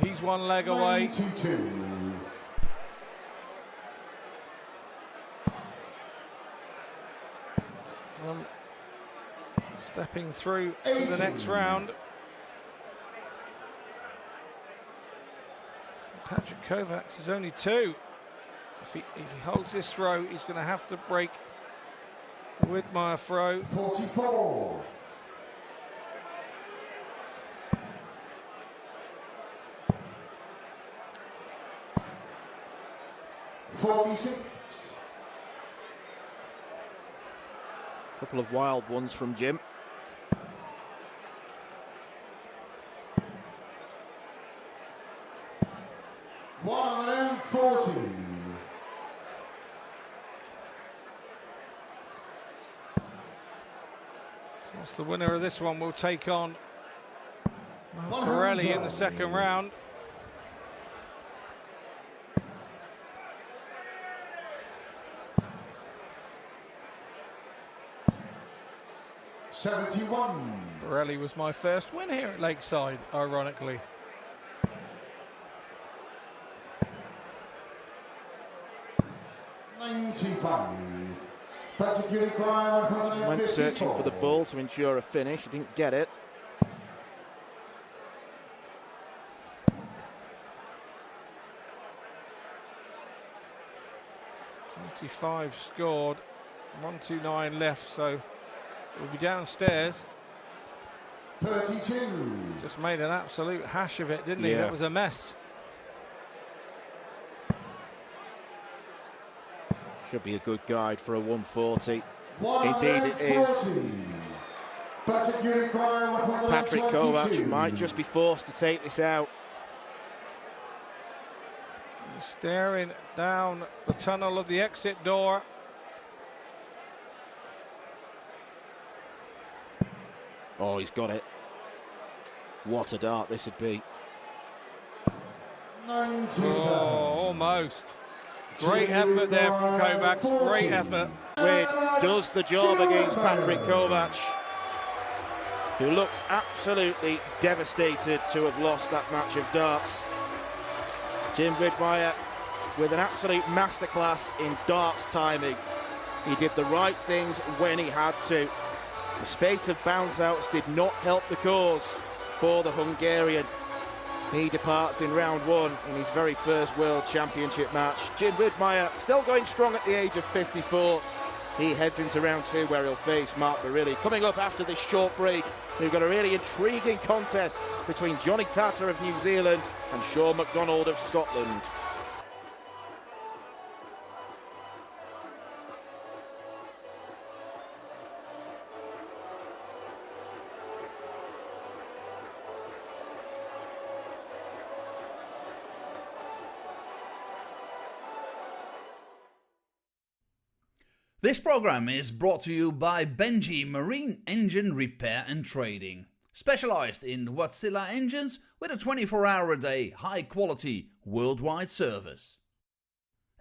He's one leg away. 92. From stepping through to the next round. Patrick Kovacs is only 2. If he holds this throw, he's going to have to break the Widmayer throw. 44. 46. Couple of wild ones from Jim. 140. What's the winner of this one will take on Pirelli in the second round. Pirelli was my first win here at Lakeside, ironically. Went searching for the ball to ensure a finish. He didn't get it. .25 scored, 129 left, so we'll be downstairs. 32. Just made an absolute hash of it, didn't he? Yeah. That was a mess. Should be a good guide for a 140. Indeed it is. Patrick Kovacs might just be forced to take this out. He's staring down the tunnel of the exit door. Oh, he's got it. What a dart this would be. Oh, almost. Great effort there from Kovacs. Great effort. Wade does the job against Patrick Kovacs, who looks absolutely devastated to have lost that match of darts. Jim Widmayer with an absolute masterclass in darts timing. He did the right things when he had to. The spate of bounce outs did not help the cause for the Hungarian. He departs in round one in his very first World Championship match. Jim Widmayer still going strong at the age of 54. He heads into round two where he'll face Mark Barilli. Coming up after this short break, we've got a really intriguing contest between Johnny Tatter of New Zealand and Sean McDonald of Scotland. This program is brought to you by Benji Marine Engine Repair and Trading, specialized in Wärtsilä engines with a 24-hour-a-day, high-quality, worldwide service.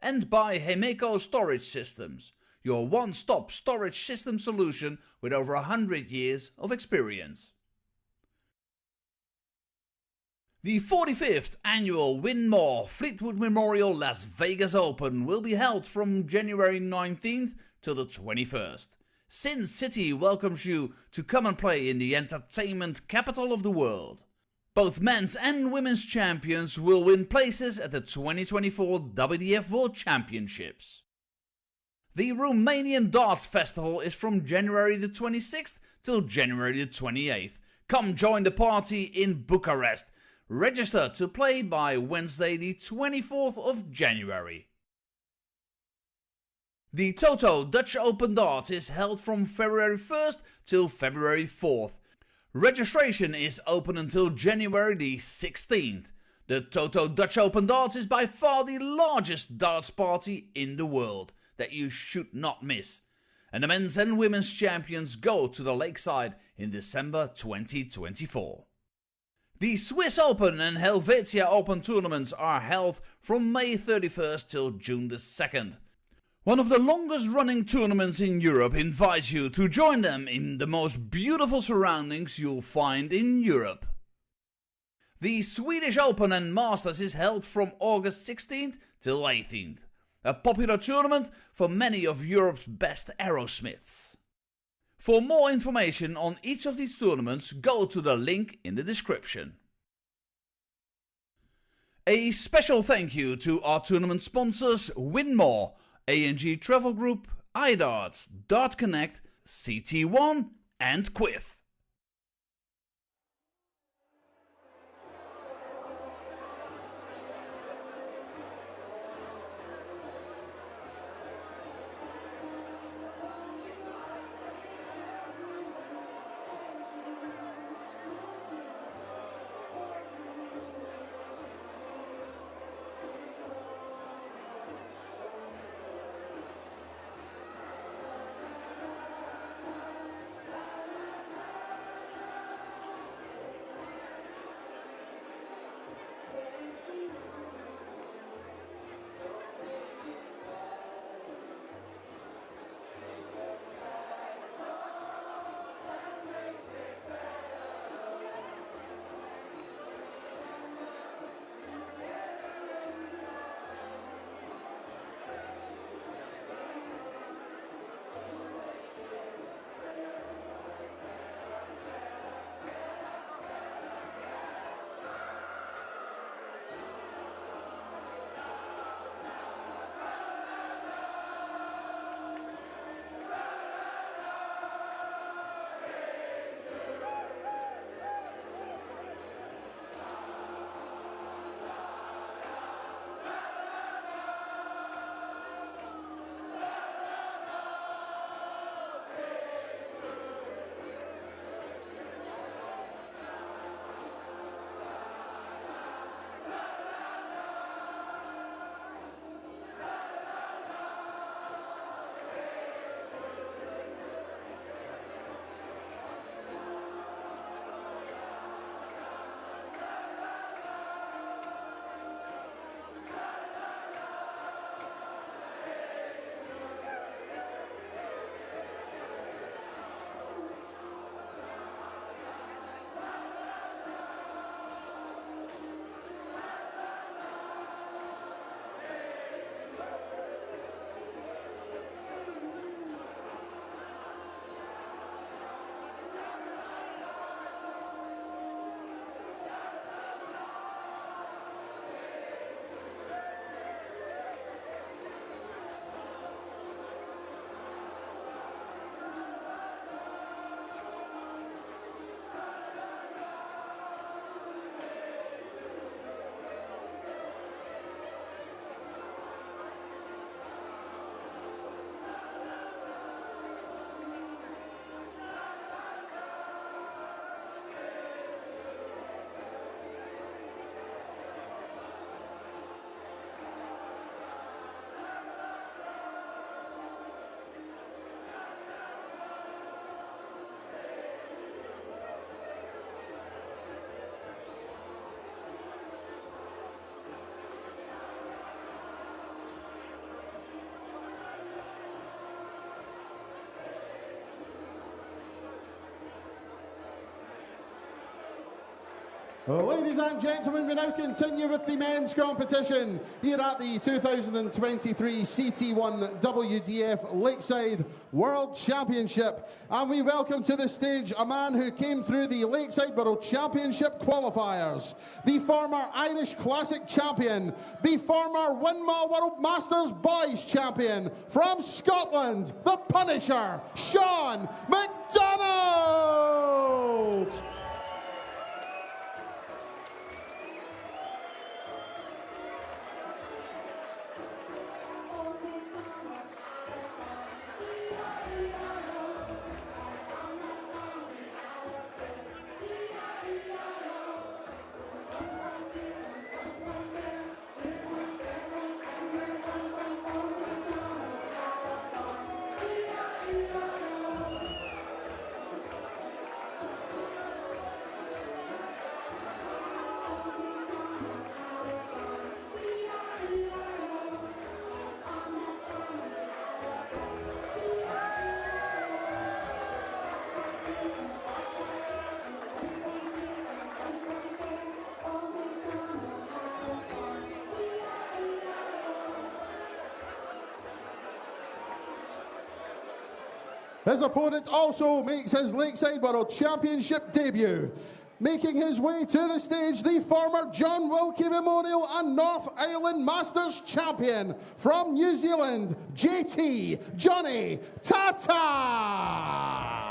And by Hemeco Storage Systems, your one-stop storage system solution with over 100 years of experience. The 45th annual Widmayer Fleetwood Memorial Las Vegas Open will be held from January 19th till the 21st. Sin City welcomes you to come and play in the entertainment capital of the world. Both men's and women's champions will win places at the 2024 WDF World Championships. The Romanian Darts Festival is from January the 26th till January the 28th. Come join the party in Bucharest. Register to play by Wednesday the 24th of January. The Toto Dutch Open Darts is held from February 1st till February 4th. Registration is open until January the 16th. The Toto Dutch Open Darts is by far the largest darts party in the world that you should not miss. And the men's and women's champions go to the Lakeside in December 2024. The Swiss Open and Helvetia Open tournaments are held from May 31st till June the 2nd. One of the longest running tournaments in Europe invites you to join them in the most beautiful surroundings you'll find in Europe. The Swedish Open and Masters is held from August 16th till 18th, a popular tournament for many of Europe's best aerosmiths. For more information on each of these tournaments, go to the link in the description. A special thank you to our tournament sponsors Widmayer, A&G Travel Group, iDarts, Dart Connect, CT1 and Quiff. Ladies and gentlemen, we now continue with the men's competition here at the 2023 CT1 WDF Lakeside World Championship. And we welcome to the stage a man who came through the Lakeside World Championship qualifiers, the former Irish Classic champion, the former Widmayer World Masters Boys champion from Scotland, the Punisher, Sean McDonald! His opponent also makes his Lakeside World Championship debut. Making his way to the stage, the former John Wilkie Memorial and North Island Masters champion from New Zealand, JT Johnny Tata.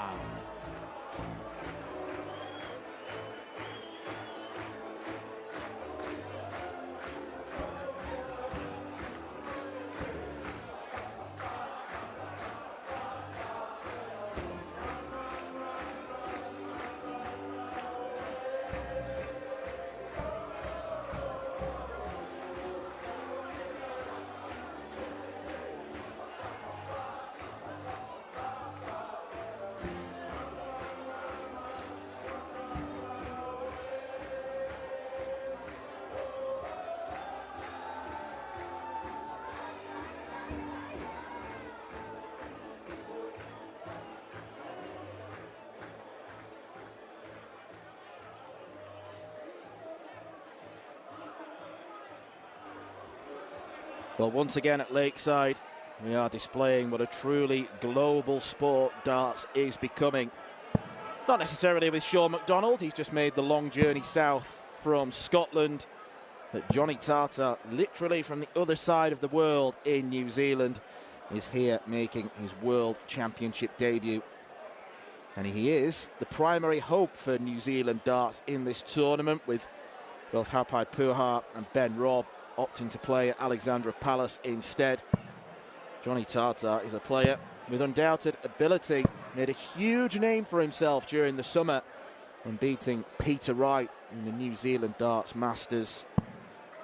Well, once again at Lakeside, we are displaying what a truly global sport darts is becoming. Not necessarily with Sean McDonald, he's just made the long journey south from Scotland. But Johnny Tata, literally from the other side of the world in New Zealand, is here making his World Championship debut. And he is the primary hope for New Zealand darts in this tournament, with both Hapai Puha and Ben Robb opting to play at Alexandra Palace instead. Johnny Tata is a player with undoubted ability. Made a huge name for himself during the summer when beating Peter Wright in the New Zealand Darts Masters.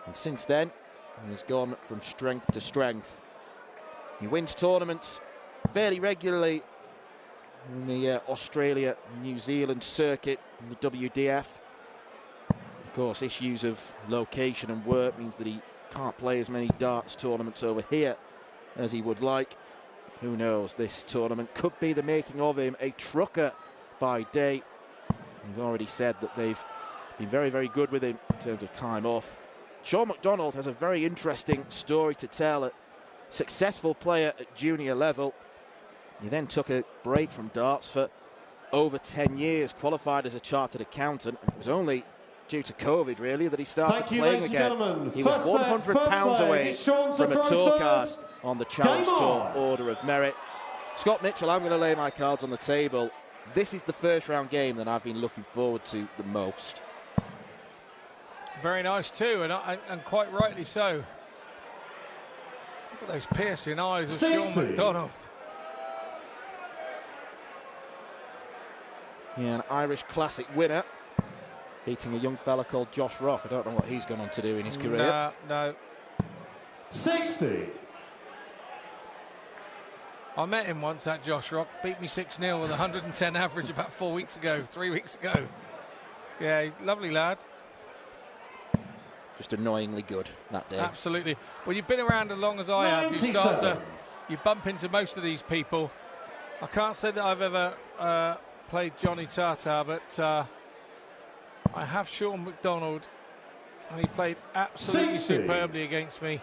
And since then, he has gone from strength to strength. He wins tournaments fairly regularly in the Australia, New Zealand circuit, in the WDF. Of course, issues of location and work means that he can't play as many darts tournaments over here as he would like. Who knows, this tournament could be the making of him a trucker by day. He's already said that they've been very, very good with him in terms of time off. Sean McDonald has a very interesting story to tell. A successful player at junior level. He then took a break from darts for over 10 years, qualified as a chartered accountant, and it was only due to COVID, really, that he started playing again. He was £100 away from a tour card on the Challenge Tour Order of Merit. Scott Mitchell, I'm going to lay my cards on the table. This is the first round game that I've been looking forward to the most. Very nice too, and quite rightly so. Look at those piercing eyes of Sean McDonald. Yeah, an Irish Classic winner, beating a young fella called Josh Rock. I don't know what he's gone on to do in his career. No. 60. I met him once, that Josh Rock. Beat me 6-0 with 110 average about 3 weeks ago. Yeah, lovely lad. Just annoyingly good that day. Absolutely. Well, you've been around as long as I have. You bump into most of these people. I can't say that I've ever played Johnny Tata, but I have Sean McDonald, and he played absolutely 60. superbly against me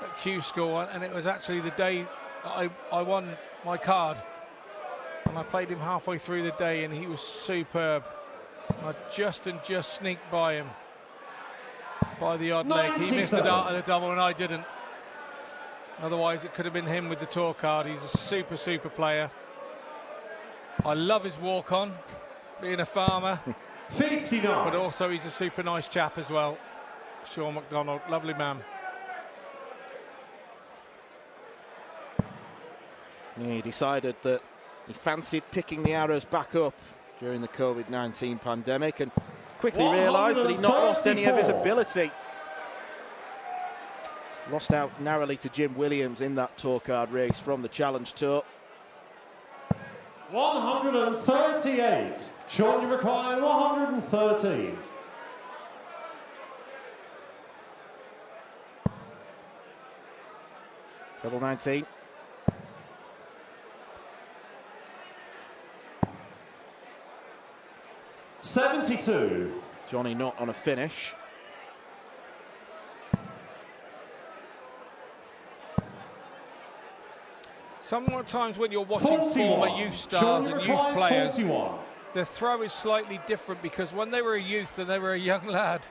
at Q School, and it was actually the day that I won my card. And I played him halfway through the day, and he was superb. I just sneaked by him by the odd leg. He missed the dart of the double, and I didn't. Otherwise, it could have been him with the tour card. He's a super player. I love his walk-on, being a farmer. 59. But also, he's a super nice chap as well. Sean McDonald, lovely man. He decided that he fancied picking the arrows back up during the COVID-19 pandemic and quickly realised that he'd not lost any of his ability. Lost out narrowly to Jim Williams in that tour card race from the Challenge Tour. 138. Sean, you require 113. Treble 19. $72. Johnny not on a finish. Sometimes when you're watching former youth stars and youth players, 41. their throw is slightly different, because when they were a youth and they were a young lad,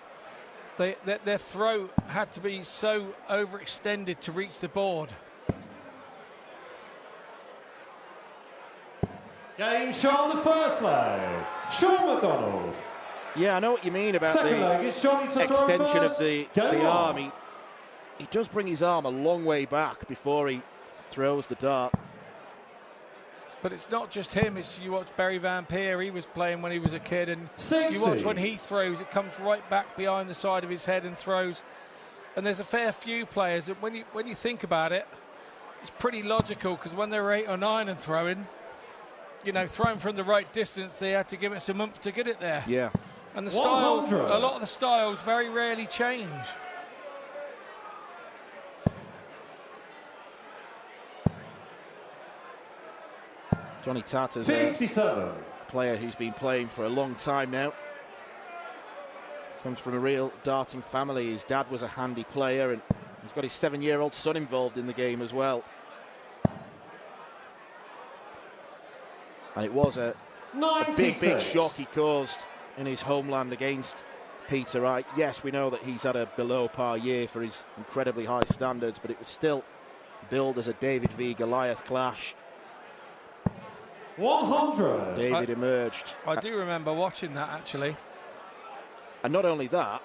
their throw had to be so overextended to reach the board. Game Sean, the first leg. Sean McDonald. Yeah, I know what you mean about Second leg, the it's Johnny to throw extension first. of the Game arm. on. He does bring his arm a long way back before he throws the dart. But it's not just him. It's, you watch Barry Van Peer, he was playing when he was a kid, and 60. you watch when he throws, it comes right back behind the side of his head and throws. And there's a fair few players that when you think about it, it's pretty logical, because when they were 8 or 9 and throwing, you know, throwing from the right distance, they had to give it some oomph to get it there. Yeah. And the styles, 100. a lot of the styles very rarely change. Johnny Tartar's 57. a player who's been playing for a long time now. Comes from a real darting family. His dad was a handy player, and he's got his 7-year-old son involved in the game as well. And it was a big shock he caused in his homeland against Peter Wright. Yes, we know that he's had a below par year for his incredibly high standards, but it was still billed as a David v Goliath clash. 100. David emerged. I do remember watching that, actually. And not only that,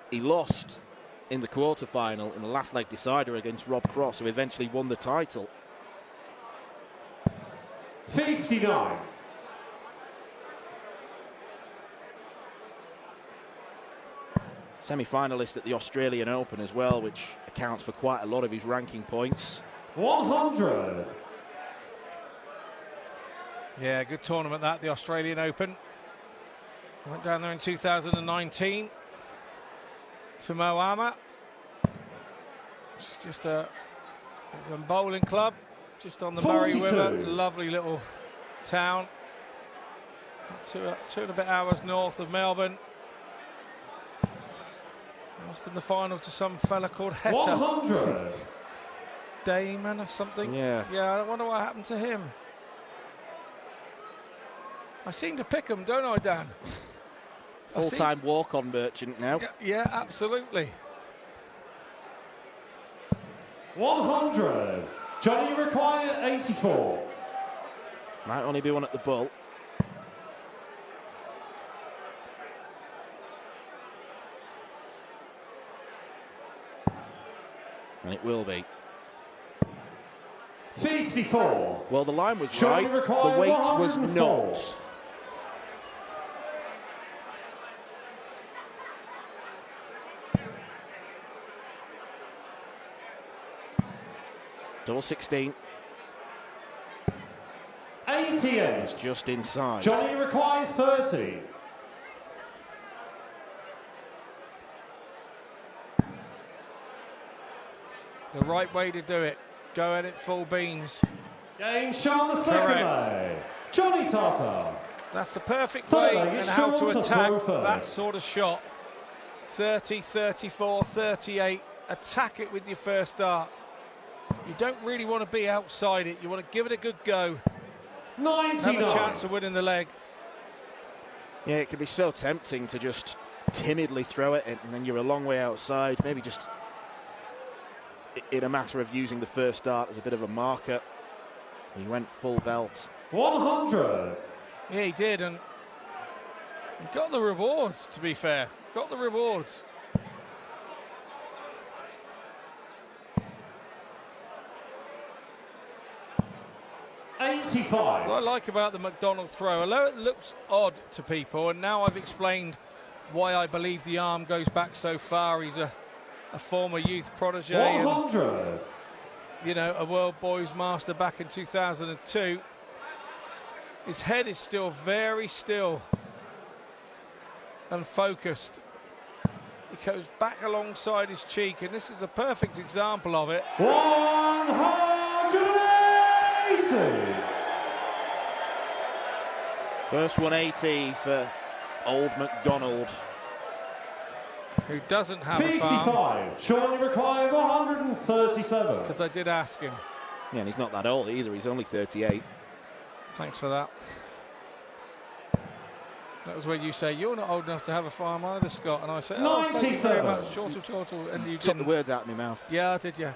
he lost in the quarter-final in the last leg decider against Rob Cross, who eventually won the title. 59. Semi-finalist at the Australian Open as well, which accounts for quite a lot of his ranking points. 100. Yeah, good tournament that, the Australian Open. Went down there in 2019 to Moama. It's just a bowling club just on the 42. Murray River. Lovely little town. 2.5 hours north of Melbourne. Lost in the final to some fella called Heta. 100. Damon or something. Yeah. Yeah, I wonder what happened to him. I seem to pick him, don't I, Dan? Full-time walk-on merchant now. Yeah, absolutely. 100. Johnny, you require 84. Might only be one at the bull. And it will be. 54. Well, the line was Johnny right. require The weight was 104. not. Double 16. 88. Just inside. Johnny, you require 30. The right way to do it. Go at it full beans. Game Sean, the second Correct. leg. Johnny Tartar. That's the perfect way and how to attack that sort of shot. 30, 34, 38. Attack it with your first dart. You don't really want to be outside it. You want to give it a good go. 99. Have a chance of winning the leg. Yeah, it can be so tempting to just timidly throw it, and then you're a long way outside. Maybe just in a matter of using the first dart as a bit of a marker. He went full belt. 100. Yeah, he did, and he got the rewards, to be fair. Got the rewards. $85. What I like about the McDonald throw, although it looks odd to people, and now I've explained why I believe the arm goes back so far. He's a former youth protege. 100. And, you know, a World Boys Master back in 2002. His head is still very still and focused. He goes back alongside his cheek, and this is a perfect example of it. 180. First 180 for old McDonald. Who doesn't have 55. a farm. Surely required 137. Because I did ask him. Yeah, and he's not that old either. He's only 38. Thanks for that. That was when you say, you're not old enough to have a farm either, Scott. And I said, oh, thank you very 97. much. Chortle. And you Took didn't. the words out of my mouth. Yeah, I did, yeah.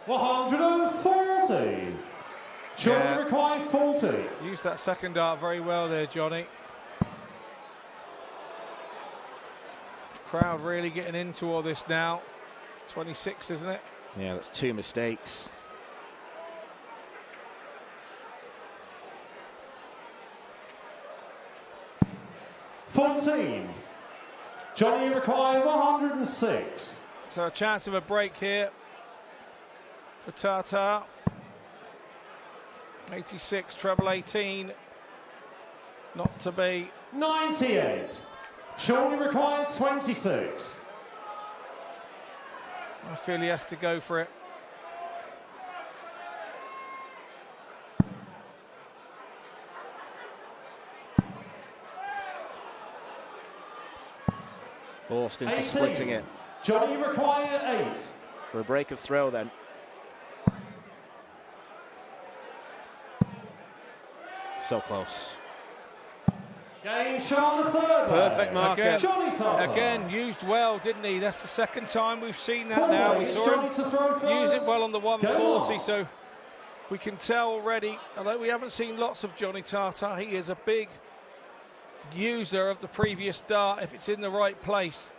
$140. Surely Yeah. required 40. Used that second dart very well there, Johnny. Crowd really getting into all this now. It's 26, isn't it? Yeah, that's 2 mistakes. $14. Johnny required 106. So a chance of a break here for Tata. 86, treble 18. Not to be. 98. Surely required 26. I feel he has to go for it. Forced into 18. splitting it. Johnny required 8. For a break of throw then. So close. Game shot the third. Perfect marker. Again, Johnny Tata. Again, used well, didn't he? That's the second time we've seen that now. We saw Johnny to throw him first. use it well on the 140, on. so we can tell already, although we haven't seen lots of Johnny Tata, he is a big user of the previous dart if it's in the right place.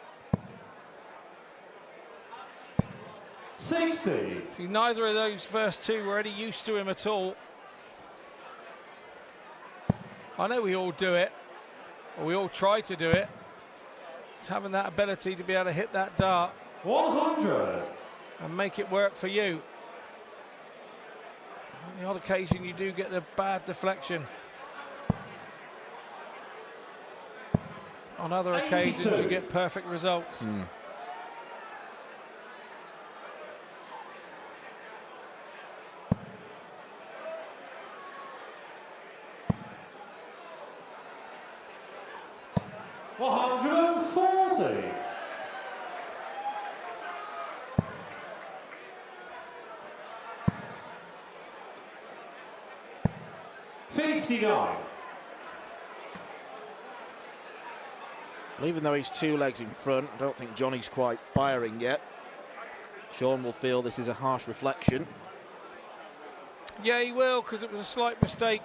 60. See, neither of those first two were any use to him at all. I know we all do it, or we all try to do it. It's having that ability to be able to hit that dart 100. and make it work for you. On the odd occasion, you do get the bad deflection. On other occasions, 82. you get perfect results. $140. $59. Well, even though he's 2 legs in front, I don't think Johnny's quite firing yet. Sean will feel this is a harsh reflection. Yeah, he will, because it was a slight mistake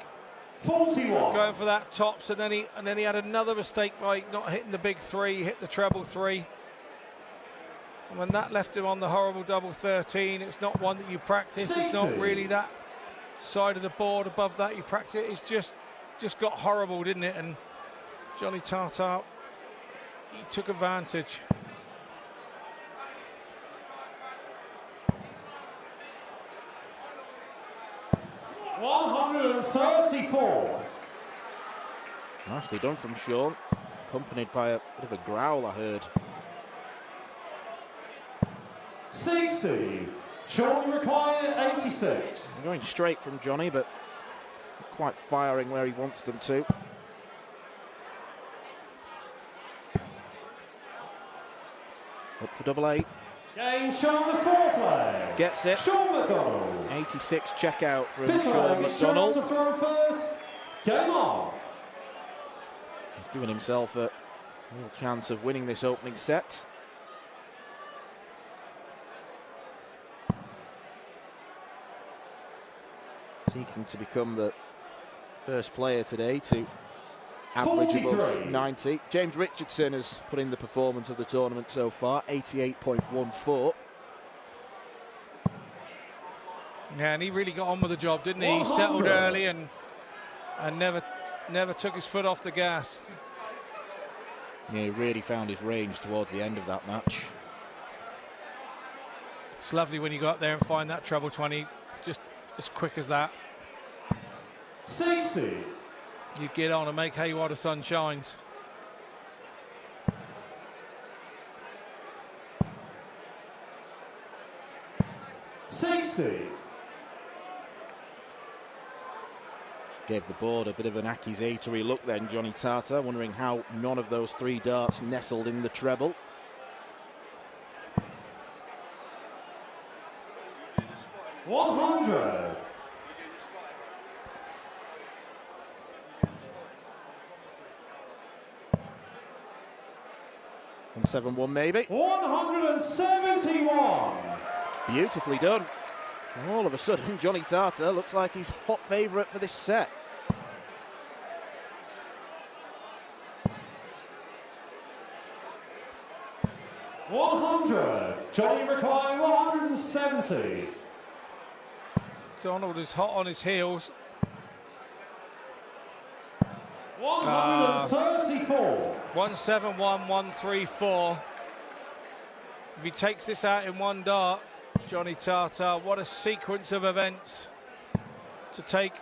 41. going for that tops, and then he had another mistake by not hitting the big 3. He hit the treble 3, and then that left him on the horrible double 13. It's not one that you practice. 60. It's not really that side of the board above that you practice. It's just got horrible, didn't it? And Johnny Tata, he took advantage. $134. Nicely done from Sean, accompanied by a bit of a growl, I heard. 60. 60. Sean require 86. Going straight from Johnny, but not quite firing where he wants them to. Up for double 8. Game Sean the fourth leg. Gets it. Sean McDonald. 86 checkout from Fifth Sean leg, McDonald. Sean to throw first. Game on. He's given himself a real chance of winning this opening set. Seeking to become the first player today to average above 90. James Richardson has put in the performance of the tournament so far, 88.14. Yeah, and he really got on with the job, didn't he? He settled early and never took his foot off the gas. Yeah, he really found his range towards the end of that match. It's lovely when you go up there and find that treble 20 just as quick as that. 60. You get on and make hay while the sun shines. Gave the board a bit of an accusatory look then, Johnny Tata, wondering how none of those 3 darts nestled in the treble. $100. 171 maybe. 171. Beautifully done. And all of a sudden, Johnny Tata looks like he's hot favourite for this set. $100. Johnny requiring 170. Donald is hot on his heels. 134. 171, 134. If he takes this out in one dart, Johnny Tata, what a sequence of events to take.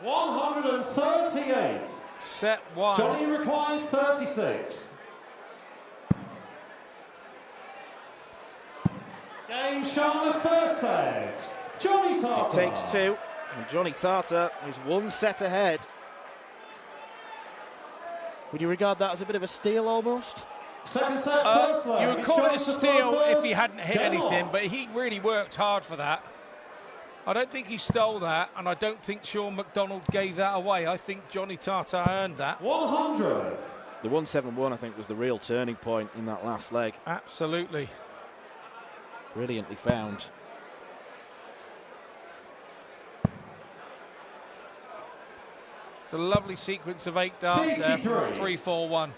138. Set 1. Johnny required 36. Game shown the first set. Johnny Tata. It takes 2, and Johnny Tata is 1 set ahead. Would you regard that as a bit of a steal almost? Second set, first leg. You would call it a steal if he first. hadn't hit Game anything, on. but he really worked hard for that. I don't think he stole that, and I don't think Sean McDonald gave that away. I think Johnny Tata earned that. 100. The 171, I think, was the real turning point in that last leg. Absolutely. Brilliantly found. It's a lovely sequence of 8 darts there from 53. 3-4-1.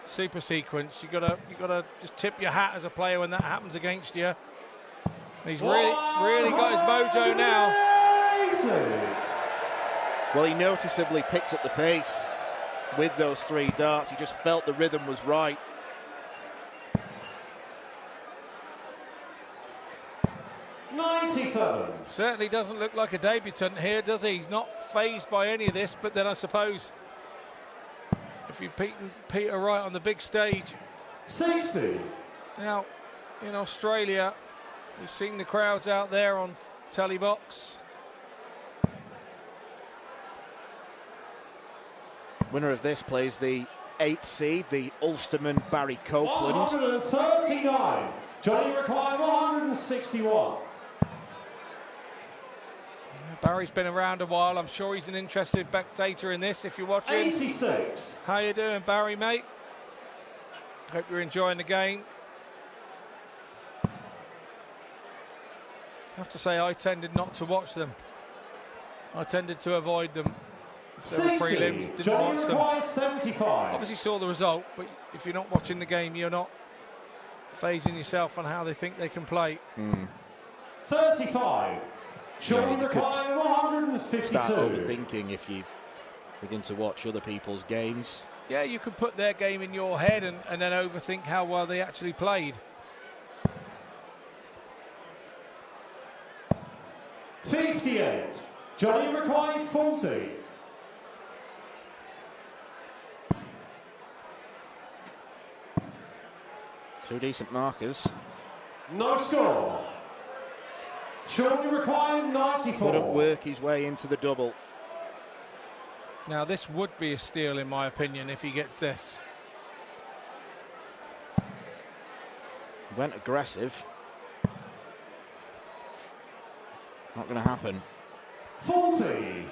Super sequence. You gotta just tip your hat as a player when that happens against you. He's really got his mojo now. 80. Well, he noticeably picked up the pace with those 3 darts. He just felt the rhythm was right. $97. Certainly doesn't look like a debutant here, does he? He's not fazed by any of this, but then I suppose if you've beaten Peter Wright on the big stage. 60. Now, in Australia, we've seen the crowds out there on Telebox. Winner of this plays the 8th seed, the Ulsterman Barry Copeland. 139. Johnny required 161. Barry's been around a while. I'm sure he's an interested spectator in this if you're watching. 86. How you doing, Barry, mate? Hope you're enjoying the game. I have to say, I tended not to watch them. I tended to avoid them. If they were 60. prelims, didn't Johnny watch them. required 75. Obviously saw the result, but if you're not watching the game, you're not phasing yourself on how they think they can play. 35. Johnny you could required 152. Start overthinking if you begin to watch other people's games. Yeah, you can put their game in your head and then overthink how well they actually played. 58. Johnny required 40. Two decent markers. No score. Surely required 94. Couldn't work his way into the double. Now, this would be a steal, in my opinion, if he gets this. Went aggressive. Not going to happen. 40.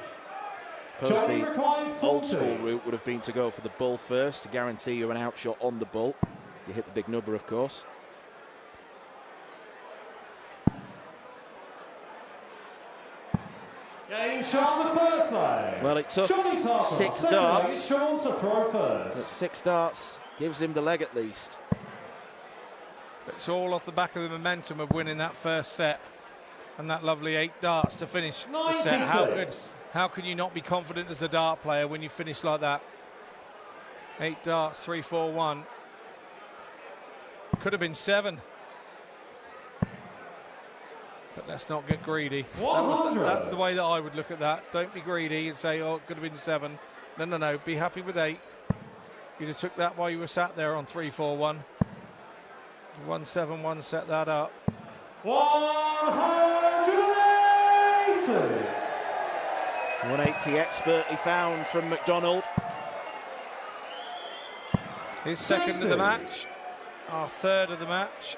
Suppose Johnny the required 40. old school route would have been to go for the bull first to guarantee you an outshot on the bull. You hit the big number, of course. Game Sean the first leg. Well, it took Johnny Tartar, 6 second leg, darts. it's Sean to throw But first. 6 darts gives him the leg at least. But it's all off the back of the momentum of winning that first set and that lovely 8 darts to finish the set. 96. How can you not be confident as a dart player when you finish like that? 8 darts, 3-4-1. Could have been 7. But let's not get greedy. 100. That's the way that I would look at that. Don't be greedy and say, oh, it could have been 7. No. Be happy with 8. You'd have took that while you were sat there on 3-4-1. 1-7-1, set that up. 180. 180 expert he found from McDonald. His second of the match. Our third of the match.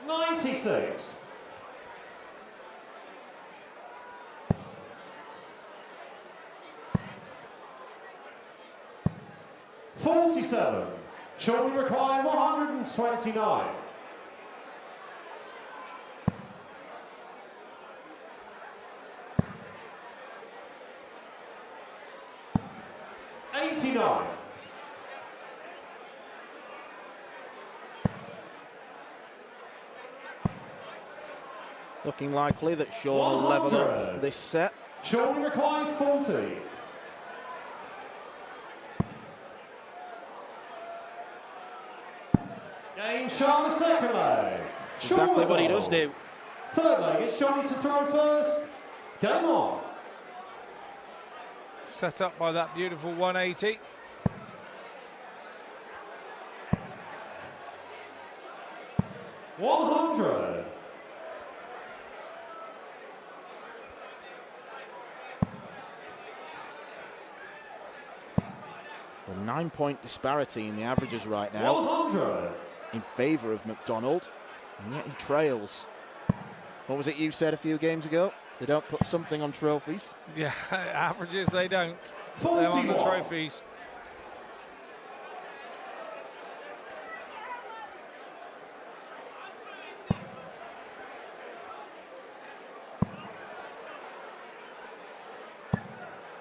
$96. $47. Surely required 129. $89. Looking likely that Sean will level 100. up this set. Surely required 40. Game Sean the second leg. Exactly what he does do. Third leg, it's Johnny to throw first. Game on. Set up by that beautiful 180. $100. A 9-point disparity in the averages right now 100. in favour of McDonald, and yet he trails. What was it you said a few games ago? They don't put something on trophies. Yeah, averages they don't. They're on the 41. trophies.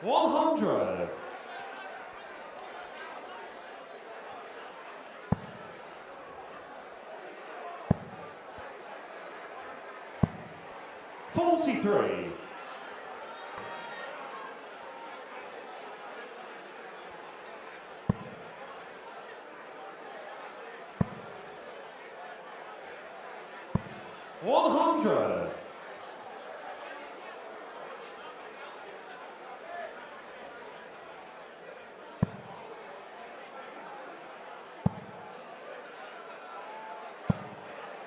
$100. $43. $100.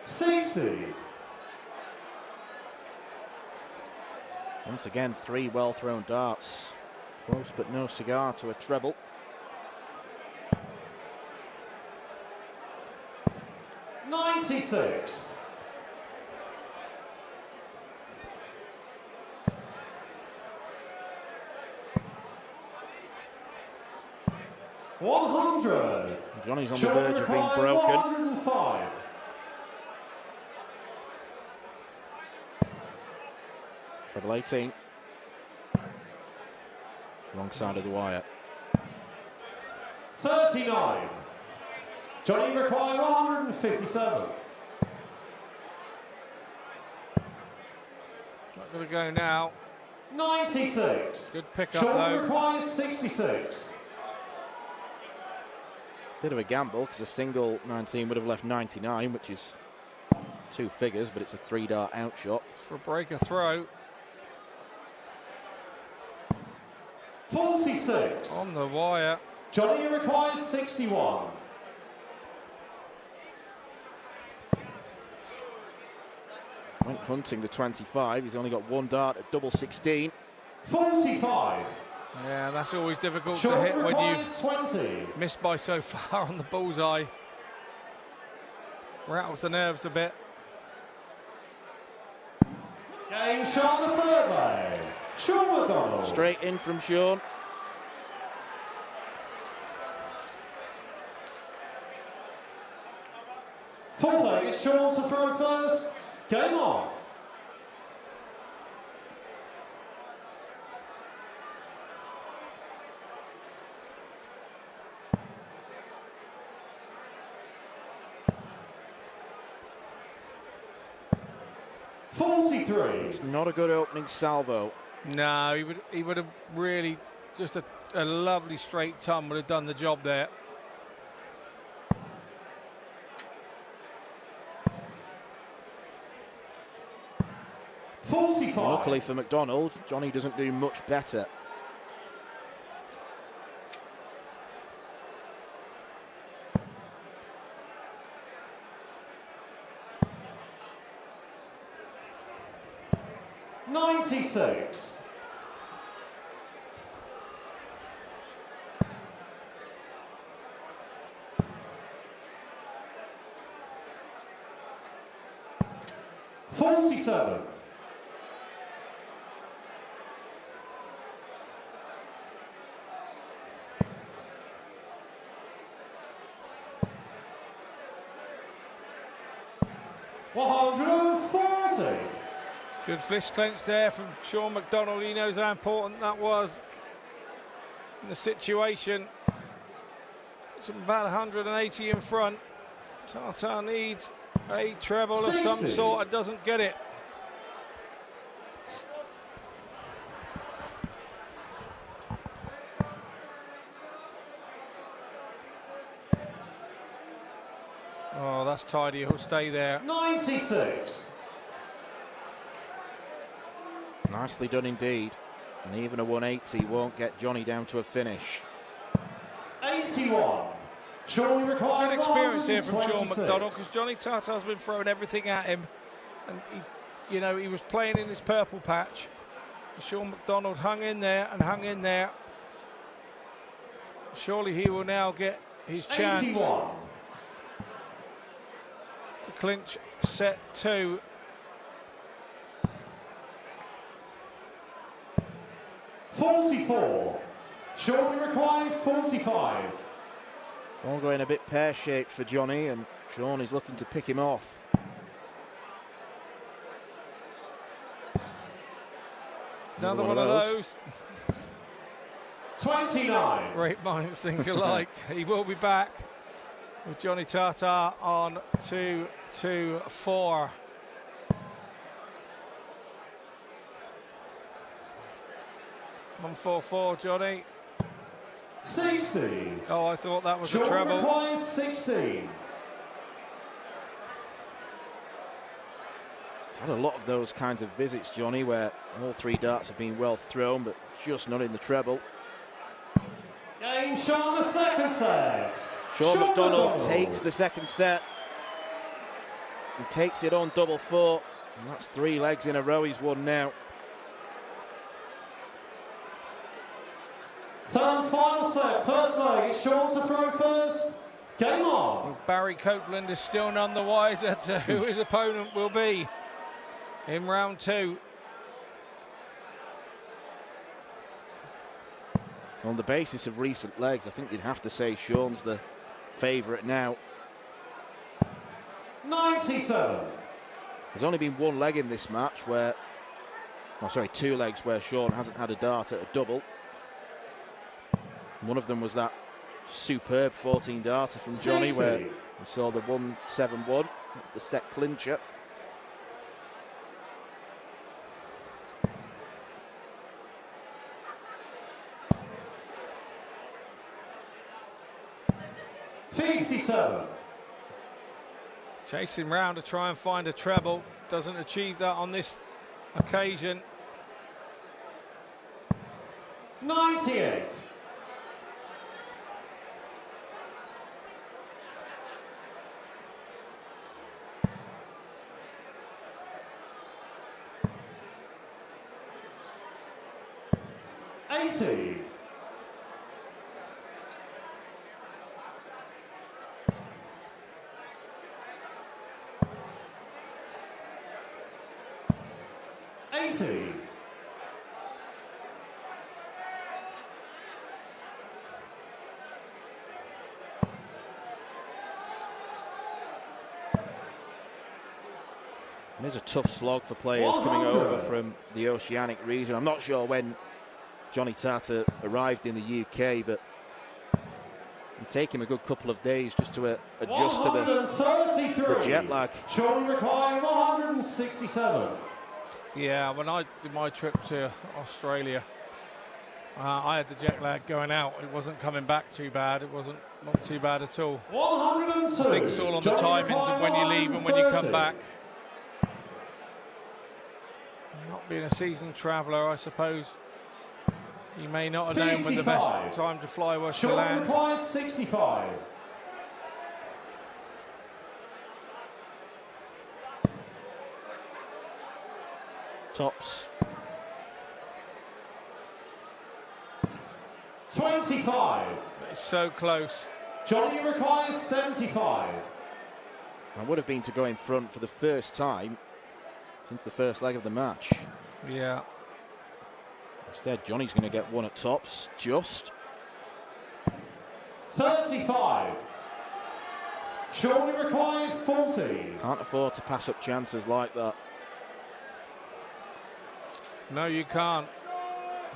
$60. Once again, 3 well-thrown darts. Close but no cigar to a treble. $96. $100. Johnny's on the verge of being broken. 105. Treble 18. Wrong side of the wire. 39. Johnny required 157. Not going to go now. 96. Good pickup Johnny though. requires 66. Bit of a gamble because a single 19 would have left 99, which is 2 figures, but it's a 3-dart outshot. For a breaker throw. 46. On the wire. Johnny requires 61. Went hunting the 25. He's only got one dart at double 16. 45. Yeah, that's always difficult Sean to hit when requires you've 20. missed by so far on the bullseye. Rattles the nerves a bit. Game shot on the third leg. Sean McDonald. Straight in from Sean. Fourth leg, it's Sean to throw first. Game on. It's not a good opening salvo. No, he would have really just a lovely straight ton would have done the job there. Luckily for McDonald, Johnny doesn't do much better. $96. $47. $140. Good fist clench there from Sean McDonald. He knows how important that was in the situation. It's about 180 in front. Tata needs a treble 60. of some sort and doesn't get it. Oh, that's tidy. He'll stay there. 96. Nicely done indeed. And even a 180 won't get Johnny down to a finish. 81. Sean required Good experience here from Sean 126. McDonald, because Johnny Tata's been throwing everything at him, and he was playing in his purple patch. Sean McDonald hung in there and hung in there. Surely he will now get his chance 81. to clinch set 2. $44. Sean required 45. All going a bit pear-shaped for Johnny, and Sean is looking to pick him off. Another one of those. 29. Great minds think alike. He will be back with Johnny Tata on 2-2-4. On 4-4, Johnny. 60. Oh, I thought that was a Sean treble. requires 16. He's had a lot of those kinds of visits, Johnny, where all three darts have been well thrown, but just not in the treble. Game shot on the second set. Sean McDonald takes the second set. He takes it on double 4. And that's 3 legs in a row he's won now. Third and final set. First leg. It's Sean to throw first. Game on. Barry Copeland is still none the wiser to who his opponent will be in round 2. On the basis of recent legs, I think you'd have to say Sean's the favourite now. 97. There's only been one leg in this match where, oh sorry, 2 legs where Sean hasn't had a dart at a double. One of them was that superb 14 darter from Johnny 60. where we saw the 171, the set clincher. $57. Chasing round to try and find a treble. Doesn't achieve that on this occasion. 98. AC. AC. It is a tough slog for players coming over from the Oceanic region. I'm not sure when Johnny Tarter arrived in the UK, but it'll take him a good couple of days just to adjust to the jet lag. Sean requiring 167. Yeah, when I did my trip to Australia, I had the jet lag going out. It wasn't coming back too bad. It wasn't not too bad at all. 102. I think it's all on the timings of when you leave and when you come back. Not being a seasoned traveller, I suppose you may not have known when the best time to fly was to land. Requires 65. Tops. 25. It's so close. Johnny requires 75. I would have been to go in front for the first time since the first leg of the match. Yeah. Instead, Johnny's going to get one at tops, just. 35. Surely required 40. Can't afford to pass up chances like that. No, you can't.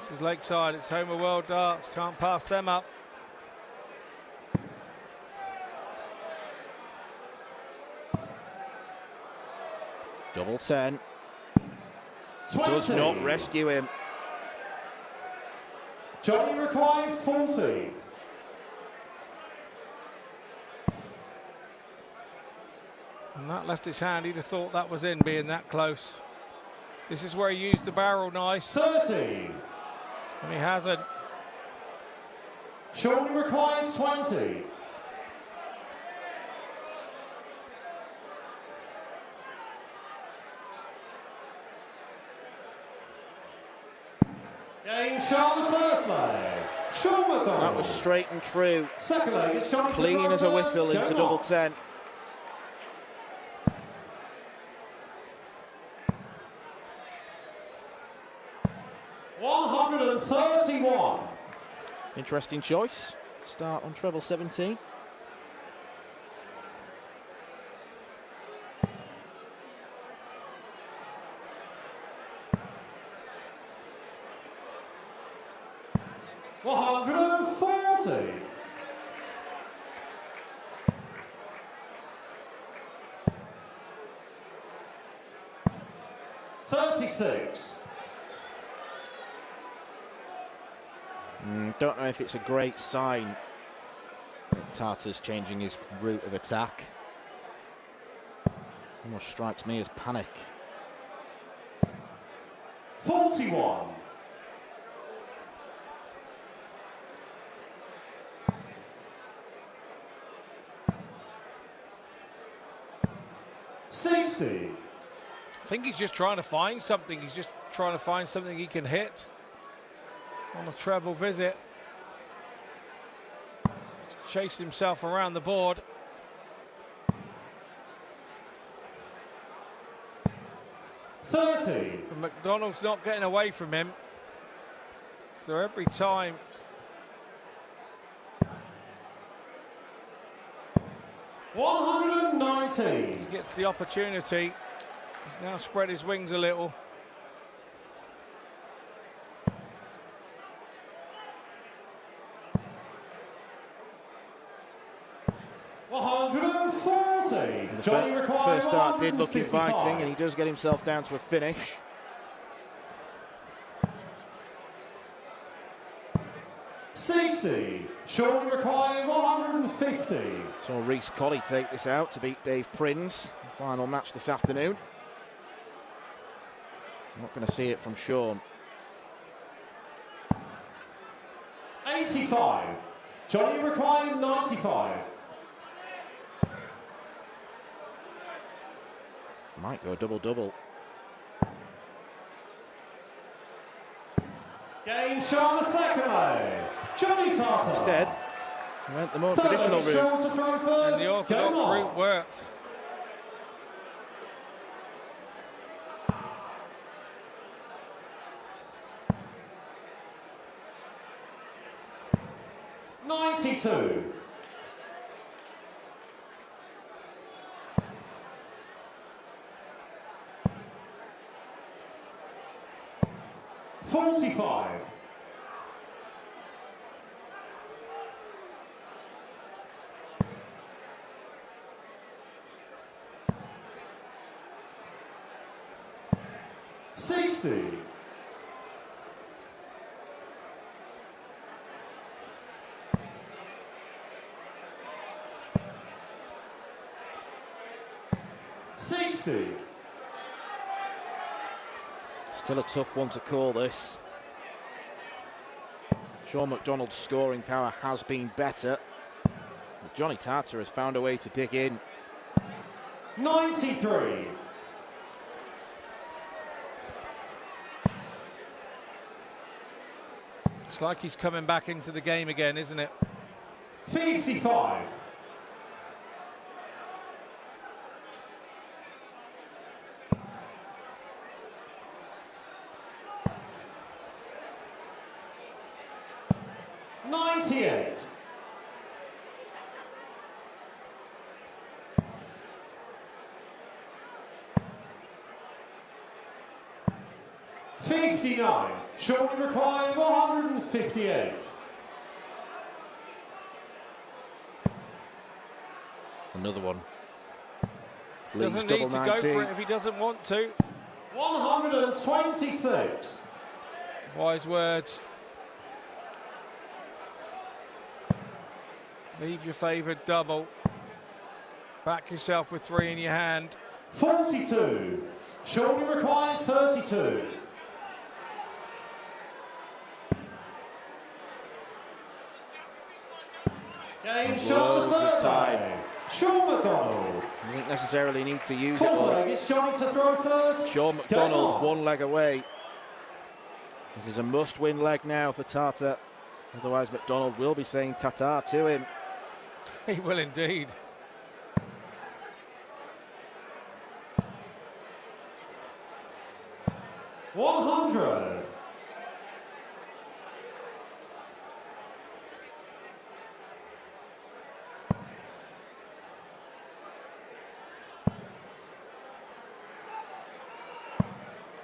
This is Lakeside. It's home of World Darts. Can't pass them up. Double 10. 20. Does not rescue him. Johnny required 40. And that left his hand. He'd have thought that was in, being that close. This is where he used the barrel nice. 30. And he hasn't. Johnny required 20. Game Sean, the first leg. Sean McDonald. That was straight and true. Second leg, it's Johnny. Clean as a whistle into Going double on. 10. $131. Interesting choice. Start on treble 17. $140. $36. Don't know if it's a great sign that Tarter's changing his route of attack. Almost strikes me as panic. 41. $60. I think he's just trying to find something. He's just trying to find something he can hit on a treble visit. Chased himself around the board. $30. But McDonald's not getting away from him. So every time $119. he gets the opportunity, he's now spread his wings a little. The first start did look inviting, and he does get himself down to a finish. $60. Surely required 150. Saw Reece Colley take this out to beat Dave Prins. Final match this afternoon. Not going to see it from Sean. 85. Johnny requiring 95. Might go double-double. Game shot on the second low. Johnny Tartar. Instead, he went the more traditional route. And the orthodox route worked. $92. $45. $60. $60. Still a tough one to call this. Sean McDonald's scoring power has been better. But Johnny Tartar has found a way to dig in. 93. It's like he's coming back into the game again, isn't it? 55. $98. $59. Shortly required 158. Another one. Doesn't need to go for it if he doesn't want to. 126. Wise words. Leave your favoured double. Back yourself with 3 in your hand. 42. Shortly required 32. Game shot the third time. Sean McDonald. You don't necessarily need to use it. Leg, it's Johnny to throw first. Sean McDonald, one leg away. This is a must-win leg now for Tartar. Otherwise, McDonald will be saying ta-ta to him. He will indeed. $100.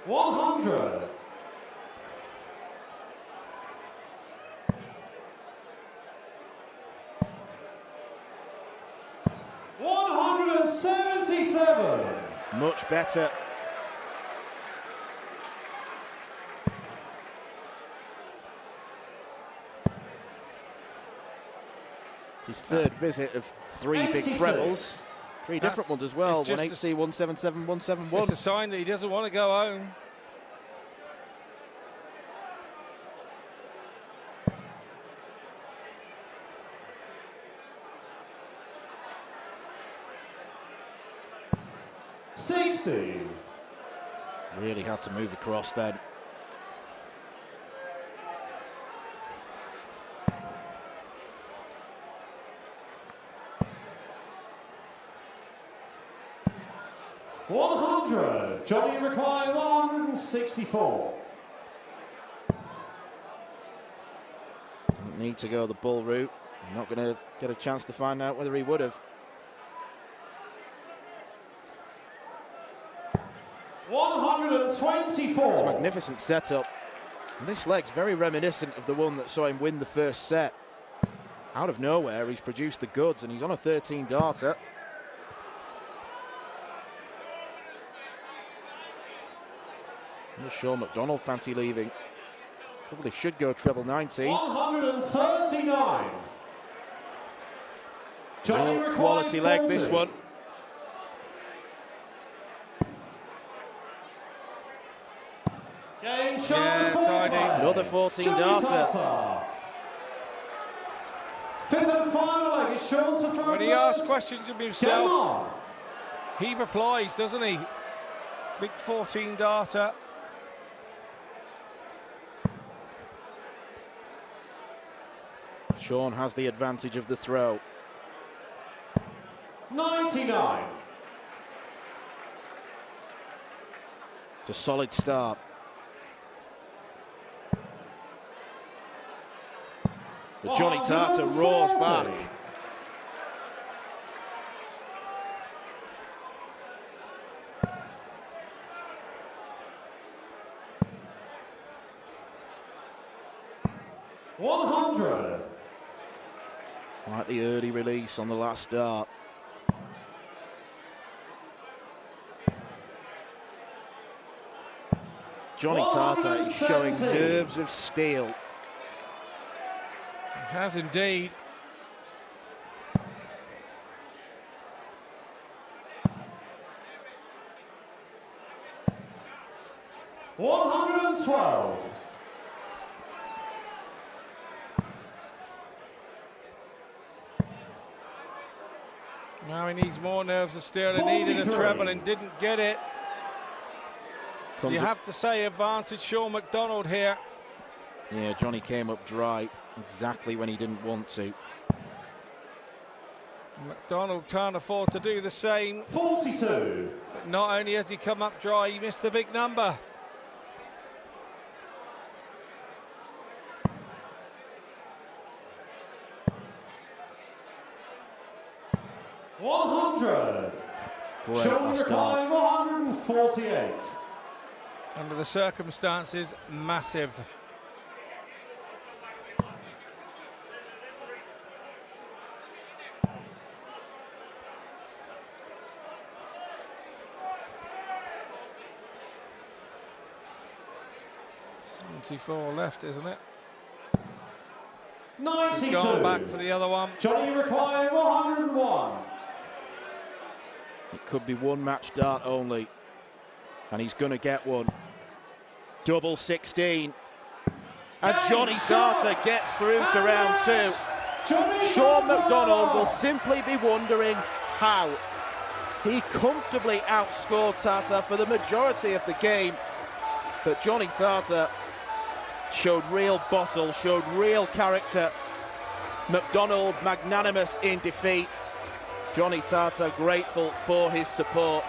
$100. $177. Much better. His third visit of 3 big 86. trebles. 3 different ones as well. 180, 177, 171. It's a sign that he doesn't want to go home. $60. Really had to move across then. $100. Johnny required 164. Didn't need to go the bull route. I'm not going to get a chance to find out whether he would have. $124. It's a magnificent setup. And this leg's very reminiscent of the one that saw him win the first set. Out of nowhere, he's produced the goods, and he's on a 13 darter. Sean McDonald fancy leaving. Probably should go treble 90. 139. Real quality leg, this one. Game Yeah, tidy. Another 14 darter. Fifth and final leg is shown to throw. When he asks questions of himself, he replies, doesn't he? Big 14 darter. Sean has the advantage of the throw. 99. It's a solid start. But Johnny Tartar roars back. $100. Like the early release on the last dart. Johnny Tartar is showing nerves of steel. He has indeed. $112. Now he needs more nerves of steel. He needed a treble and didn't get it. So you have to say advantage Sean McDonald here. Yeah, Johnny came up dry exactly when he didn't want to. McDonald can't afford to do the same. 42. But not only has he come up dry, he missed the big number. $100. Great Sean last requiring start. 148. Under the circumstances, massive. $74 left, isn't it? 92. He's gone back for the other one. Johnny requiring 101. It could be one match dart only. And he's going to get one. Double 16. And Johnny Tartar gets through to round two. Sean McDonald will simply be wondering how. He comfortably outscored Tartar for the majority of the game. But Johnny Tartar showed real bottle, showed real character. McDonald magnanimous in defeat. Johnny Tartar grateful for his support.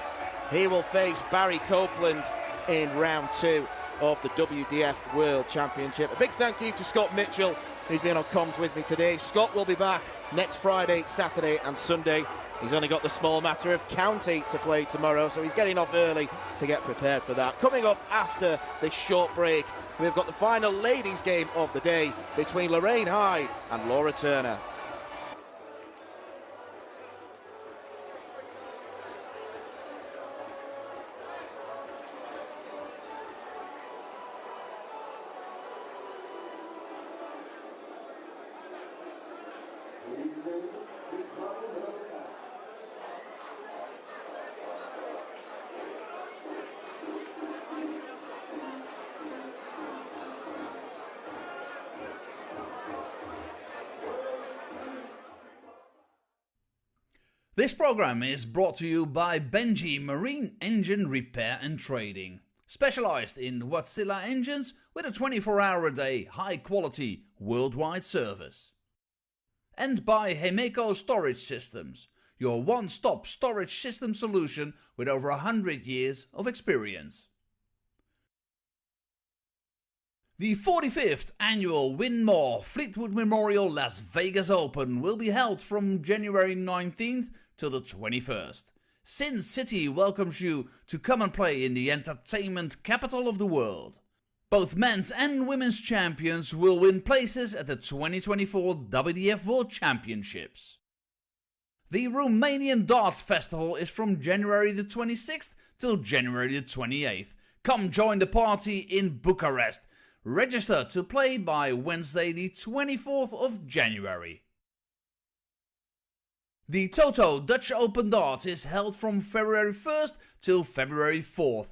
He will face Barry Copeland in round two of the WDF World Championship. A big thank you to Scott Mitchell, who's been on comms with me today. Scott will be back next Friday, Saturday and Sunday. He's only got the small matter of county to play tomorrow, so he's getting off early to get prepared for that. Coming up after this short break, we've got the final ladies' game of the day between Lorraine Hyde and Laura Turner. This program is brought to you by Benji Marine Engine Repair and Trading, specialized in Wärtsilä engines with a 24-hour-a-day, high-quality, worldwide service. And by Hemeco Storage Systems, your one-stop storage system solution with over 100 years of experience. The 45th annual Widmayer Fleetwood Memorial Las Vegas Open will be held from January 19th till the 21st. Sin City welcomes you to come and play in the entertainment capital of the world. Both men's and women's champions will win places at the 2024 WDF World Championships. The Romanian Darts Festival is from January the 26th till January the 28th. Come join the party in Bucharest. Register to play by Wednesday the 24th of January. The Toto Dutch Open Darts is held from February 1st till February 4th.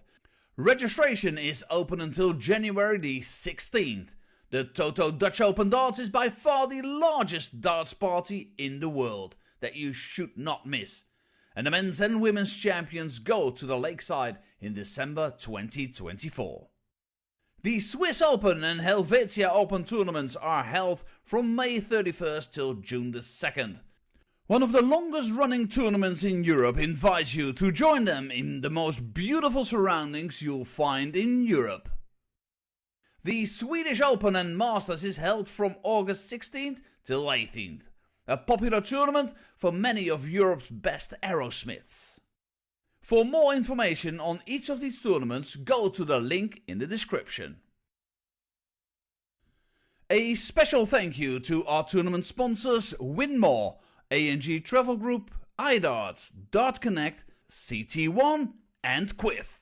Registration is open until January the 16th. The Toto Dutch Open Darts is by far the largest darts party in the world that you should not miss. And the men's and women's champions go to the Lakeside in December 2024. The Swiss Open and Helvetia Open tournaments are held from May 31st till June the 2nd. One of the longest running tournaments in Europe invites you to join them in the most beautiful surroundings you'll find in Europe. The Swedish Open and Masters is held from August 16th till 18th, a popular tournament for many of Europe's best aerosmiths. For more information on each of these tournaments, go to the link in the description. A special thank you to our tournament sponsors Widmayer, A&G Travel Group, iDarts, Dart Connect, CT1 and Quiff.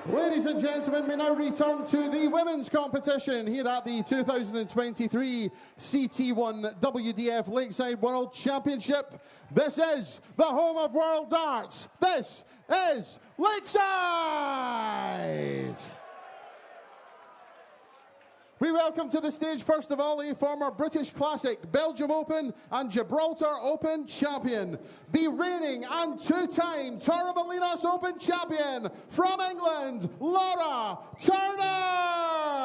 Ladies and gentlemen, we now return to the women's competition here at the 2023 CT1 WDF Lakeside World Championship. This is the home of World Darts. This is Lakeside! We welcome to the stage, first of all, a former British Classic, Belgium Open and Gibraltar Open champion, the reigning and two-time Torremolinos Open champion from England, Laura Turner!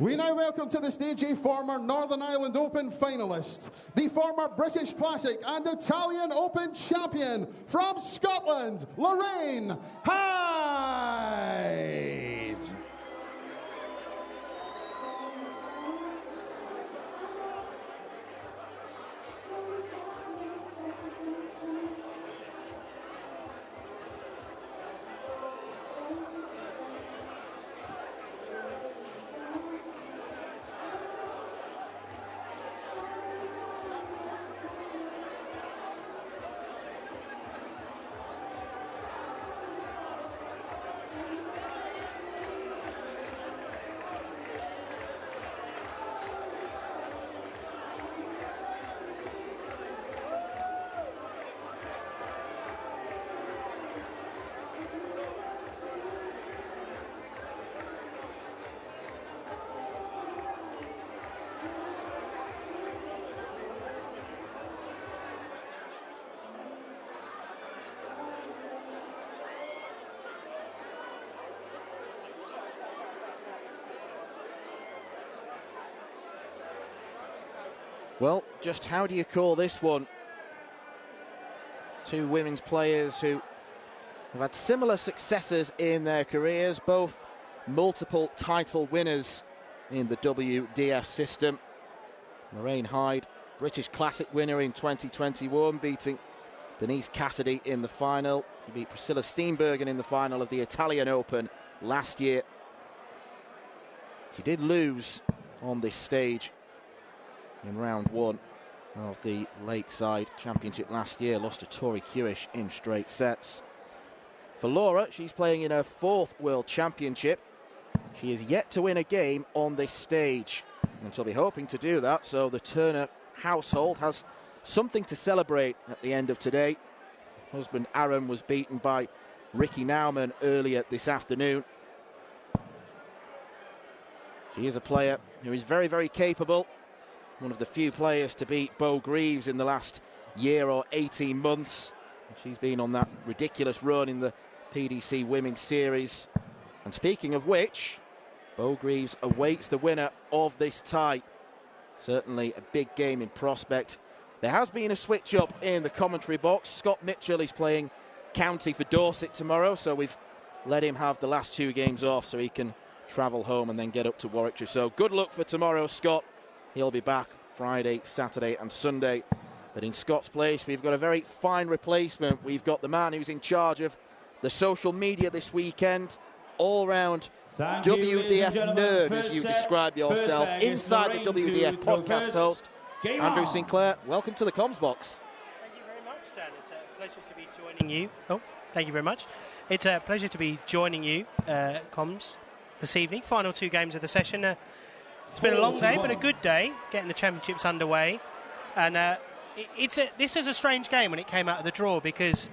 We now welcome to the stage a former Northern Ireland Open finalist, the former British Classic and Italian Open champion from Scotland, Lorraine Hyde. Well, just how do you call this one? Two women's players who have had similar successes in their careers, both multiple title winners in the WDF system. Lorraine Hyde, British Classic winner in 2021, beating Denise Cassidy in the final. She beat Priscilla Steenbergen in the final of the Italian Open last year. She did lose on this stage in round one of the Lakeside Championship last year, lost to Tori Kewish in straight sets. For Laura, she's playing in her fourth World Championship. She is yet to win a game on this stage, and she'll be hoping to do that, so the Turner household has something to celebrate at the end of today. Husband Aaron was beaten by Ricky Nauman earlier this afternoon. She is a player who is very, very capable. One of the few players to beat Bo Greaves in the last year or 18 months. She's been on that ridiculous run in the PDC Women's Series. And speaking of which, Bo Greaves awaits the winner of this tie. Certainly a big game in prospect. There has been a switch up in the commentary box. Scott Mitchell is playing county for Dorset tomorrow, so we've let him have the last two games off so he can travel home and then get up to Warwickshire. So good luck for tomorrow, Scott. He'll be back Friday, Saturday and Sunday. But in Scott's place, we've got a very fine replacement. We've got the man who's in charge of the social media this weekend, all-round WDF nerd, as you describe yourself, inside the WDF podcast host, Andrew Sinclair. Welcome to the comms box. Thank you very much, Stan. It's a pleasure to be joining you. Oh, thank you very much. It's a pleasure to be joining you, comms, this evening. Final two games of the session. It's been a long day, but a good day, getting the championships underway. And this is a strange game when it came out of the draw because,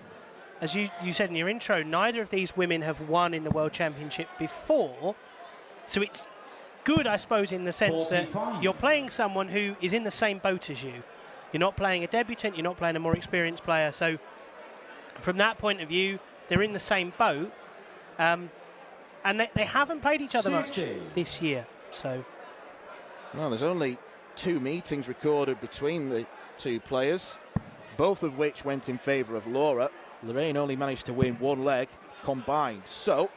as you said in your intro, neither of these women have won in the World Championship before. So it's good, I suppose, in the sense that you're playing someone who is in the same boat as you. You're not playing a debutant, you're not playing a more experienced player. So from that point of view, they're in the same boat. And they haven't played each other much this year. So... Well, there's only two meetings recorded between the two players, both of which went in favour of Laura. Lorraine only managed to win one leg combined. So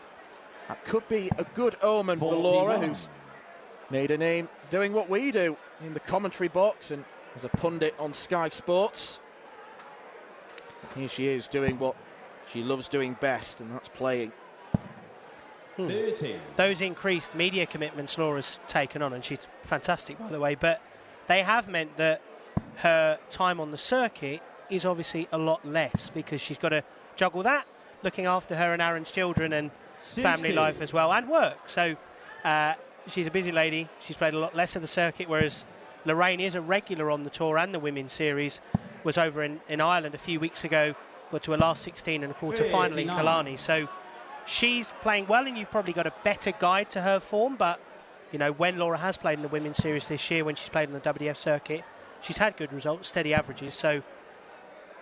that could be a good omen for Laura, who's made a name doing what we do in the commentary box and as a pundit on Sky Sports. Here she is doing what she loves doing best, and that's playing. 30. Those increased media commitments Laura's taken on, and she's fantastic, by the way, but they have meant that her time on the circuit is obviously a lot less because she's got to juggle that, looking after her and Aaron's children and 60. Family life as well, and work. So she's a busy lady. She's played a lot less of the circuit, whereas Lorraine is a regular on the tour and the Women's Series, was over in Ireland a few weeks ago, got to a last 16 and a quarter final in Killarney. So she's playing well, and you've probably got a better guide to her form. But, you know, when Laura has played in the Women's Series this year, when she's played in the WDF circuit, she's had good results, steady averages. So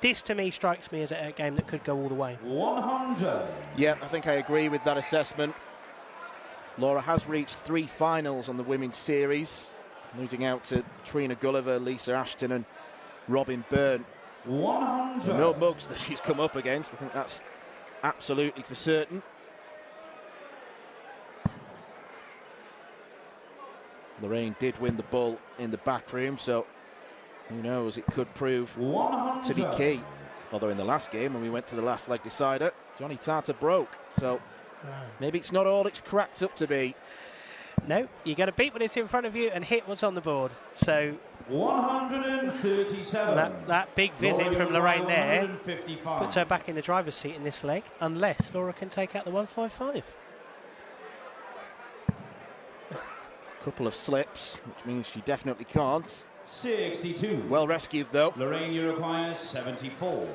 this, to me, strikes me as a game that could go all the way. 100. Yeah, I think I agree with that assessment. Laura has reached 3 finals on the women's series, losing out to Trina Gulliver, Lisa Ashton and Robin Byrne. 100. No mugs that she's come up against. I think that's absolutely for certain. Lorraine did win the bull in the back room, so who knows, it could prove 100. to be key. Although in the last game, when we went to the last leg decider, Johnny Tartar broke. So maybe it's not all it's cracked up to be. No, you got to beat when it's in front of you and hit what's on the board. So 137. That big visit from Lorraine there 155. puts her back in the driver's seat in this leg, unless Laura can take out the 155. Couple of slips, which means she definitely can't. 62. Well rescued, though. Lorraine, you require 74.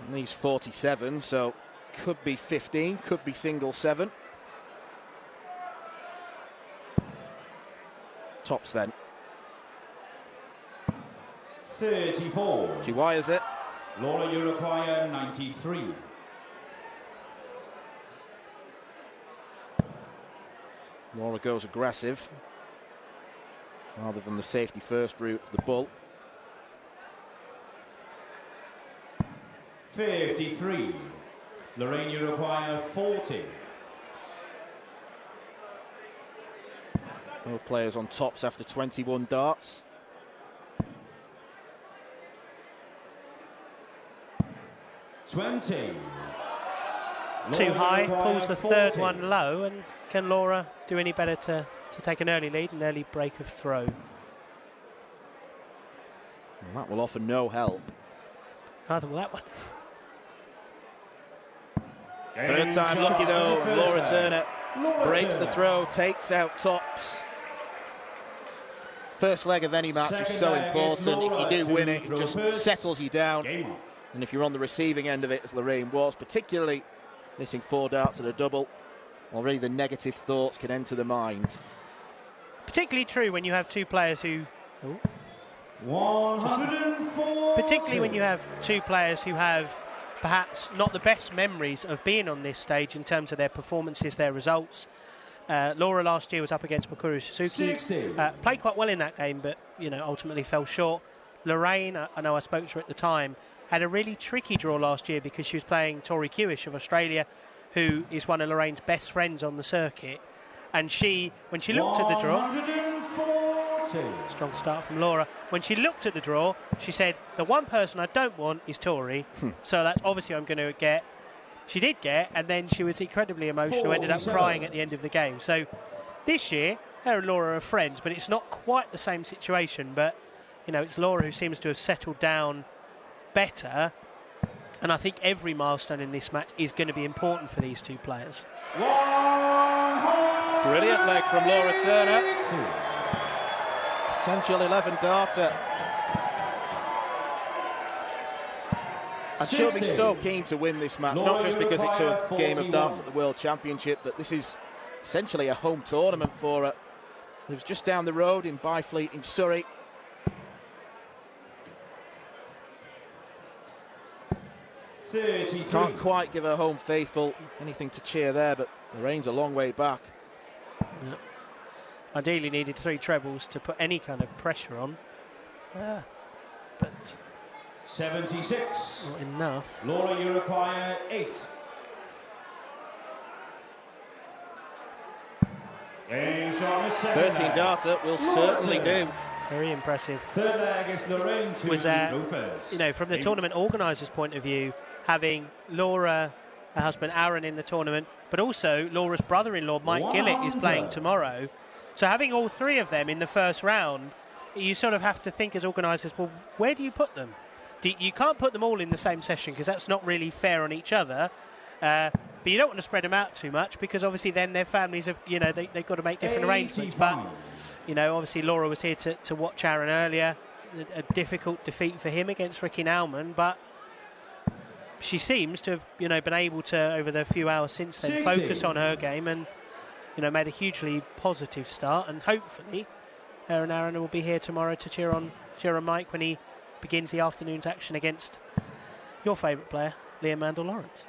And he's 47, so could be 15, could be single 7. Tops then. 34. She wires it. Laura, you require 93. Laura goes aggressive rather than the safety first route of the bull. 53. Lorraine, you require 40. Both players on tops after 21 darts. 20. Too high, pulls the third 40. one low, and can Laura do any better to take an early lead, an early break of throw? And that will offer no help. Neither will that one. Third time lucky though, and Laura Turner breaks the throw, takes out tops. First leg of any match is so important. If you do win it, it just settles you down. And if you're on the receiving end of it, as Lorraine was, particularly missing 4 darts at a double, already the negative thoughts can enter the mind. Particularly true when you have two players who... 104. Particularly when you have two players who have perhaps not the best memories of being on this stage in terms of their performances, their results. Laura last year was up against Mikuru Suzuki. Played quite well in that game, but ultimately fell short. Lorraine, I know I spoke to her at the time, had a really tricky draw last year because she was playing Tori Kewish of Australia, who is one of Lorraine's best friends on the circuit. And when she looked at the draw... 140. Strong start from Laura. When she looked at the draw, she said, the one person I don't want is Tori. So that's obviously I'm going to get. She did get, and then she was incredibly emotional, ended up crying at the end of the game. So this year, her and Laura are friends, but it's not quite the same situation. But, it's Laura who seems to have settled down better. And I think every milestone in this match is going to be important for these two players. Brilliant leg from Laura Turner. Potential 11 darter. And she'll be so keen to win this match, not just because it's a game of darts at the World Championship, but this is essentially a home tournament for her. It was just down the road in Byfleet in Surrey. Can't quite give her home faithful anything to cheer there, but Lorraine's a long way back. Yeah. Ideally needed 3 trebles to put any kind of pressure on. But 76. not enough. Laura, you require 8. 13 darter will certainly do. Very impressive. Third leg is Lorraine to Was go first. from the tournament organisers' point of view, having Laura, her husband Aaron, in the tournament, but also Laura's brother-in-law Mike Gillett is playing tomorrow. So having all 3 of them in the first round, you sort of have to think as organisers, well, where do you put them? You can't put them all in the same session because that's not really fair on each other. But you don't want to spread them out too much because obviously then their families have, they've got to make different arrangements. But, obviously Laura was here to watch Aaron earlier. A difficult defeat for him against Ricky Nauman, but she seems to have, been able to, over the few hours since then, focus on her game and, made a hugely positive start. And hopefully her and Aaron will be here tomorrow to cheer on Mike when he begins the afternoon's action against your favourite player, Liam Mandel-Lawrence.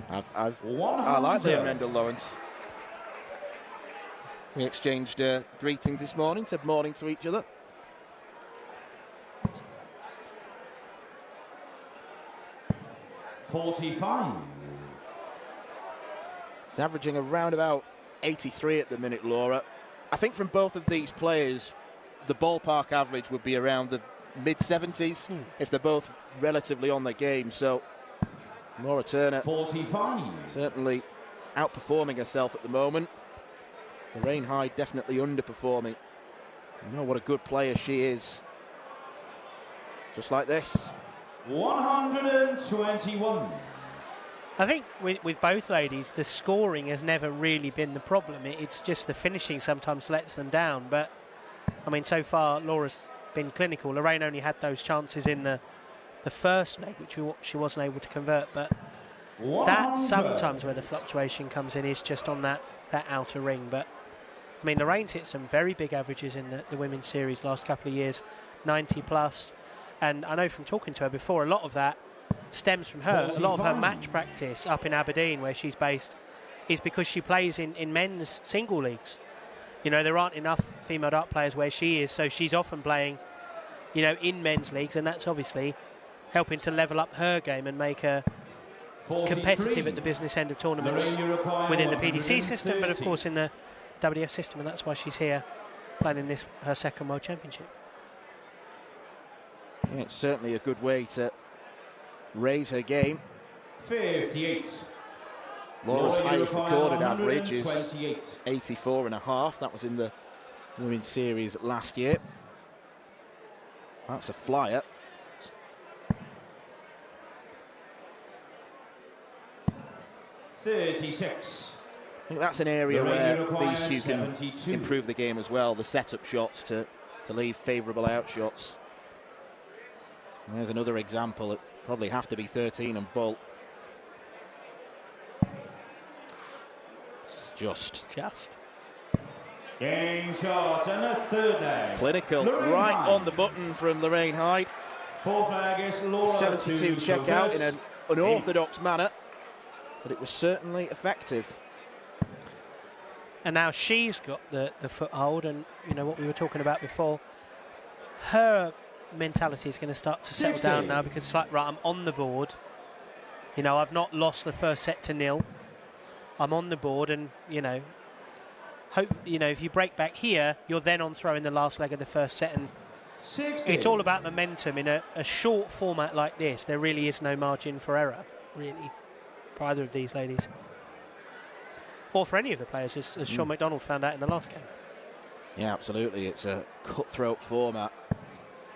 I like Liam Rendell-Lawrence. We exchanged greetings this morning, said morning to each other. .45. He's averaging around about 83 at the minute, Laura. I think from both of these players, the ballpark average would be around the mid-70s if they're both relatively on their game. So Laura Turner 45. certainly outperforming herself at the moment. Lorraine Hyde definitely underperforming. You know what a good player she is. Just like this. 121. I think with both ladies, the scoring has never really been the problem. It's just the finishing sometimes lets them down. But, I mean, so far, Laura's been clinical. Lorraine only had those chances in the first leg, which she wasn't able to convert. But 100. that's sometimes where the fluctuation comes in, is just on that outer ring. But, I mean, Lorraine's hit some very big averages in the women's series last couple of years, 90 plus. And I know from talking to her before, a lot of that stems from her. 45. A lot of her match practice up in Aberdeen, where she's based, is because she plays in men's single leagues. You know, there aren't enough female dart players where she is, so she's often playing, you know, in men's leagues, and that's obviously helping to level up her game and make her 43. competitive at the business end of tournaments within the PDC system, but of course in the WDF system, and that's why she's here playing in this, her second World Championship. Yeah, it's certainly a good way to raise her game. 58. Laura's Laura, highest Uruguay, recorded average is 128. 84.5. That was in the women's series last year. That's a flyer. .36. I think that's an area where Uruguay, these two can 72. improve the game as well. The setup shots to leave favourable out shots. And there's another example. It probably have to be 13 and Bolt. Just. Game shot and a third leg. Clinical, Lorraine right Hyde. on the button from Lorraine Hyde. Fourth leg is Laura 72 to checkout in first. an unorthodox manner, but it was certainly effective. And now she's got the foothold, and you know what we were talking about before. Her mentality is going to start to settle 60. down now, because it's like, right, I'm on the board. You know, I've not lost the first set to 0. I'm on the board, and you know, if you break back here, you're then on throw in the last leg of the first set, and 60. it's all about momentum. In a short format like this, there really is no margin for error, really, for either of these ladies. Or for any of the players, as Sean McDonald found out in the last game. Yeah, absolutely. It's a cutthroat format.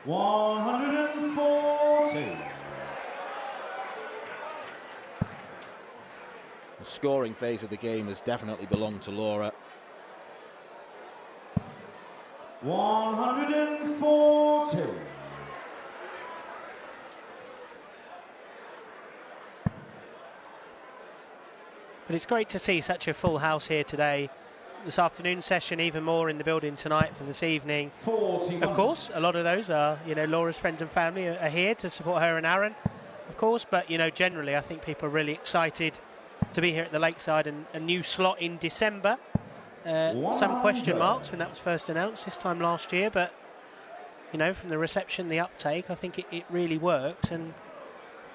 140. The scoring phase of the game has definitely belonged to Laura. 140. But it's great to see such a full house here today. This afternoon session, even more in the building tonight for this evening. 41. Of course, a lot of those are, you know, Laura's friends and family are here to support her and Aaron, of course. But, you know, generally, I think people are really excited to be here at the Lakeside, and a new slot in December. Some question marks when that was first announced this time last year, but, you know, from the reception, the uptake, I think it really works, and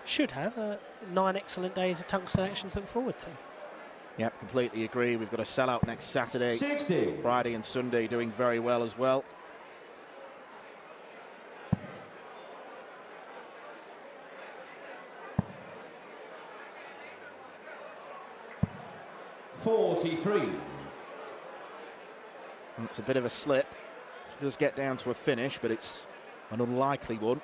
should have 9 excellent days of tungsten action to look forward to. Yep, completely agree. We've got a sellout next Saturday, 60. Friday and Sunday doing very well as well. .43. It's a bit of a slip. She does get down to a finish, but it's an unlikely one.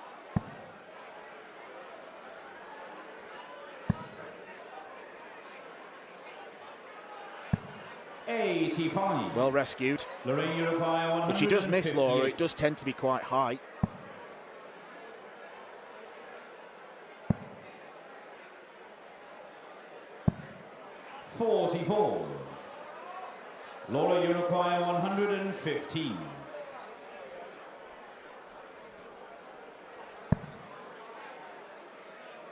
.85. Well rescued. Lorraine Uruguay, 158. If she does miss Laura, it does tend to be quite high. .44. Laura Uruguay, 115.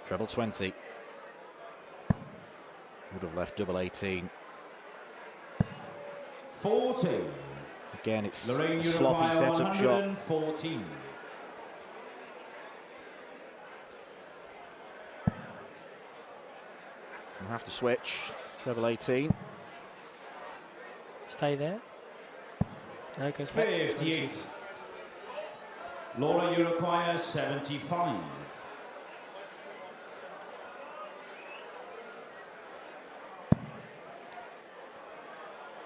Treble 20. Would have left double 18. 14. Again, it's Lorraine, a you sloppy require setup shot. 114. We'll have to switch. Treble 18. Stay there. No, goes back to 58. Laura, you require 75.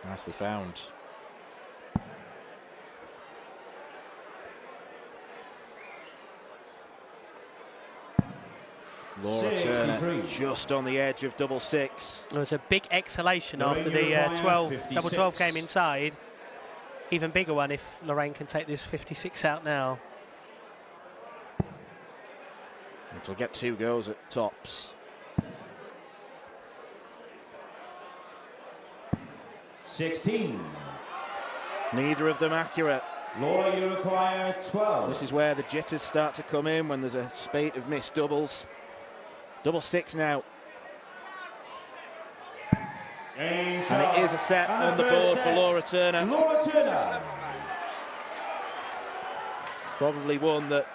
Nicely found. Laura Turner just on the edge of double 6. There was a big exhalation after the double 12 came inside. Even bigger one if Lorraine can take this 56 out now. She'll get 2 goes at tops. 16. Neither of them accurate. Laura, you require 12. This is where the jitters start to come in when there's a spate of missed doubles. Double 6 now. And it is a set on the board for Laura Turner. Laura Turner. Probably one that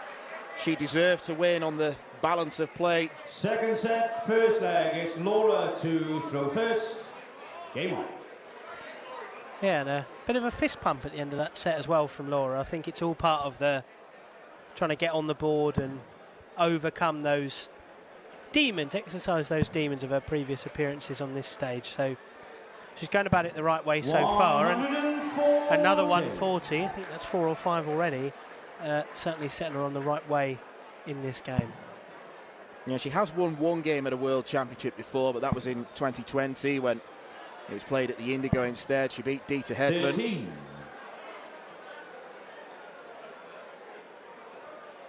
she deserved to win on the balance of play. Second set, first leg. It's Laura to throw first. Game on. Yeah, and a bit of a fist pump at the end of that set as well from Laura. I think it's all part of the trying to get on the board and overcome those demons, exercise those demons of her previous appearances on this stage. So she's going about it the right way so far. And another 140, I think that's 4 or 5 already, certainly setting her on the right way in this game. Yeah, she has won one game at a World Championship before, but that was in 2020 when it was played at the Indigo instead. She beat Dieter Hedman. 13.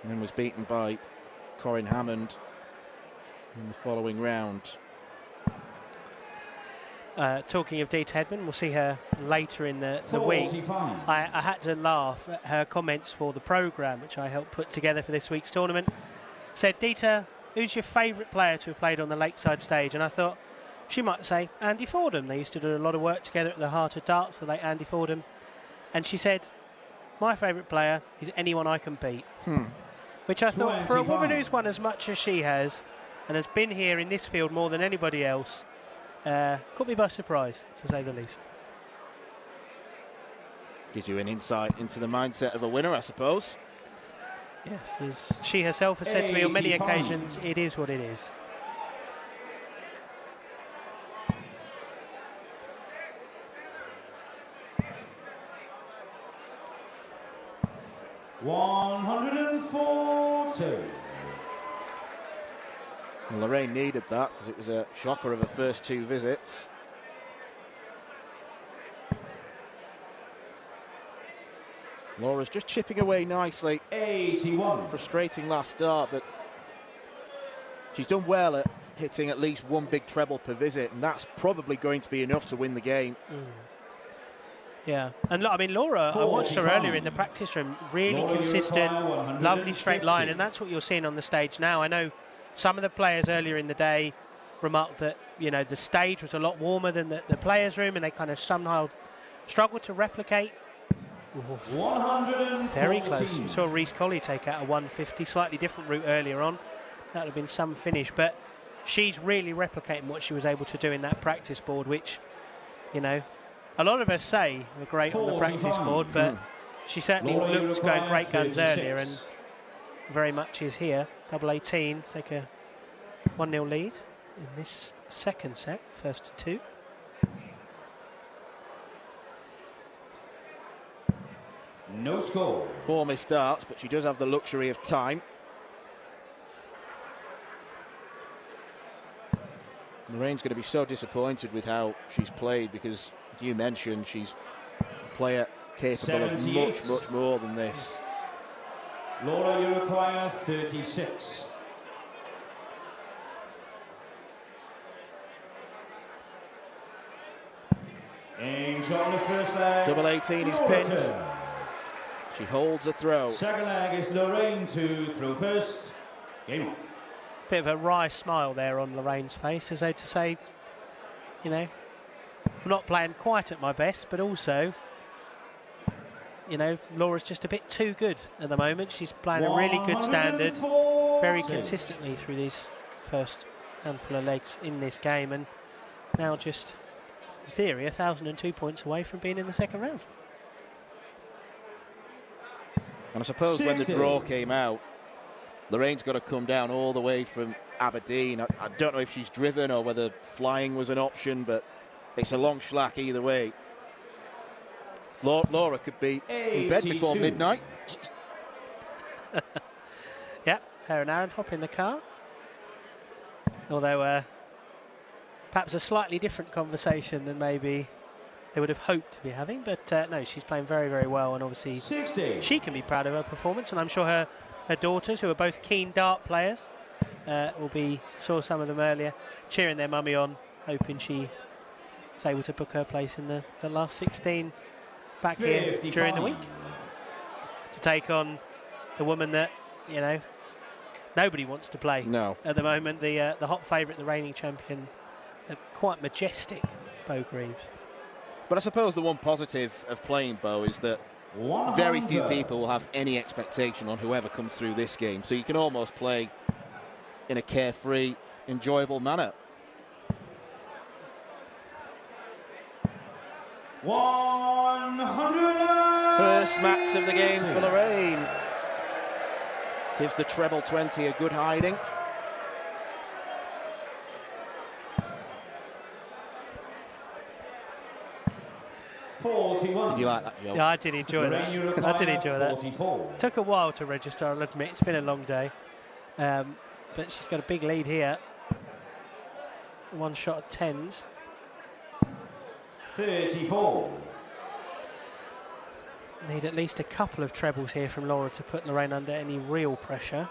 And then was beaten by Corinne Hammond in the following round. Talking of Dieter Hedman, we'll see her later in the week. I had to laugh at her comments for the programme, which I helped put together for this week's tournament. Said, Dieter, who's your favourite player to have played on the Lakeside stage? And I thought she might say Andy Fordham. They used to do a lot of work together at the Heart of Darts, the late Andy Fordham. And she said, my favourite player is anyone I can beat. Which I thought, for a woman who's won as much as she has and has been here in this field more than anybody else, caught me by surprise, to say the least. Gives you an insight into the mindset of a winner, I suppose. Yes, as she herself has said to me on many occasions, it is what it is. $140. Well, Lorraine needed that because it was a shocker of her first 2 visits. Laura's just chipping away nicely. 81. Frustrating last start, but she's done well at hitting at least one big treble per visit, and that's probably going to be enough to win the game. Yeah, and I mean, Laura, I watched her earlier in the practice room, really consistent, lovely straight line, and that's what you're seeing on the stage now. I know some of the players earlier in the day remarked that, you know, the stage was a lot warmer than the players' room, and they kind of somehow struggled to replicate. Very close. We saw Reece Colley take out a 150, slightly different route earlier on. That would have been some finish, but she's really replicating what she was able to do in that practice board, which, you know, a lot of us say were great on the practice board, but she certainly looked going great guns earlier and very much is here. Double 18, take a 1-0 lead in this second set, first to 2. No score. 4 missed starts, but she does have the luxury of time. Lorraine's going to be so disappointed with how she's played because, as you mentioned, she's a player capable of much, much more than this. Laura, you require 36. Ames on the first leg. Double 18 is pinned. She holds a throw. Second leg is Lorraine to throw first. Game on. Bit of a wry smile there on Lorraine's face, as though to say, you know, I'm not playing quite at my best, but also, you know, Laura's just a bit too good at the moment. She's playing a really good standard very consistently through these first handful of legs in this game, and now just, in theory, 1,002 points away from being in the second round. And I suppose when the draw came out, Lorraine's got to come down all the way from Aberdeen. I don't know if she's driven or whether flying was an option, but it's a long schlack either way. Laura could be in bed before midnight. Yeah, her and Aaron hop in the car. Although perhaps a slightly different conversation than maybe they would have hoped to be having. But no, she's playing very, very well, and obviously 60. She can be proud of her performance, and I'm sure her daughters, who are both keen dart players, saw some of them earlier, cheering their mummy on, hoping she is able to book her place in the last 16 back 55. Here during the week to take on the woman that, you know, nobody wants to play at the moment, the hot favourite, the reigning champion, quite majestic Bo Greaves. But I suppose the one positive of playing Bo is that very few people will have any expectation on whoever comes through this game, so you can almost play in a carefree, enjoyable manner. 100. First max of the game for Lorraine. Gives the treble 20 a good hiding. Did you like that, Joe? Yeah, I did enjoy that. I did enjoy that. Took a while to register, I'll admit. It's been a long day. But she's got a big lead here. One shot at tens. 34. Need at least a couple of trebles here from Laura to put Lorraine under any real pressure.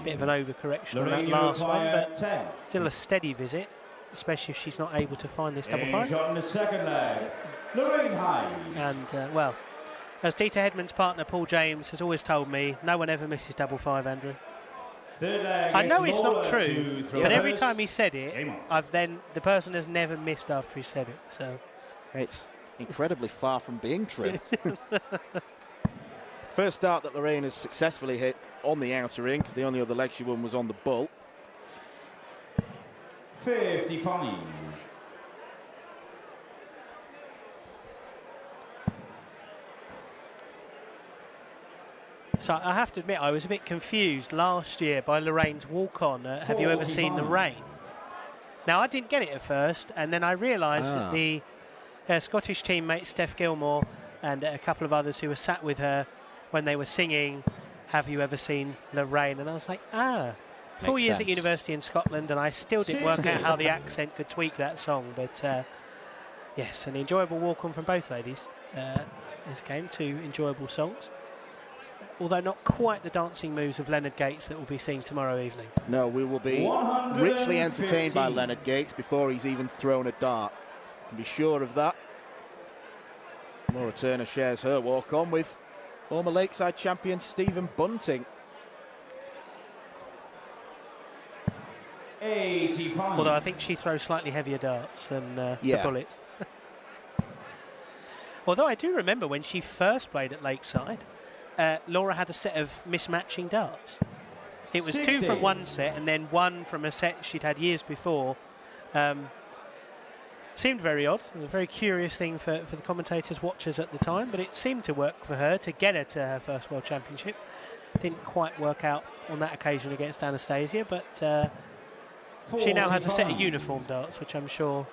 Bit of an overcorrection on that last one, but still a steady visit, especially if she's not able to find this double five. Shot in the second leg, Lorraine Hyde. And, well, as Dieter Hedman's partner, Paul James, has always told me, no one ever misses double five, Andrew. I know it's not true, but every time he said it, the person has never missed after he said it. So it's incredibly far from being true. First dart that Lorraine has successfully hit on the outer ring, because the only other leg she won was on the bull. 55. So I have to admit, I was a bit confused last year by Lorraine's walk-on. Have you ever seen the rain? Now, I didn't get it at first, and then I realised that the Scottish teammate Steph Gilmore and a couple of others who were sat with her when they were singing Have You Ever Seen Lorraine? And I was like, 4 years at university in Scotland, and I still didn't work out how the accent could tweak that song. But yes, an enjoyable walk-on from both ladies this game. Two enjoyable songs. Although not quite the dancing moves of Leonard Gates that will be seen tomorrow evening. No, we will be richly entertained by Leonard Gates before he's even thrown a dart. You can be sure of that. Laura Turner shares her walk-on with former Lakeside champion Stephen Bunting. 85. Although I think she throws slightly heavier darts than the Bullet. Although I do remember when she first played at Lakeside, Laura had a set of mismatching darts. It was 2 from one set and then 1 from a set she'd had years before. Seemed very odd. It was a very curious thing for the commentators, watchers at the time, but it seemed to work for her to get her to her first World Championship. Didn't quite work out on that occasion against Anastasia, but she now has a set of uniform darts, which I'm sure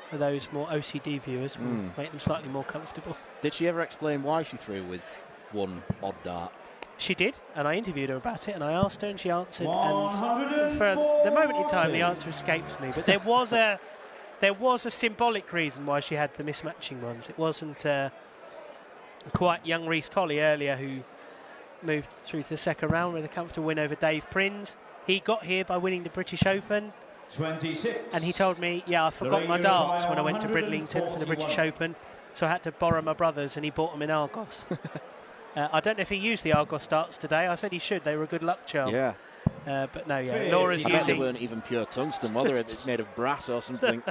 for those more OCD viewers will make them slightly more comfortable. Did she ever explain why she threw with one odd dart? She did, and I interviewed her about it, and I asked her, and she answered. And for the moment in time, the answer escapes me. But there was a symbolic reason why she had the mismatching ones. It wasn't quite young Reece Colley earlier who moved through to the second round with a comfortable win over Dave Prins. He got here by winning the British Open. 26. And he told me, I forgot my darts when I went to Bridlington for the British Open, so I had to borrow my brother's, and he bought them in Argos. I don't know if he used the Argos darts today. I said he should. They were a good luck charm. Yeah. But no, yeah. Laura's I bet they using... weren't even pure tungsten, were they? Made of brass or something.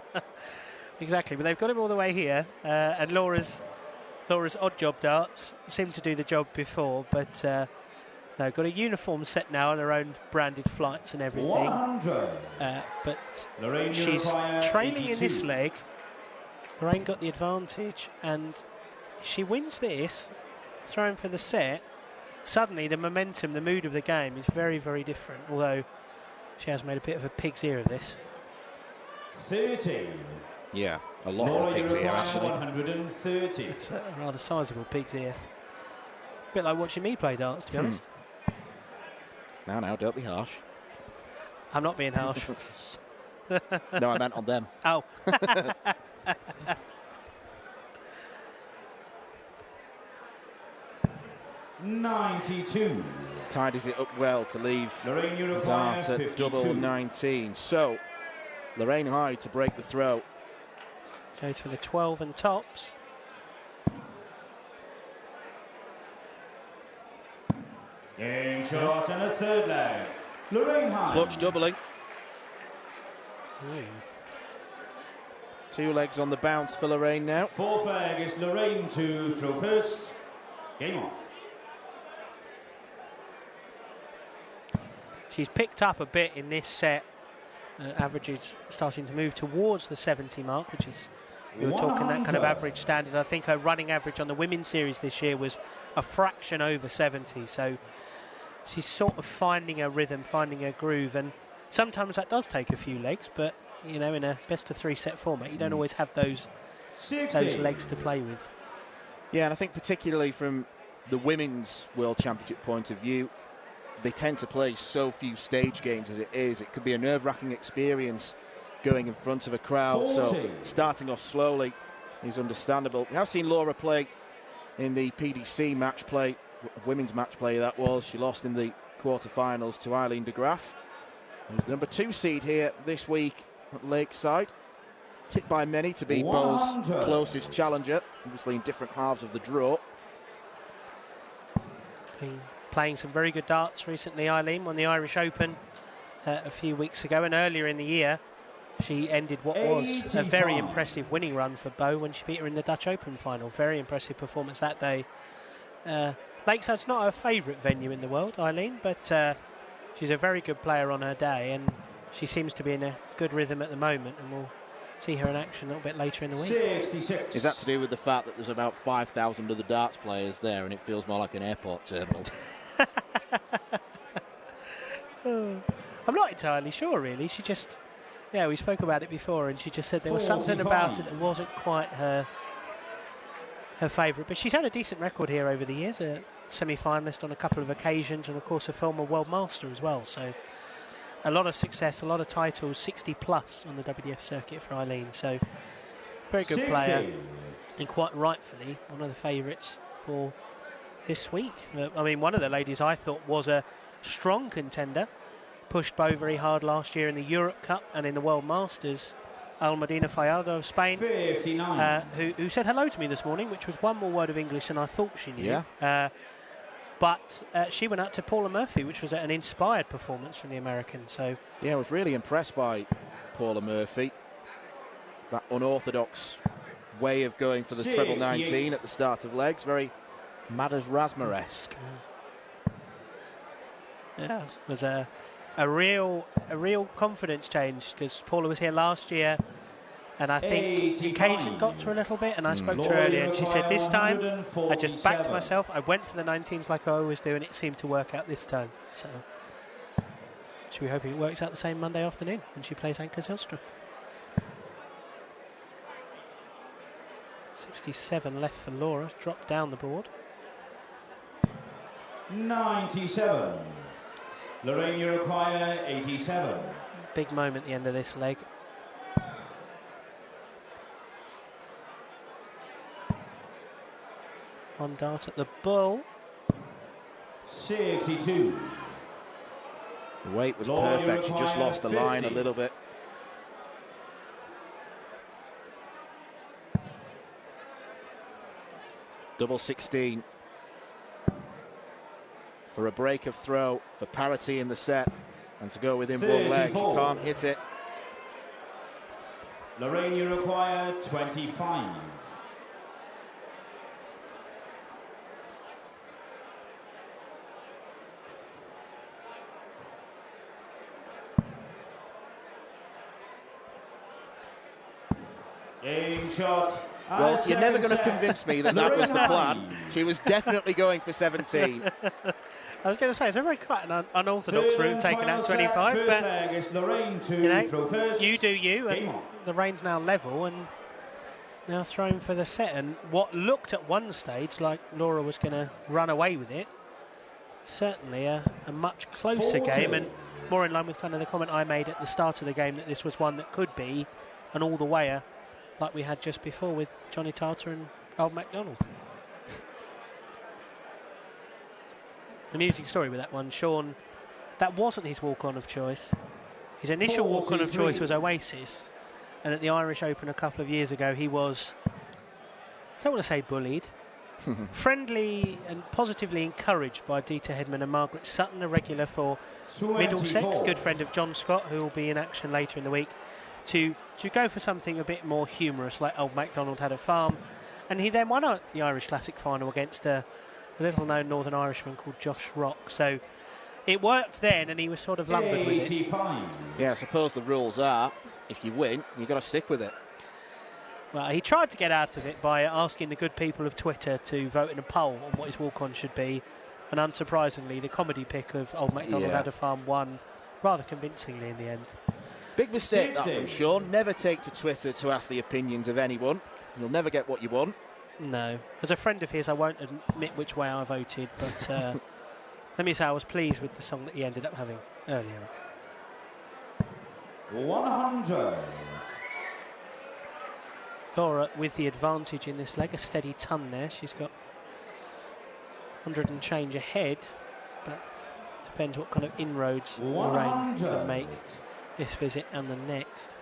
Exactly, but they've got him all the way here. And Laura's odd job darts seemed to do the job before, but no, got a uniform set now on her own branded flights and everything. 100. But Lorraine she's Uruguay, trailing 82. in this leg. Lorraine got the advantage, and she wins this, throwing for the set. Suddenly, the momentum, the mood of the game is very, very different, although she has made a bit of a pig's ear of this. 30. Yeah, a lot of Laura pigs here, Uruguay, actually. 130. It's a rather sizable pig's ear. A bit like watching me play darts, to be honest. Now, don't be harsh. I'm not being harsh. No, I meant on them. Oh. 92. Tidies it up well to leave Lorraine Uruguay, Dart at 52. double 19. So, Lorraine Hyde to break the throw. Goes for the 12 and tops. Game shot and a third leg. Lorraine Hyde. Clutch doubling. 2 legs on the bounce for Lorraine now. Fourth leg is Lorraine to throw first. Game on. She's picked up a bit in this set. Averages starting to move towards the 70 mark, which is, we were talking that kind of average standard. I think her running average on the women's series this year was a fraction over 70. So she's sort of finding her rhythm, finding her groove. And sometimes that does take a few legs, but, you know, in a best-of-3 set format, you don't always have those 60. legs to play with. Yeah, and I think particularly from the Women's World Championship point of view, they tend to play so few stage games as it is. It could be a nerve-wracking experience going in front of a crowd. 40. So starting off slowly is understandable. We have seen Laura play in the PDC match play, women's match play that was. She lost in the quarterfinals to Eileen de Graaf, who's the number 2 seed here this week at Lakeside. Tipped by many to be Bow's closest challenger, obviously in different halves of the draw. Playing some very good darts recently. Eileen won the Irish Open a few weeks ago, and earlier in the year she ended what was a very impressive winning run for Bow when she beat her in the Dutch Open final. Very impressive performance that day. Lakeside's not her favourite venue in the world, Eileen, but she's a very good player on her day, and she seems to be in a good rhythm at the moment, and we'll see her in action a little bit later in the week. 66. Is that to do with the fact that there's about 5,000 other darts players there and it feels more like an airport terminal? I'm not entirely sure, really. She just, yeah, we spoke about it before, and she just said there was something about it that wasn't quite her favourite. But she's had a decent record here over the years, a semi-finalist on a couple of occasions, and of course a former World Master as well. So a lot of success, a lot of titles, 60 plus on the WDF circuit for Eileen. So very good 60. player, and quite rightfully one of the favourites for this week. I mean, one of the ladies I thought was a strong contender, pushed Bow very hard last year in the Europe Cup and in the World Masters. Almudena Fallardo of Spain, 59. who said hello to me this morning, which was one more word of English than I thought she knew. Yeah. But she went out to Paula Murphy, which was an inspired performance from the American. So Yeah, I was really impressed by Paula Murphy. That unorthodox way of going for the treble 19 at the start of legs. Very Madders Rasmer-esque. yeah, it was a real confidence change, because Paula was here last year, and I think the occasion got to her a little bit, and I spoke to her earlier, and she said this time I just backed myself. I went for the 19s like I always do, and it seemed to work out this time. So should we hope it works out the same Monday afternoon when she plays Anka Zylstra. 67 left for Laura, dropped down the board. 97. Lorraine Uruguay, 87. Big moment at the end of this leg. One dart at the bull. 62. The weight was Laura perfect. She just Uruguay, lost the line a 50. little bit. Double 16. for a break of throw, for parity in the set, and to go within one leg. She can't hit it. Lorraine, you require 25. Game shot. Well, you're never going to convince me that that was the plan. She was definitely going for 17. I was going to say, it's a very quite an unorthodox route taking out 25, but you do you, and Lorraine's now level and now thrown for the set. And what looked at one stage like Laura was going to run away with it, certainly a much closer game, and more in line with kind of the comment I made at the start of the game that this was one that could be an all-the-wayer like we had just before with Johnny Tarter and Old MacDonald. Amusing story with that one. Sean, that wasn't his walk-on of choice. His initial walk-on of choice was Oasis, and at the Irish Open a couple of years ago he was, I don't want to say bullied, friendly and positively encouraged by Dieter Hedman and Margaret Sutton, a regular for Middlesex, good friend of John Scott, who will be in action later in the week, to go for something a bit more humorous, like Old MacDonald Had a Farm. And he then won the Irish Classic final against a little-known Northern Irishman called Josh Rock. So it worked then, and he was sort of lumbered with it. Yeah, I suppose the rules are, if you win, you've got to stick with it. Well, he tried to get out of it by asking the good people of Twitter to vote in a poll on what his walk-on should be. And unsurprisingly, the comedy pick of Old MacDonald Had a Farm won rather convincingly in the end. Big mistake that from Sean. Never take to Twitter to ask the opinions of anyone. You'll never get what you want. No. As a friend of his, I won't admit which way I voted, but let me say I was pleased with the song that he ended up having earlier. 100. Laura with the advantage in this leg, a steady ton there. She's got 100 and change ahead, but depends what kind of inroads Lorraine can make this visit and the next.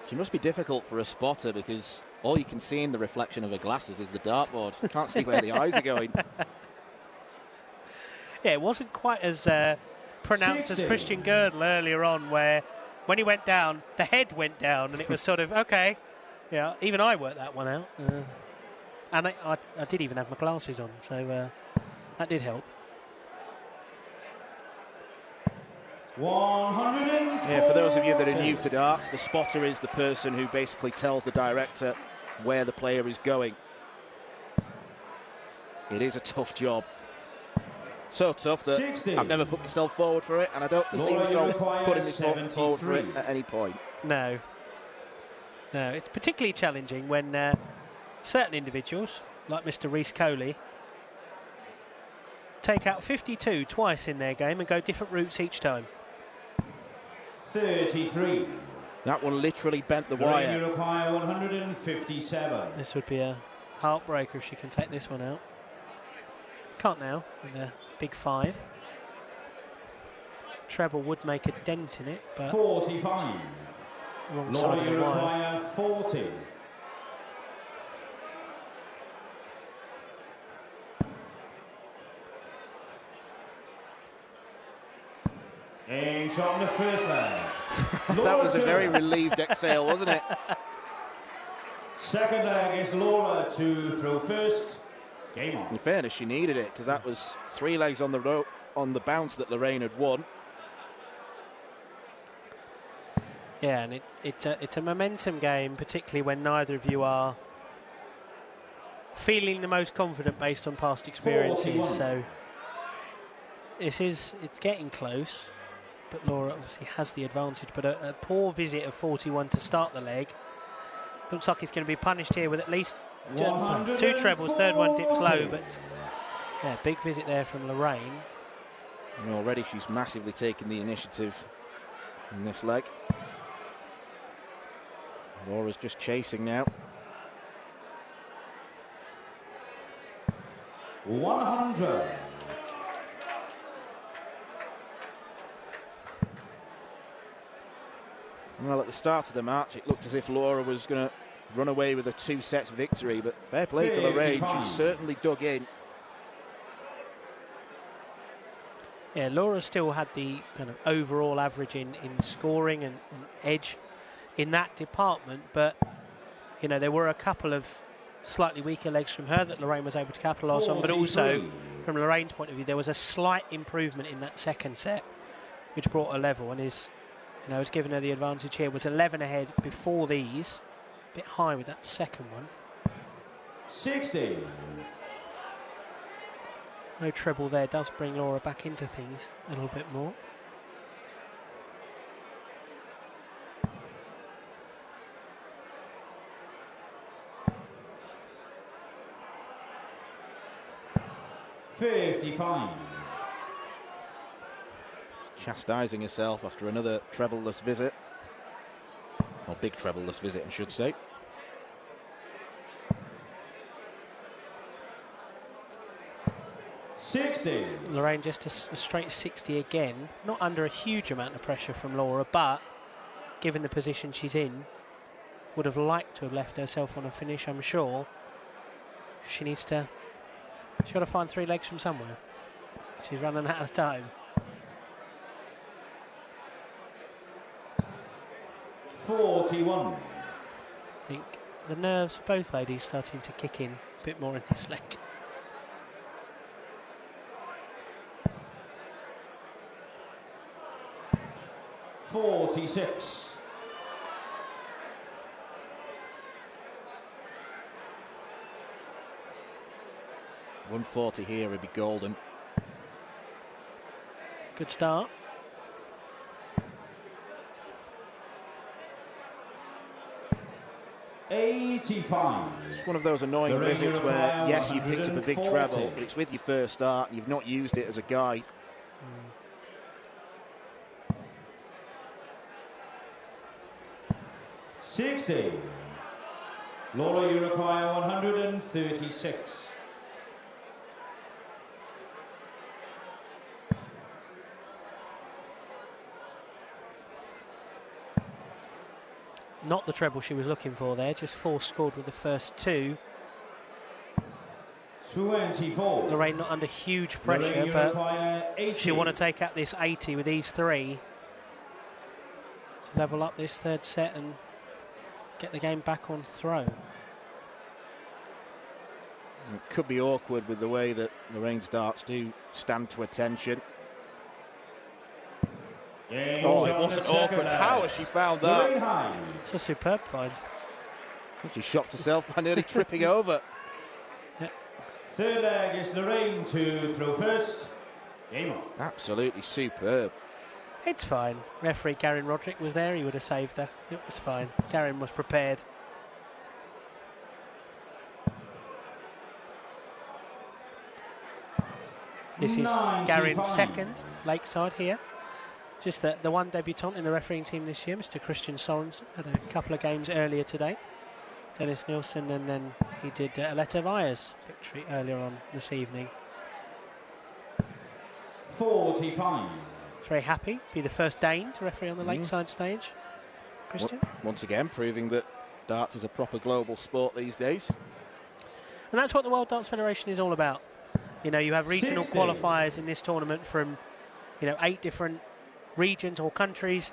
She must be difficult for a spotter because all you can see in the reflection of her glasses is the dartboard. You can't see where the eyes are going. Yeah, it wasn't quite as pronounced as Christian Goedl earlier on, where when he went down, the head went down, and it was sort of, okay, yeah, even I worked that one out. And I did even have my glasses on, so that did help. 104. Yeah, for those of you that are new to darts, the spotter is the person who basically tells the director where the player is going. It is a tough job. So tough that 60. I've never put myself forward for it, and I don't foresee myself putting myself forward for it at any point. No, it's particularly challenging when certain individuals, like Mr. Rhys Coley, take out 52 twice in their game and go different routes each time. 33. That one literally bent the wire. You require 157. This would be a heartbreaker if she can take this one out. Can't now with a big 5. Treble would make a dent in it, but 45. Wrong side of the wire. Require 40. And shot in the first leg. That was a very relieved exhale, wasn't it? Second leg is Laura to throw first. Game on. In fairness, she needed it because that was 3 legs on the rope on the bounce that Lorraine had won. Yeah, and it's a momentum game, particularly when neither of you are feeling the most confident based on past experiences. 41. So it's getting close, but Laura obviously has the advantage. But a poor visit of 41 to start the leg. Looks like he's going to be punished here with at least 2 trebles. Third one dips low, but yeah, big visit there from Lorraine. And already she's massively taken the initiative in this leg. Laura's just chasing now. 100. Well, at the start of the match, it looked as if Laura was going to run away with a 2-set victory, but fair play to Lorraine. She certainly dug in. Yeah, Laura still had the kind of overall average in scoring and edge in that department, but, you know, there were a couple of slightly weaker legs from her that Lorraine was able to capitalise on, but also, from Lorraine's point of view, there was a slight improvement in that second set, which brought her level and has given her the advantage here. Was 11 ahead before these, a bit high with that second one. 16. No treble there does bring Laura back into things a little bit more. $55. Chastising herself after another treble-less visit. Or big treble-less visit, I should say. Lorraine just a straight 60 again. Not under a huge amount of pressure from Laura, but given the position she's in, would have liked to have left herself on a finish, I'm sure. She's got to find 3 legs from somewhere. She's running out of time. 41. I think the nerves of both ladies starting to kick in a bit more in this leg. $46. $140 here would be golden. Good start. $85. It's one of those annoying visits where, yes, you've picked up a big treble, but it's with your first start and you've not used it as a guide. 60. Laura, you require 136. Not the treble she was looking for there, just 4 scored with the first 2. 24. Lorraine not under huge pressure, but she'll want to take out this 80 with these 3 to level up this third set and get the game back on throw. It could be awkward with the way that Lorraine's darts do stand to attention. Oh, it wasn't awkward. How has she found that? It's a superb find. I think she shocked herself by nearly tripping over. Yeah. Third leg is Lorraine to throw first. Game on. Absolutely superb. It's fine. Referee Karen Roderick was there. He would have saved her. It was fine. Karen was prepared. This is Garen's second Lakeside here. Just the one debutant in the refereeing team this year, Mr. Christian Sorensen, had a couple of games earlier today. Dennis Nielsen, and then he did Aletta Weyer's victory earlier on this evening. 45. Very happy, be the first Dane to referee on the Lakeside stage. Christian? Once again, proving that darts is a proper global sport these days. And that's what the World Darts Federation is all about. You know, you have regional qualifiers in this tournament from, 8 different regions or countries,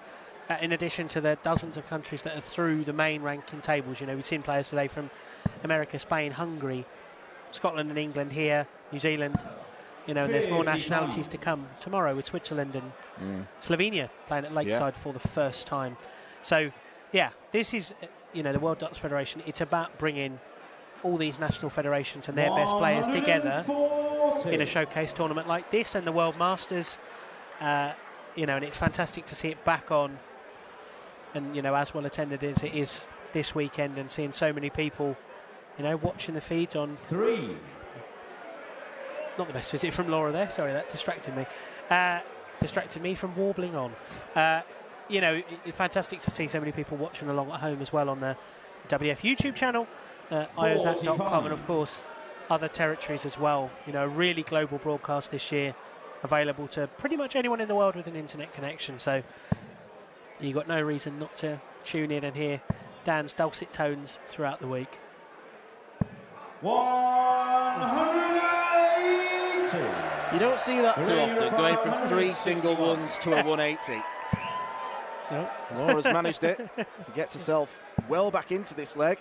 in addition to the dozens of countries that are through the main ranking tables. We've seen players today from America, Spain, Hungary, Scotland and England here, New Zealand. And there's more nationalities to come tomorrow with Switzerland and Slovenia playing at Lakeside for the first time. So, yeah, this is, the World Darts Federation. It's about bringing all these national federations and their best players together in a showcase tournament like this and the World Masters. And it's fantastic to see it back on and, as well attended as it is this weekend, and seeing so many people, watching the feeds on 3. Not the best visit from Laura there. Sorry, that distracted me. Distracted me from warbling on. Fantastic to see so many people watching along at home as well on the WDF YouTube channel, iozat.com, and of course other territories as well. A really global broadcast this year, available to pretty much anyone in the world with an internet connection. So You've got no reason not to tune in and hear Dan's dulcet tones throughout the week. 180. You don't see that too often, going from 3 single ones to a 180. No. Laura's managed it. Gets herself well back into this leg.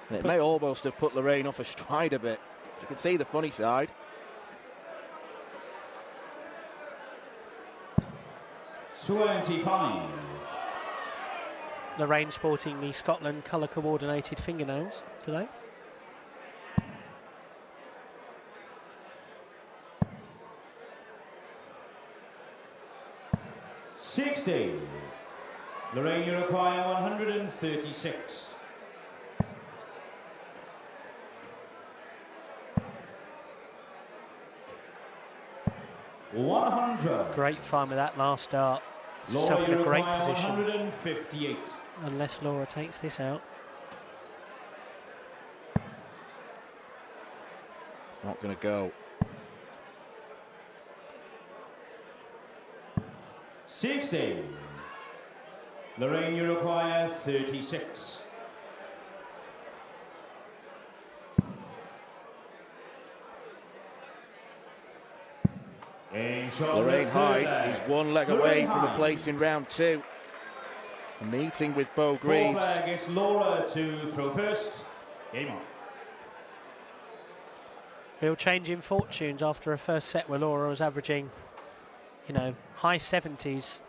And it may almost have put Lorraine off her stride a bit. You can see the funny side. 25. Lorraine sporting the Scotland colour coordinated fingernails today. $60. Lorraine, you require 136. $100. Great fun with that last dart. Laura, Herself in you a great require position. 158. Unless Laura takes this out. It's not going to go. 60. Lorraine, you require 36. Lorraine Hyde is one leg away from a place in round 2. A meeting with Bo Greaves. Fourth leg, it's Laura to throw first. Game on. Real change in fortunes after a first set where Laura was averaging, you know, high 70s.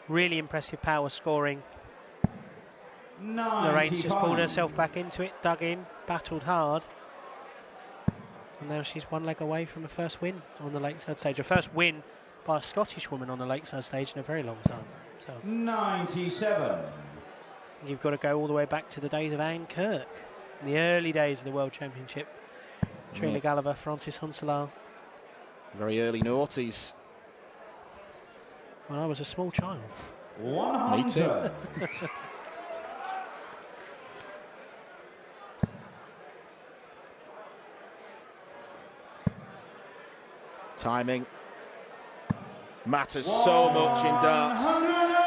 Really impressive power scoring. Lorraine's just pulled herself back into it, dug in, battled hard. And now she's one leg away from a first win on the Lakeside stage. Her first win by a Scottish woman on the Lakeside stage in a very long time. So 97. You've got to go all the way back to the days of Anne Kirk, in the early days of the World Championship. Trina Gallagher, Frances Hunselar. Very early noughties. When I was a small child. 100. Me too. Timing matters so much in darts. 180.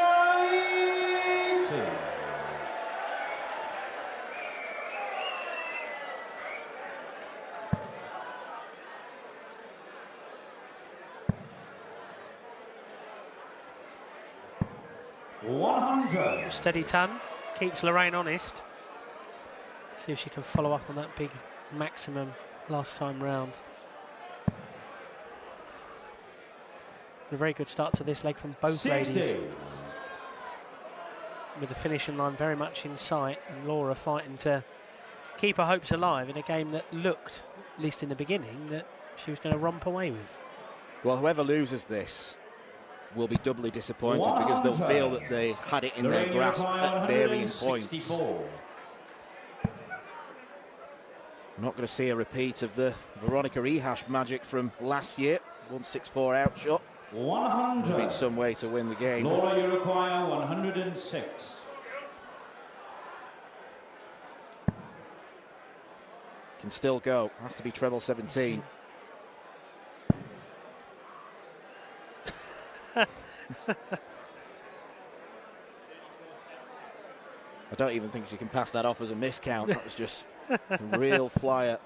Steady ton, keeps Lorraine honest. See if she can follow up on that big maximum last time round. A very good start to this leg from both 60. ladies. With the finishing line very much in sight, and Laura fighting to keep her hopes alive in a game that looked, at least in the beginning, that she was going to romp away with. Well, whoever loses this will be doubly disappointed because they'll feel that they had it in their grasp at varying points. I'm not going to see a repeat of the Veronica Ehash magic from last year. 164 outshot. 100. There's been some way to win the game. Laura, you require 106. Can still go. Has to be treble 17. I don't even think she can pass that off as a miscount. That was just a real flyer.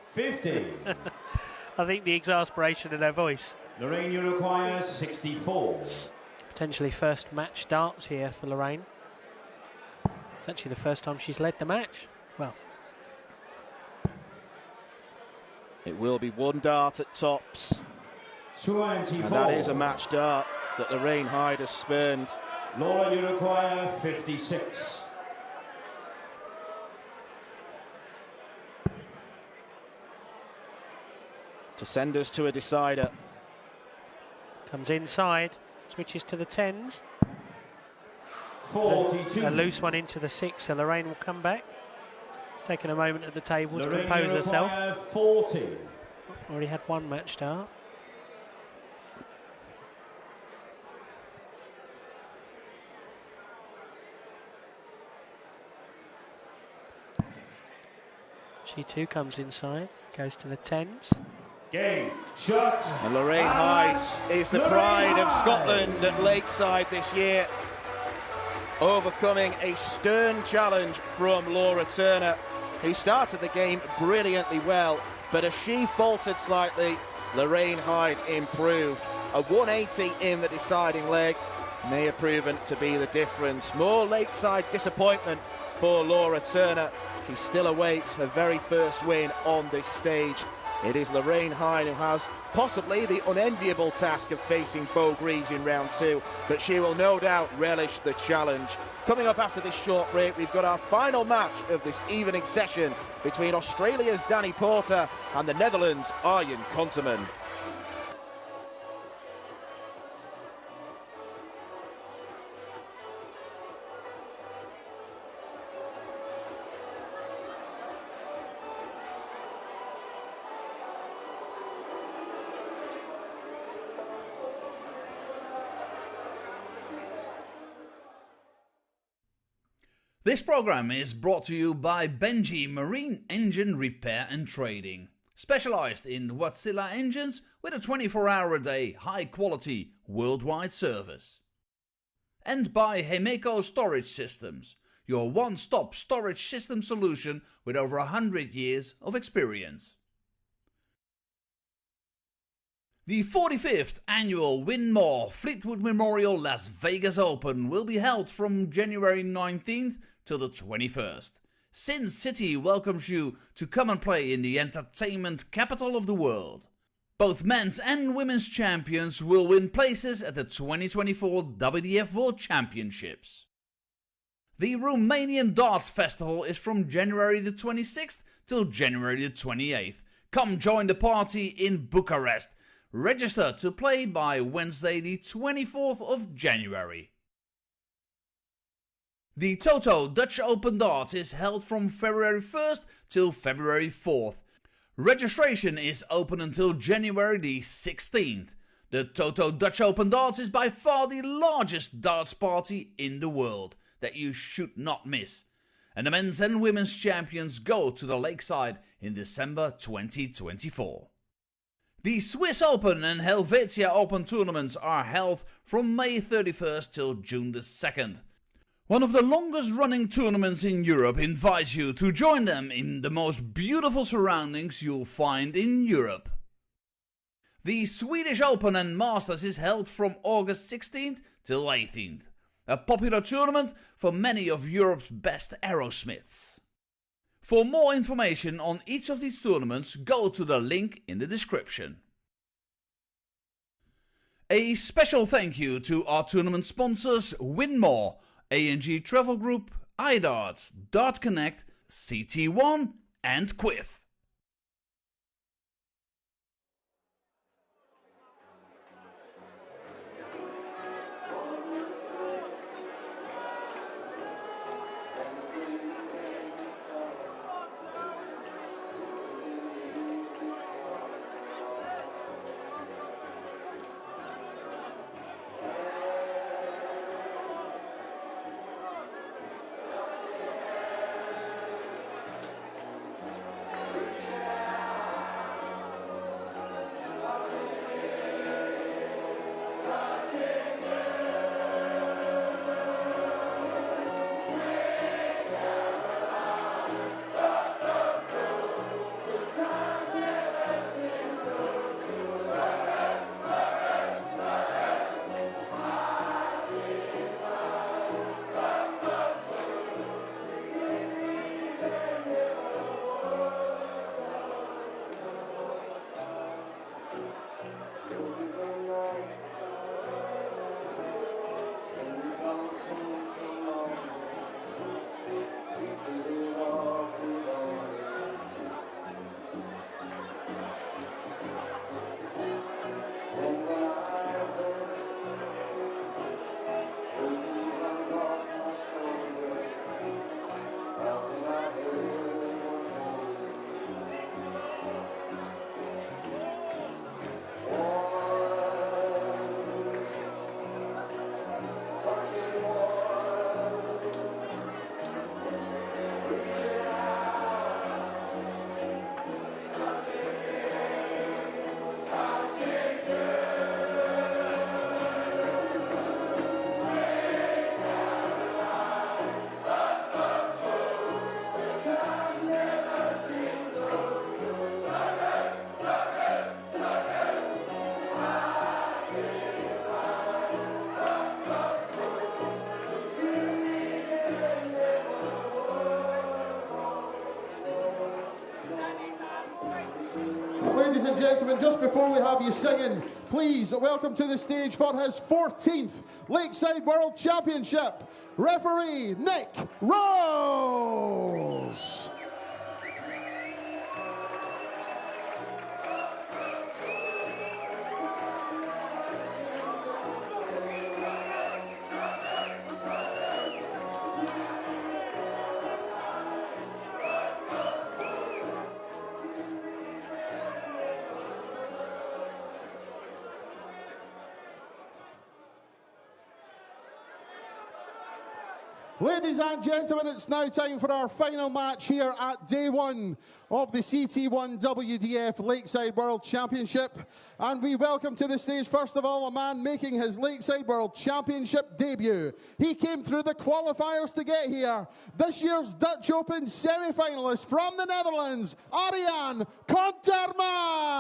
50. I think the exasperation in her voice. Lorraine, you require 64. Potentially first match darts here for Lorraine. It's actually the first time she's led the match. Well, it will be one dart at tops. 24. And that is a match dart that Lorraine Hyde has spurned. Laura, you require 56. To send us to a decider. comes inside, switches to the 10s. 42. A loose one into the 6, so Lorraine will come back. She's taken a moment at the table to compose herself. 40. Already had one match start. She too comes inside, goes to the 10s. Game, shot. And Lorraine Hyde is the pride of Scotland at Lakeside this year. overcoming a stern challenge from Laura Turner, who started the game brilliantly well, but as she faltered slightly, Lorraine Hyde improved. A 180 in the deciding leg may have proven to be the difference. More lakeside disappointment for Laura Turner. She still awaits her very first win on this stage. It is Lorraine Hyde who has possibly the unenviable task of facing Bo Greaves in round 2, but she will no doubt relish the challenge. Coming up after this short break, we've got our final match of this evening session between Australia's Danny Porter and the Netherlands' Arjen Konterman. This program is brought to you by Benji Marine Engine Repair and Trading. Specialized in Wärtsilä engines with a 24-hour-a-day, high-quality, worldwide service. And by Hemeco Storage Systems, your one-stop storage system solution with over 100 years of experience. The 45th annual Widmayer Fleetwood Memorial Las Vegas Open will be held from January 19th till the 21st. Sin City welcomes you to come and play in the entertainment capital of the world. Both men's and women's champions will win places at the 2024 WDF World Championships. The Romanian Darts Festival is from January the 26th till January the 28th. Come join the party in Bucharest. Register to play by Wednesday the 24th of January. The Toto Dutch Open Darts is held from February 1st till February 4th. Registration is open until January the 16th. The Toto Dutch Open Darts is by far the largest darts party in the world that you should not miss. And the men's and women's champions go to the Lakeside in December 2024. The Swiss Open and Helvetia Open tournaments are held from May 31st till June the 2nd. One of the longest running tournaments in Europe invites you to join them in the most beautiful surroundings you'll find in Europe. The Swedish Open and Masters is held from August 16th till 18th. A popular tournament for many of Europe's best aerosmiths. For more information on each of these tournaments, go to the link in the description. A special thank you to our tournament sponsors Widmayer, A&G Travel Group, iDarts, Dart Connect, CT1 and Quiff. And just before we have you singing, please welcome to the stage for his 14th Lakeside World Championship, referee Nick Rose. Ladies and gentlemen, it's now time for our final match here at day one of the CT1 WDF Lakeside World Championship. And we welcome to the stage, first of all, a man making his Lakeside World Championship debut. He came through the qualifiers to get here. This year's Dutch Open semi-finalist from the Netherlands, Arjan Konterman.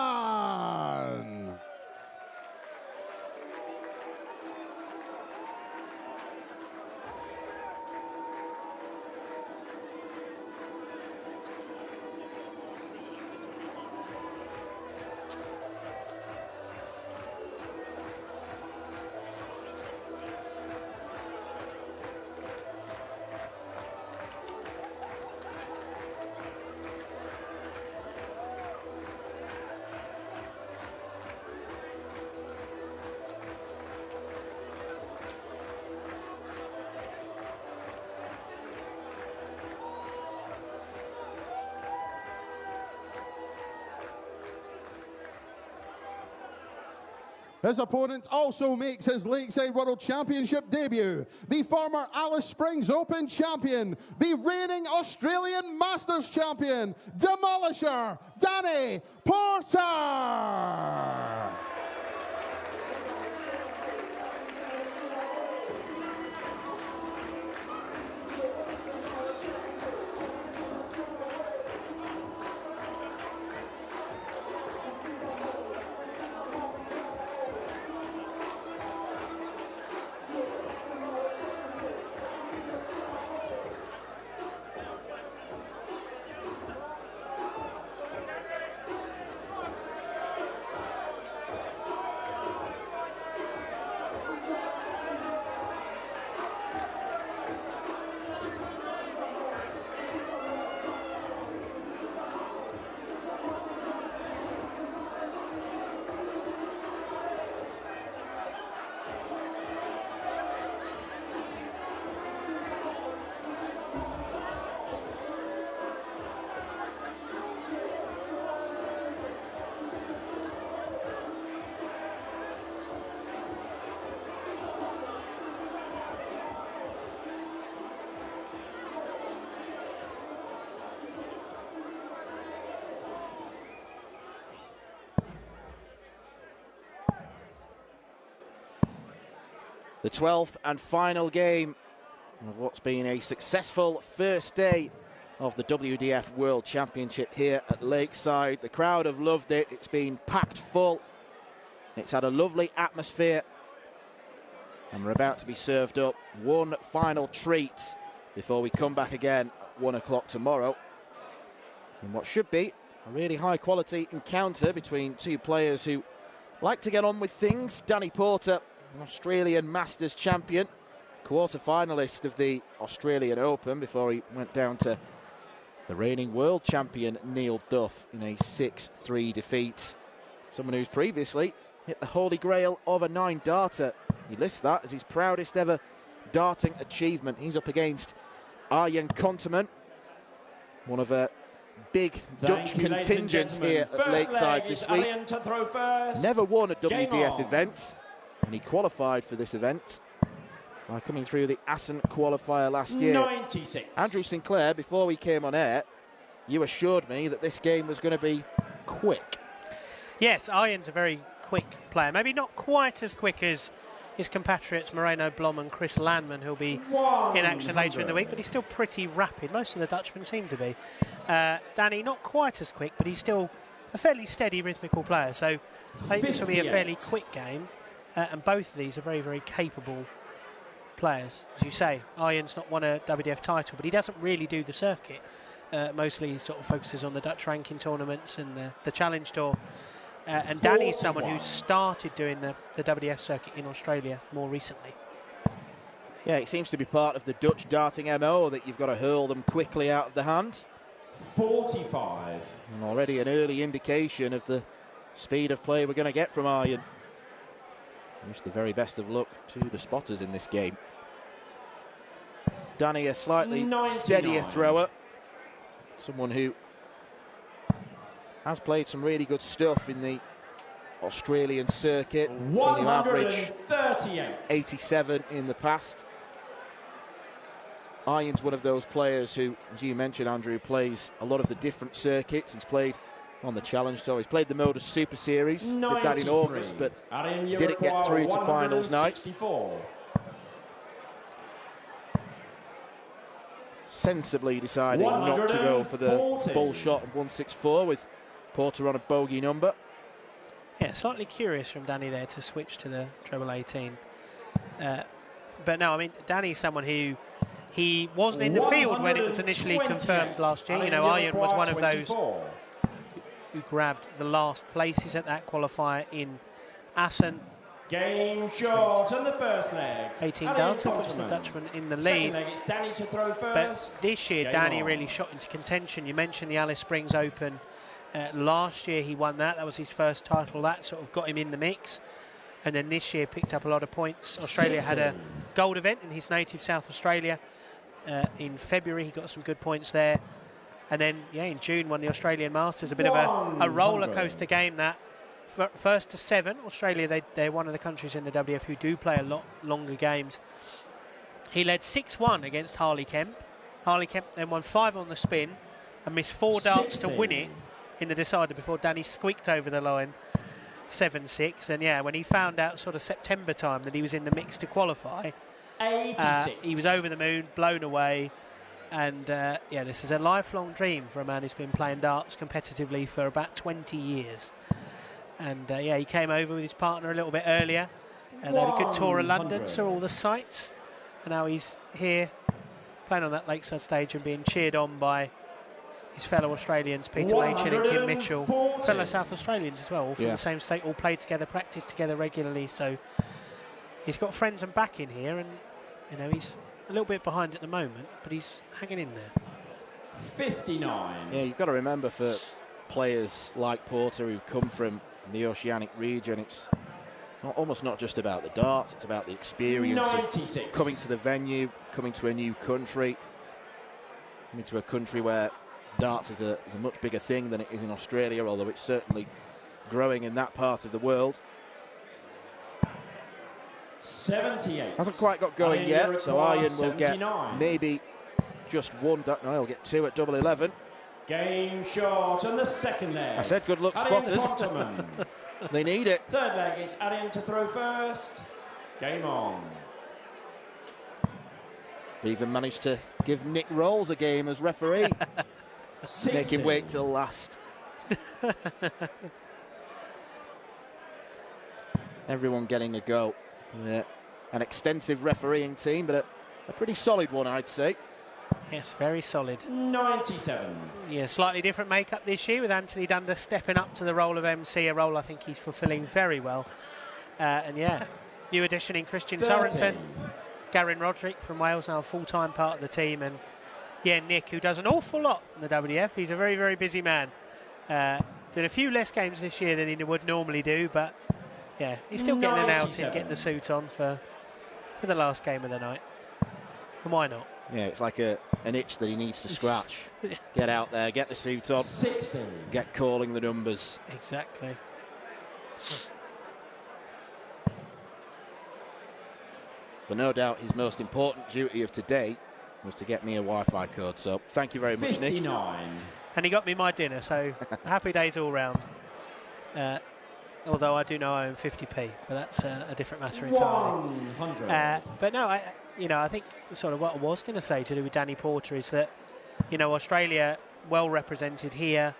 His opponent also makes his Lakeside World Championship debut, the former Alice Springs Open champion, the reigning Australian Masters champion, Demolisher, Danny Porter. The 12th and final game of what's been a successful first day of the WDF World Championship here at Lakeside. The crowd have loved it. It's been packed full. It's had a lovely atmosphere. And we're about to be served up one final treat before we come back again at 1 o'clock tomorrow. And what should be a really high quality encounter between two players who like to get on with things. Danny Porter, an Australian Masters champion, quarter-finalist of the Australian Open before he went down to the reigning world champion Neil Duff in a 6-3 defeat. Someone who's previously hit the holy grail of a 9-darter. He lists that as his proudest ever darting achievement. He's up against Arjan Konterman, one of a big Dutch contingent here at Lakeside this week. Never won a WDF event, and he qualified for this event by coming through the Assen qualifier last year. 96. Andrew Sinclair, before we came on air, you assured me that this game was going to be quick. Yes, Arjan's a very quick player. Maybe not quite as quick as his compatriots Moreno Blom and Chris Landman, who'll be in action later in the week, but he's still pretty rapid. Most of the Dutchmen seem to be. Danny, not quite as quick, but he's still a fairly steady, rhythmical player. So I think this will be a fairly quick game. And both of these are very, very capable players. As you say, Arjan's not won a WDF title, but he doesn't really do the circuit. Mostly he sort of focuses on the Dutch ranking tournaments and the Challenge Tour. And Danny's someone who started doing the WDF circuit in Australia more recently. Yeah, it seems to be part of the Dutch darting MO that you've got to hurl them quickly out of the hand. 45. And already an early indication of the speed of play we're going to get from Arjen. Wish the very best of luck to the spotters in this game. Danny, a slightly 99. steadier thrower. Someone who has played some really good stuff in the Australian circuit. 138. 87 in the past. Arjen's one of those players who, as you mentioned, Andrew, plays a lot of the different circuits. He's played on the Challenge Tour. He's played the Modus Super Series. Did that in August, but didn't get through to finals night. Sensibly deciding not to go for the bull shot of 164 with Porter on a bogey number. Yeah, slightly curious from Danny there to switch to the treble 18. But no, I mean, Danny's someone who he wasn't in the field when it was initially confirmed last year. You know, Arjen was one of those who grabbed the last places at that qualifier in Assen. Game shot on the first leg. 18 down, so puts the Dutchman in the lead. Leg, it's Danny to throw first. But this year, Danny really shot into contention. You mentioned the Alice Springs Open. Last year he won that. That was his first title. That sort of got him in the mix. And then this year picked up a lot of points. Australia 16. Had a gold event in his native South Australia. In February he got some good points there. And then, yeah, in June won the Australian Masters. A bit of a roller coaster game that. First to 7, Australia, they're one of the countries in the WDF who do play a lot longer games. He led 6-1 against Harley Kemp. Harley Kemp then won 5 on the spin and missed 4 darts to win it in the decider before Danny squeaked over the line 7-6. And yeah, when he found out sort of September time that he was in the mix to qualify, he was over the moon, blown away. And yeah, this is a lifelong dream for a man who's been playing darts competitively for about 20 years. And yeah, he came over with his partner a little bit earlier, and they had a good tour of London, saw all the sights, and now he's here playing on that lakeside stage and being cheered on by his fellow Australians, Peter Machin and Kim Mitchell, fellow South Australians as well, all from the same state, all played together, practiced together regularly. So he's got friends and backing here, and you know he's a little bit behind at the moment, but he's hanging in there. 59. Yeah, you've got to remember for players like Porter who come from the Oceanic region, it's almost not just about the darts, it's about the experience 96. Of coming to the venue, coming to a new country, coming to a country where darts is a much bigger thing than it is in Australia, although it's certainly growing in that part of the world. 78. Hasn't quite got going yet, so Arjen will get maybe just one. No, he'll get 2 at double 11. Game shot on the second leg. I said good luck, spotters. They need it. Third leg is Arjen to throw first. Game on. We even managed to give Nick Rolls a game as referee. Make him wait till last. Everyone getting a go. Yeah. An extensive refereeing team, but a pretty solid one, I'd say. Yes, very solid. 97. Yeah, slightly different makeup this year with Anthony Dunder stepping up to the role of MC, a role I think he's fulfilling very well. And yeah, new addition in Christian 30. Sorensen, Garen Roderick from Wales, now a full-time part of the team. And yeah, Nick, who does an awful lot in the WDF. He's a very, very busy man. Did a few less games this year than he would normally do, but yeah, he's still getting an outing, getting the suit on for the last game of the night. And why not? Yeah, it's like an itch that he needs to scratch. Get out there, get the suit on. 60. Get calling the numbers. Exactly. But no doubt his most important duty of today was to get me a Wi-Fi code. So thank you very much, 59. Nick. And he got me my dinner, so happy days all round. Although I do know I own 50p, but that's a different matter entirely. 100. But no, I think sort of what I was going to say to do with Danny Porter is that, you know, Australia well represented here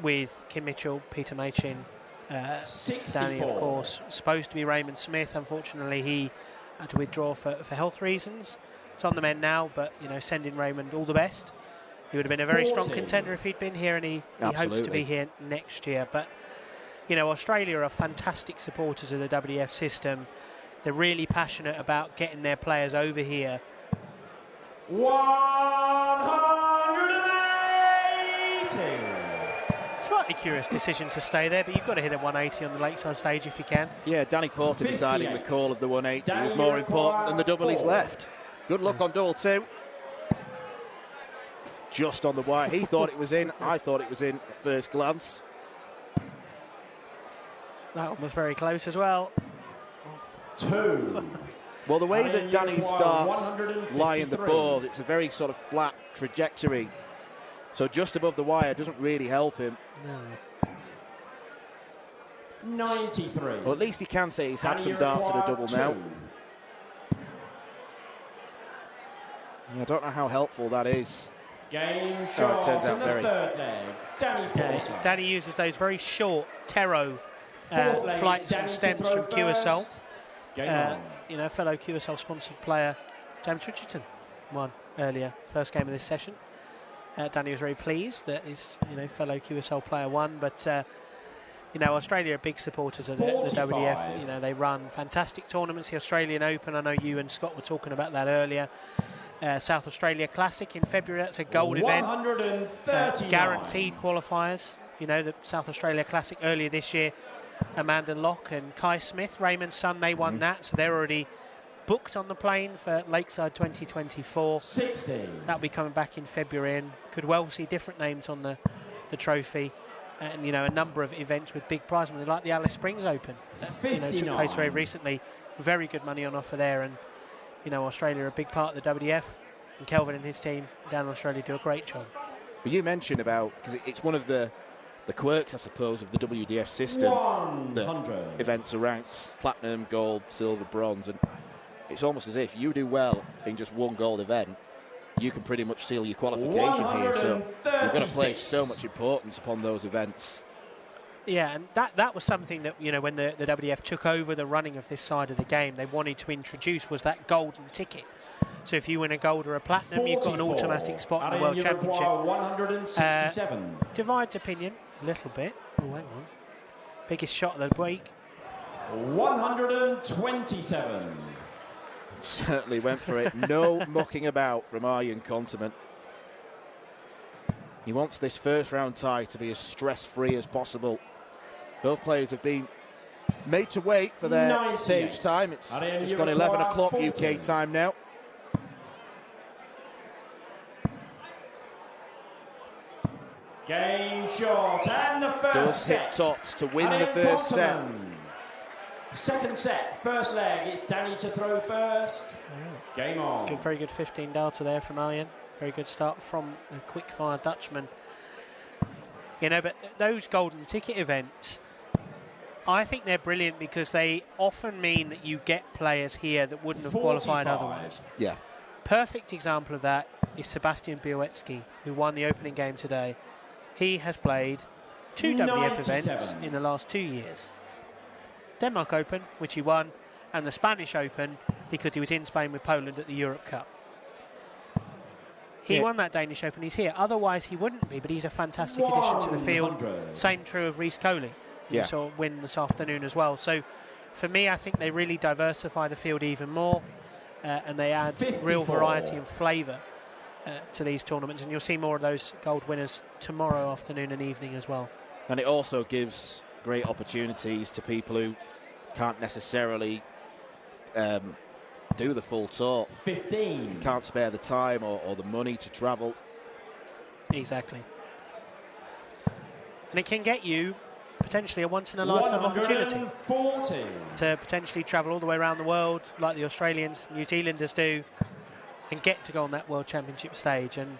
with Kim Mitchell, Peter Machin, Danny, of course. Supposed to be Raymond Smith. Unfortunately, he had to withdraw for health reasons. It's on the men now, but, you know, sending Raymond all the best He would have been a very strong contender if he'd been here, and he hopes to be here next year. But, you know, Australia are fantastic supporters of the WDF system. They're really passionate about getting their players over here. 180. Slightly curious decision to stay there, but you've got to hit a 180 on the Lakeside stage if you can. Yeah, Danny Porter deciding the call of the 180 was more important than the double he's left. Good luck on double 2. Just on the wire. He thought it was in. I thought it was in at first glance. That one was very close as well. 2. Well, the way that Danny starts lying the board, it's a very sort of flat trajectory. So just above the wire doesn't really help him. No. 93. Well, at least he can say he's had some darts at a double now. I don't know how helpful that is. Game shot it turns out in the very. third leg. Danny Porter. Danny uses those very short Tero flights and stems from QSL. You know, fellow QSL sponsored player James Richardson won earlier, first game of this session. Danny was very pleased that his fellow QSL player won, but you know, Australia are big supporters of the WDF. You know, they run fantastic tournaments. The Australian Open, I know you and Scott were talking about that earlier. South Australia Classic in February, that's a gold event. Guaranteed qualifiers. You know, the South Australia Classic earlier this year, Amanda Locke and Kai Smith, Raymond's son, they won that, so they're already booked on the plane for Lakeside 2024. 60. That'll be coming back in February, and could well see different names on the trophy. And, you know, a number of events with big prize money, like the Alice Springs Open that took place very recently. Very good money on offer there, and, you know, Australia are a big part of the WDF, and Kelvin and his team down in Australia do a great job. But you mentioned about, because it's one of the quirks, I suppose, of the WDF system. 100. Events are ranked platinum, gold, silver, bronze, and it's almost as if you do well in just one gold event, you can pretty much seal your qualification here. So you've got to place so much importance upon those events. Yeah, and that was something that, you know, when the WDF took over the running of this side of the game, they wanted to introduce, was that golden ticket. So if you win a gold or a platinum, you've got an automatic spot in the World Championship. 167. Divides opinion a little bit. Oh, hang on. Biggest shot of the week. 127. Certainly went for it. No mucking about from Arjen Konterman. He wants this first round tie to be as stress-free as possible. Both players have been made to wait for their stage time. It's just gone 11 o'clock UK time now. Game shot, and the first Does set. hit tops to win the first set. Second set, first leg, it's Danny to throw first. Game on. Very good 15 darter there from Arjen. Very good start from a quick-fire Dutchman. You know, but those golden ticket events, I think they're brilliant because they often mean that you get players here that wouldn't have qualified otherwise. Yeah. Perfect example of that is Sebastian Białecki, who won the opening game today. He has played 2 WDF events in the last 2 years. Denmark Open, which he won, and the Spanish Open because he was in Spain with Poland at the Europe Cup. He won that Danish Open, he's here. Otherwise he wouldn't be, but he's a fantastic addition to the field. Same true of Rhys Coley, who saw win this afternoon as well. So for me, I think they really diversify the field even more, and they add real variety and flavour to these tournaments, and you'll see more of those gold winners tomorrow afternoon and evening as well. And it also gives great opportunities to people who can't necessarily do the full tour. 15. Can't spare the time or the money to travel. Exactly. And it can get you potentially a once-in-a-lifetime opportunity to potentially travel all the way around the world like the Australians, New Zealanders do, and get to go on that World Championship stage. And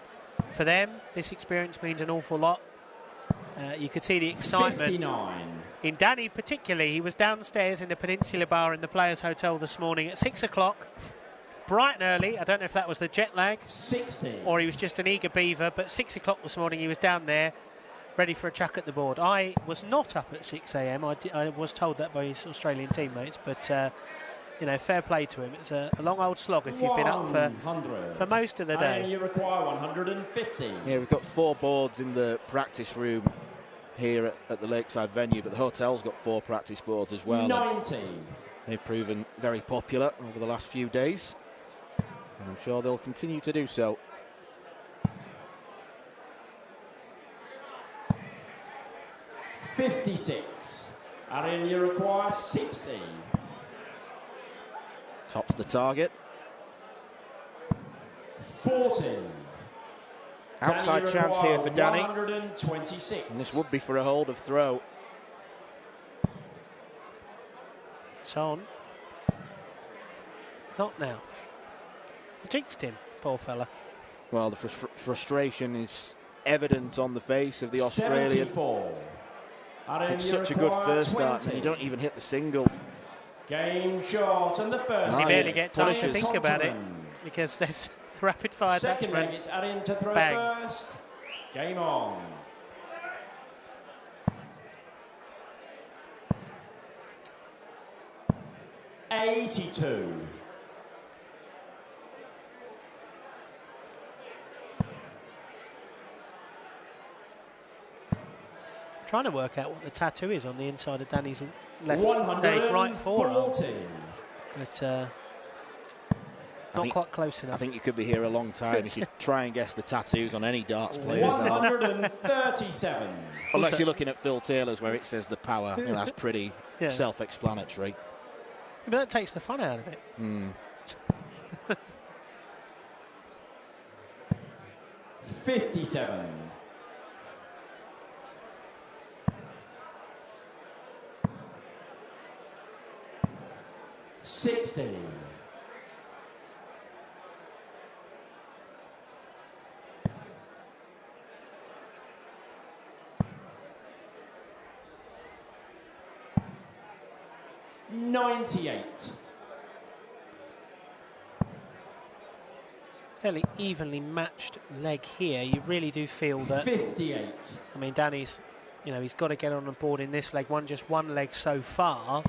for them, this experience means an awful lot. You could see the excitement 59. in Danny particularly. He was downstairs in the Peninsula Bar in the Players Hotel this morning at 6 o'clock, bright and early. I don't know if that was the jet lag 60. or he was just an eager beaver, but 6 o'clock this morning he was down there ready for a chuck at the board. I was not up at 6 a.m. I was told that by his Australian teammates, but you know, fair play to him. It's a long old slog if you've been up for most of the day. And you require 150. Yeah, we've got 4 boards in the practice room here at the Lakeside venue, but the hotel's got 4 practice boards as well. 90. They've proven very popular over the last few days, and I'm sure they'll continue to do so. $56. And you require 60. Tops the target. 40. Outside chance here for Danny. 126. And this would be for a hold of throw. It's on. Not now. I jinxed him, poor fella. Well, the frustration is evident on the face of the Australian. 74. It's such a good first start, and you don't even hit the single. Game short, and the first. He barely get time to punishes. think about it because there's rapid fire Second leg, Dutchman. it's Addin to throw Bang. first. Game on. $82. Trying to work out what the tattoo is on the inside of Danny's left leg, right forearm. But not quite close enough. I think you could be here a long time if you try and guess the tattoos on any darts players. 137. Unless you're looking at Phil Taylor's where it says the power. You know, that's pretty self-explanatory. But that takes the fun out of it. 57. $60. $98. Fairly evenly matched leg here. You really do feel that. 58. I mean, Danny's, you know, he's got to get on the board in this leg. Just one leg so far.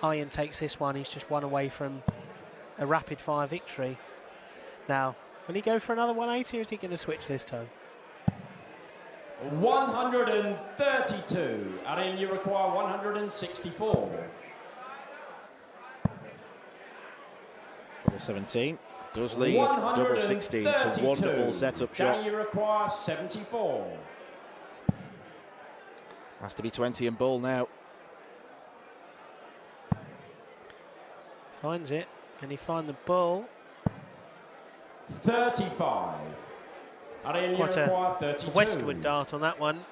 Iron takes this one. He's just one away from a rapid fire victory. Now, will he go for another 180 or is he going to switch this time? 132. And you require 164. 17 does leave double 16. It's a wonderful setup shot. Danny, you require 74. Has to be 20 and bull now. Finds it. Can he find the bull? 35. And you Quite require a 32. westward dart on that one.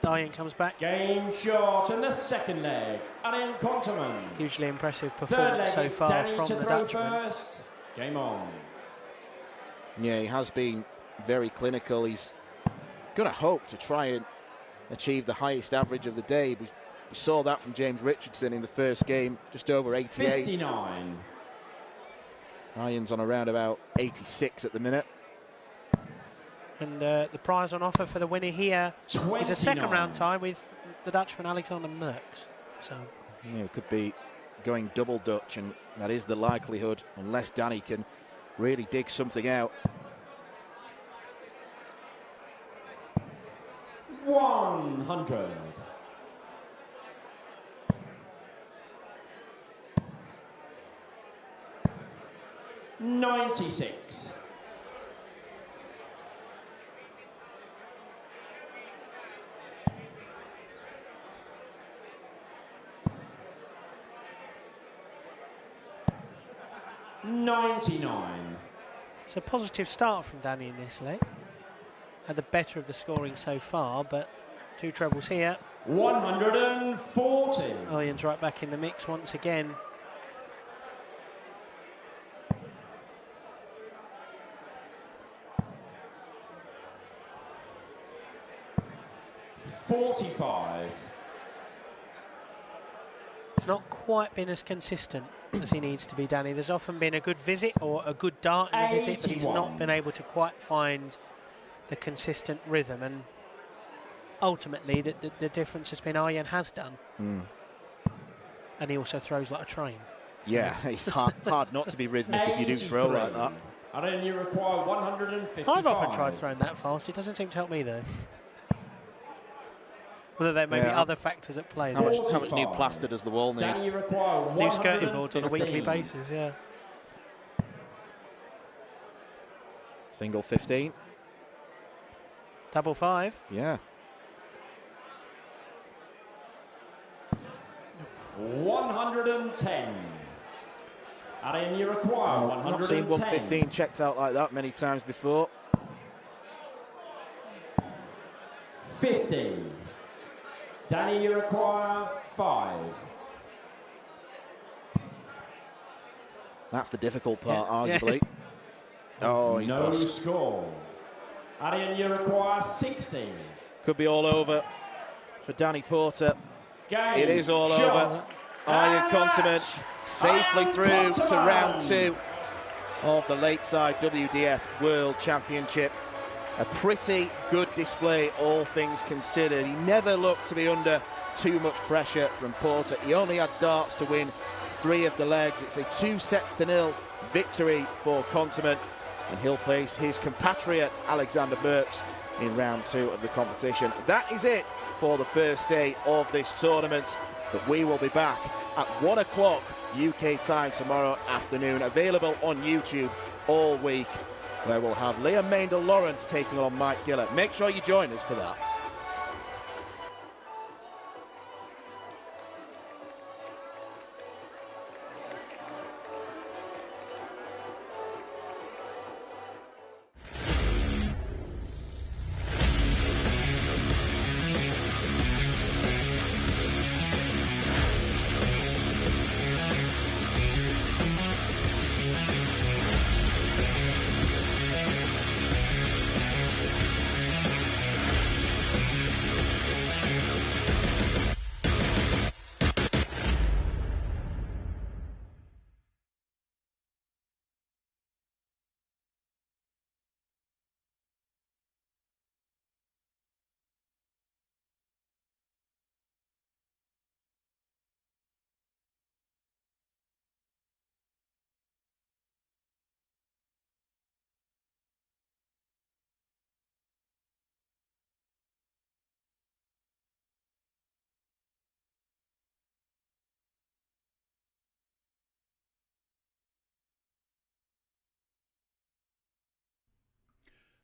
Iron comes back. Game short and the second leg. And Konterman. Hugely impressive Third performance leg so is far Danny from to the throw Dutchman. first. Game on. Yeah, he has been very clinical. He's going to hope to try and achieve the highest average of the day. We saw that from James Richardson in the first game, just over 88. 59. Iron's on around about 86 at the minute. And the prize on offer for the winner here is a second round tie with the Dutchman Alexander Merckx. So Yeah, it could be going double Dutch, and that is the likelihood, unless Danny can really dig something out. 100. $96. $99. it's a positive start from Danny in this leg. Had the better of the scoring so far, but two trebles here. 140. Iron's right back in the mix once again. $45. It's not quite been as consistent as he needs to be, Danny. There's often been a good visit or a good dart in a visit, but he's not been able to quite find the consistent rhythm. And ultimately, the difference has been Iron has done. And he also throws like a train. Yeah, it's hard not to be rhythmic if you do throw like that. And then you require 155. I've often tried throwing that fast. It doesn't seem to help me, though. Whether there may be other factors at play. How much new plaster does the wall need? New skirting boards on a weekly basis, yeah. Single 15. Double 5. Yeah. 110. And then you require 110. I've not seen 115 checked out like that many times before. 50. Danny, you require 5. That's the difficult part, arguably. Oh, he's no bust. score. And then you require 60. Could be all over for Danny Porter. Game, it is all shot, over. Iron Konterman safely through to round 2 of the Lakeside WDF World Championship. A pretty good display, all things considered. He never looked to be under too much pressure from Porter. He only had darts to win 3 of the legs. It's a 2-0 victory for Konterman, and he'll face his compatriot Alexander Burks in round 2 of the competition. That is it for the first day of this tournament, but we will be back at 1 o'clock UK time tomorrow afternoon, available on YouTube all week, where we'll have Liam Maindel-Lawrence taking on Mike Gillett. Make sure you join us for that.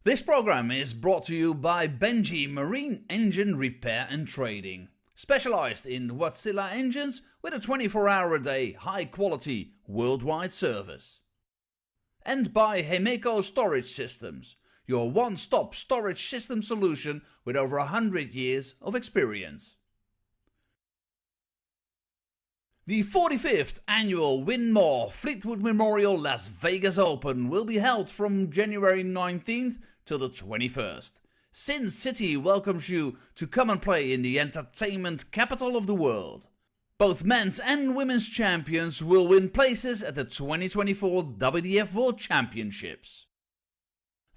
This program is brought to you by Benji Marine Engine Repair and Trading, specialized in Wärtsilä engines with a 24-hour-a-day, high-quality, worldwide service. And by Hemeco Storage Systems, your one-stop storage system solution with over 100 years of experience. The 45th annual Widmayer Fleetwood Memorial Las Vegas Open will be held from January 19th till the 21st. Sin City welcomes you to come and play in the entertainment capital of the world. Both men's and women's champions will win places at the 2024 WDF World Championships.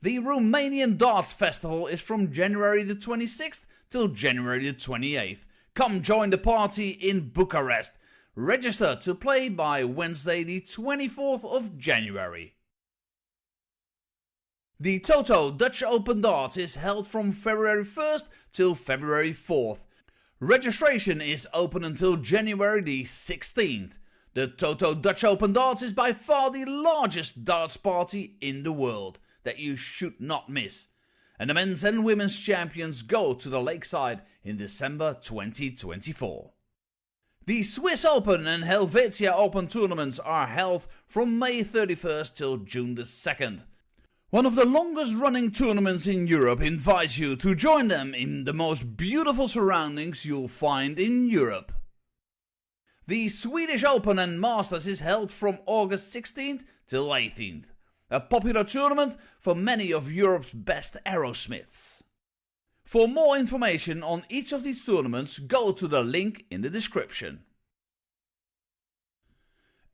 The Romanian Darts Festival is from January the 26th till January the 28th. Come join the party in Bucharest. Register to play by Wednesday the 24th of January. The Toto Dutch Open Darts is held from February 1st till February 4th. Registration is open until January the 16th. The Toto Dutch Open Darts is by far the largest darts party in the world that you should not miss. And the men's and women's champions go to the Lakeside in December 2024. The Swiss Open and Helvetia Open tournaments are held from May 31st till June the 2nd. One of the longest running tournaments in Europe invites you to join them in the most beautiful surroundings you'll find in Europe. The Swedish Open and Masters is held from August 16th till 18th. A popular tournament for many of Europe's best aerosmiths. For more information on each of these tournaments, go to the link in the description.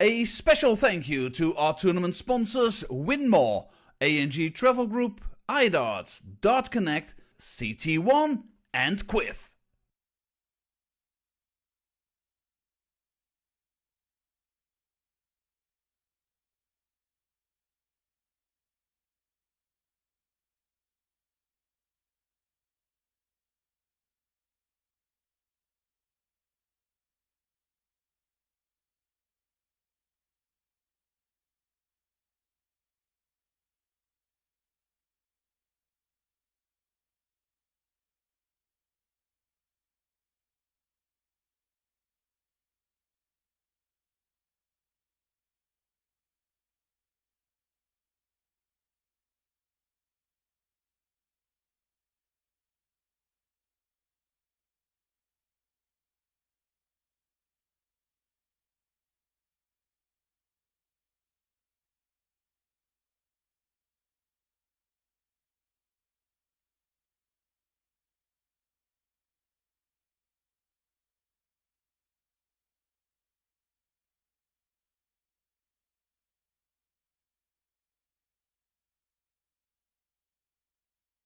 A special thank you to our tournament sponsors Widmayer, A&G Travel Group, iDarts, Dart Connect, CT1 and Quiff.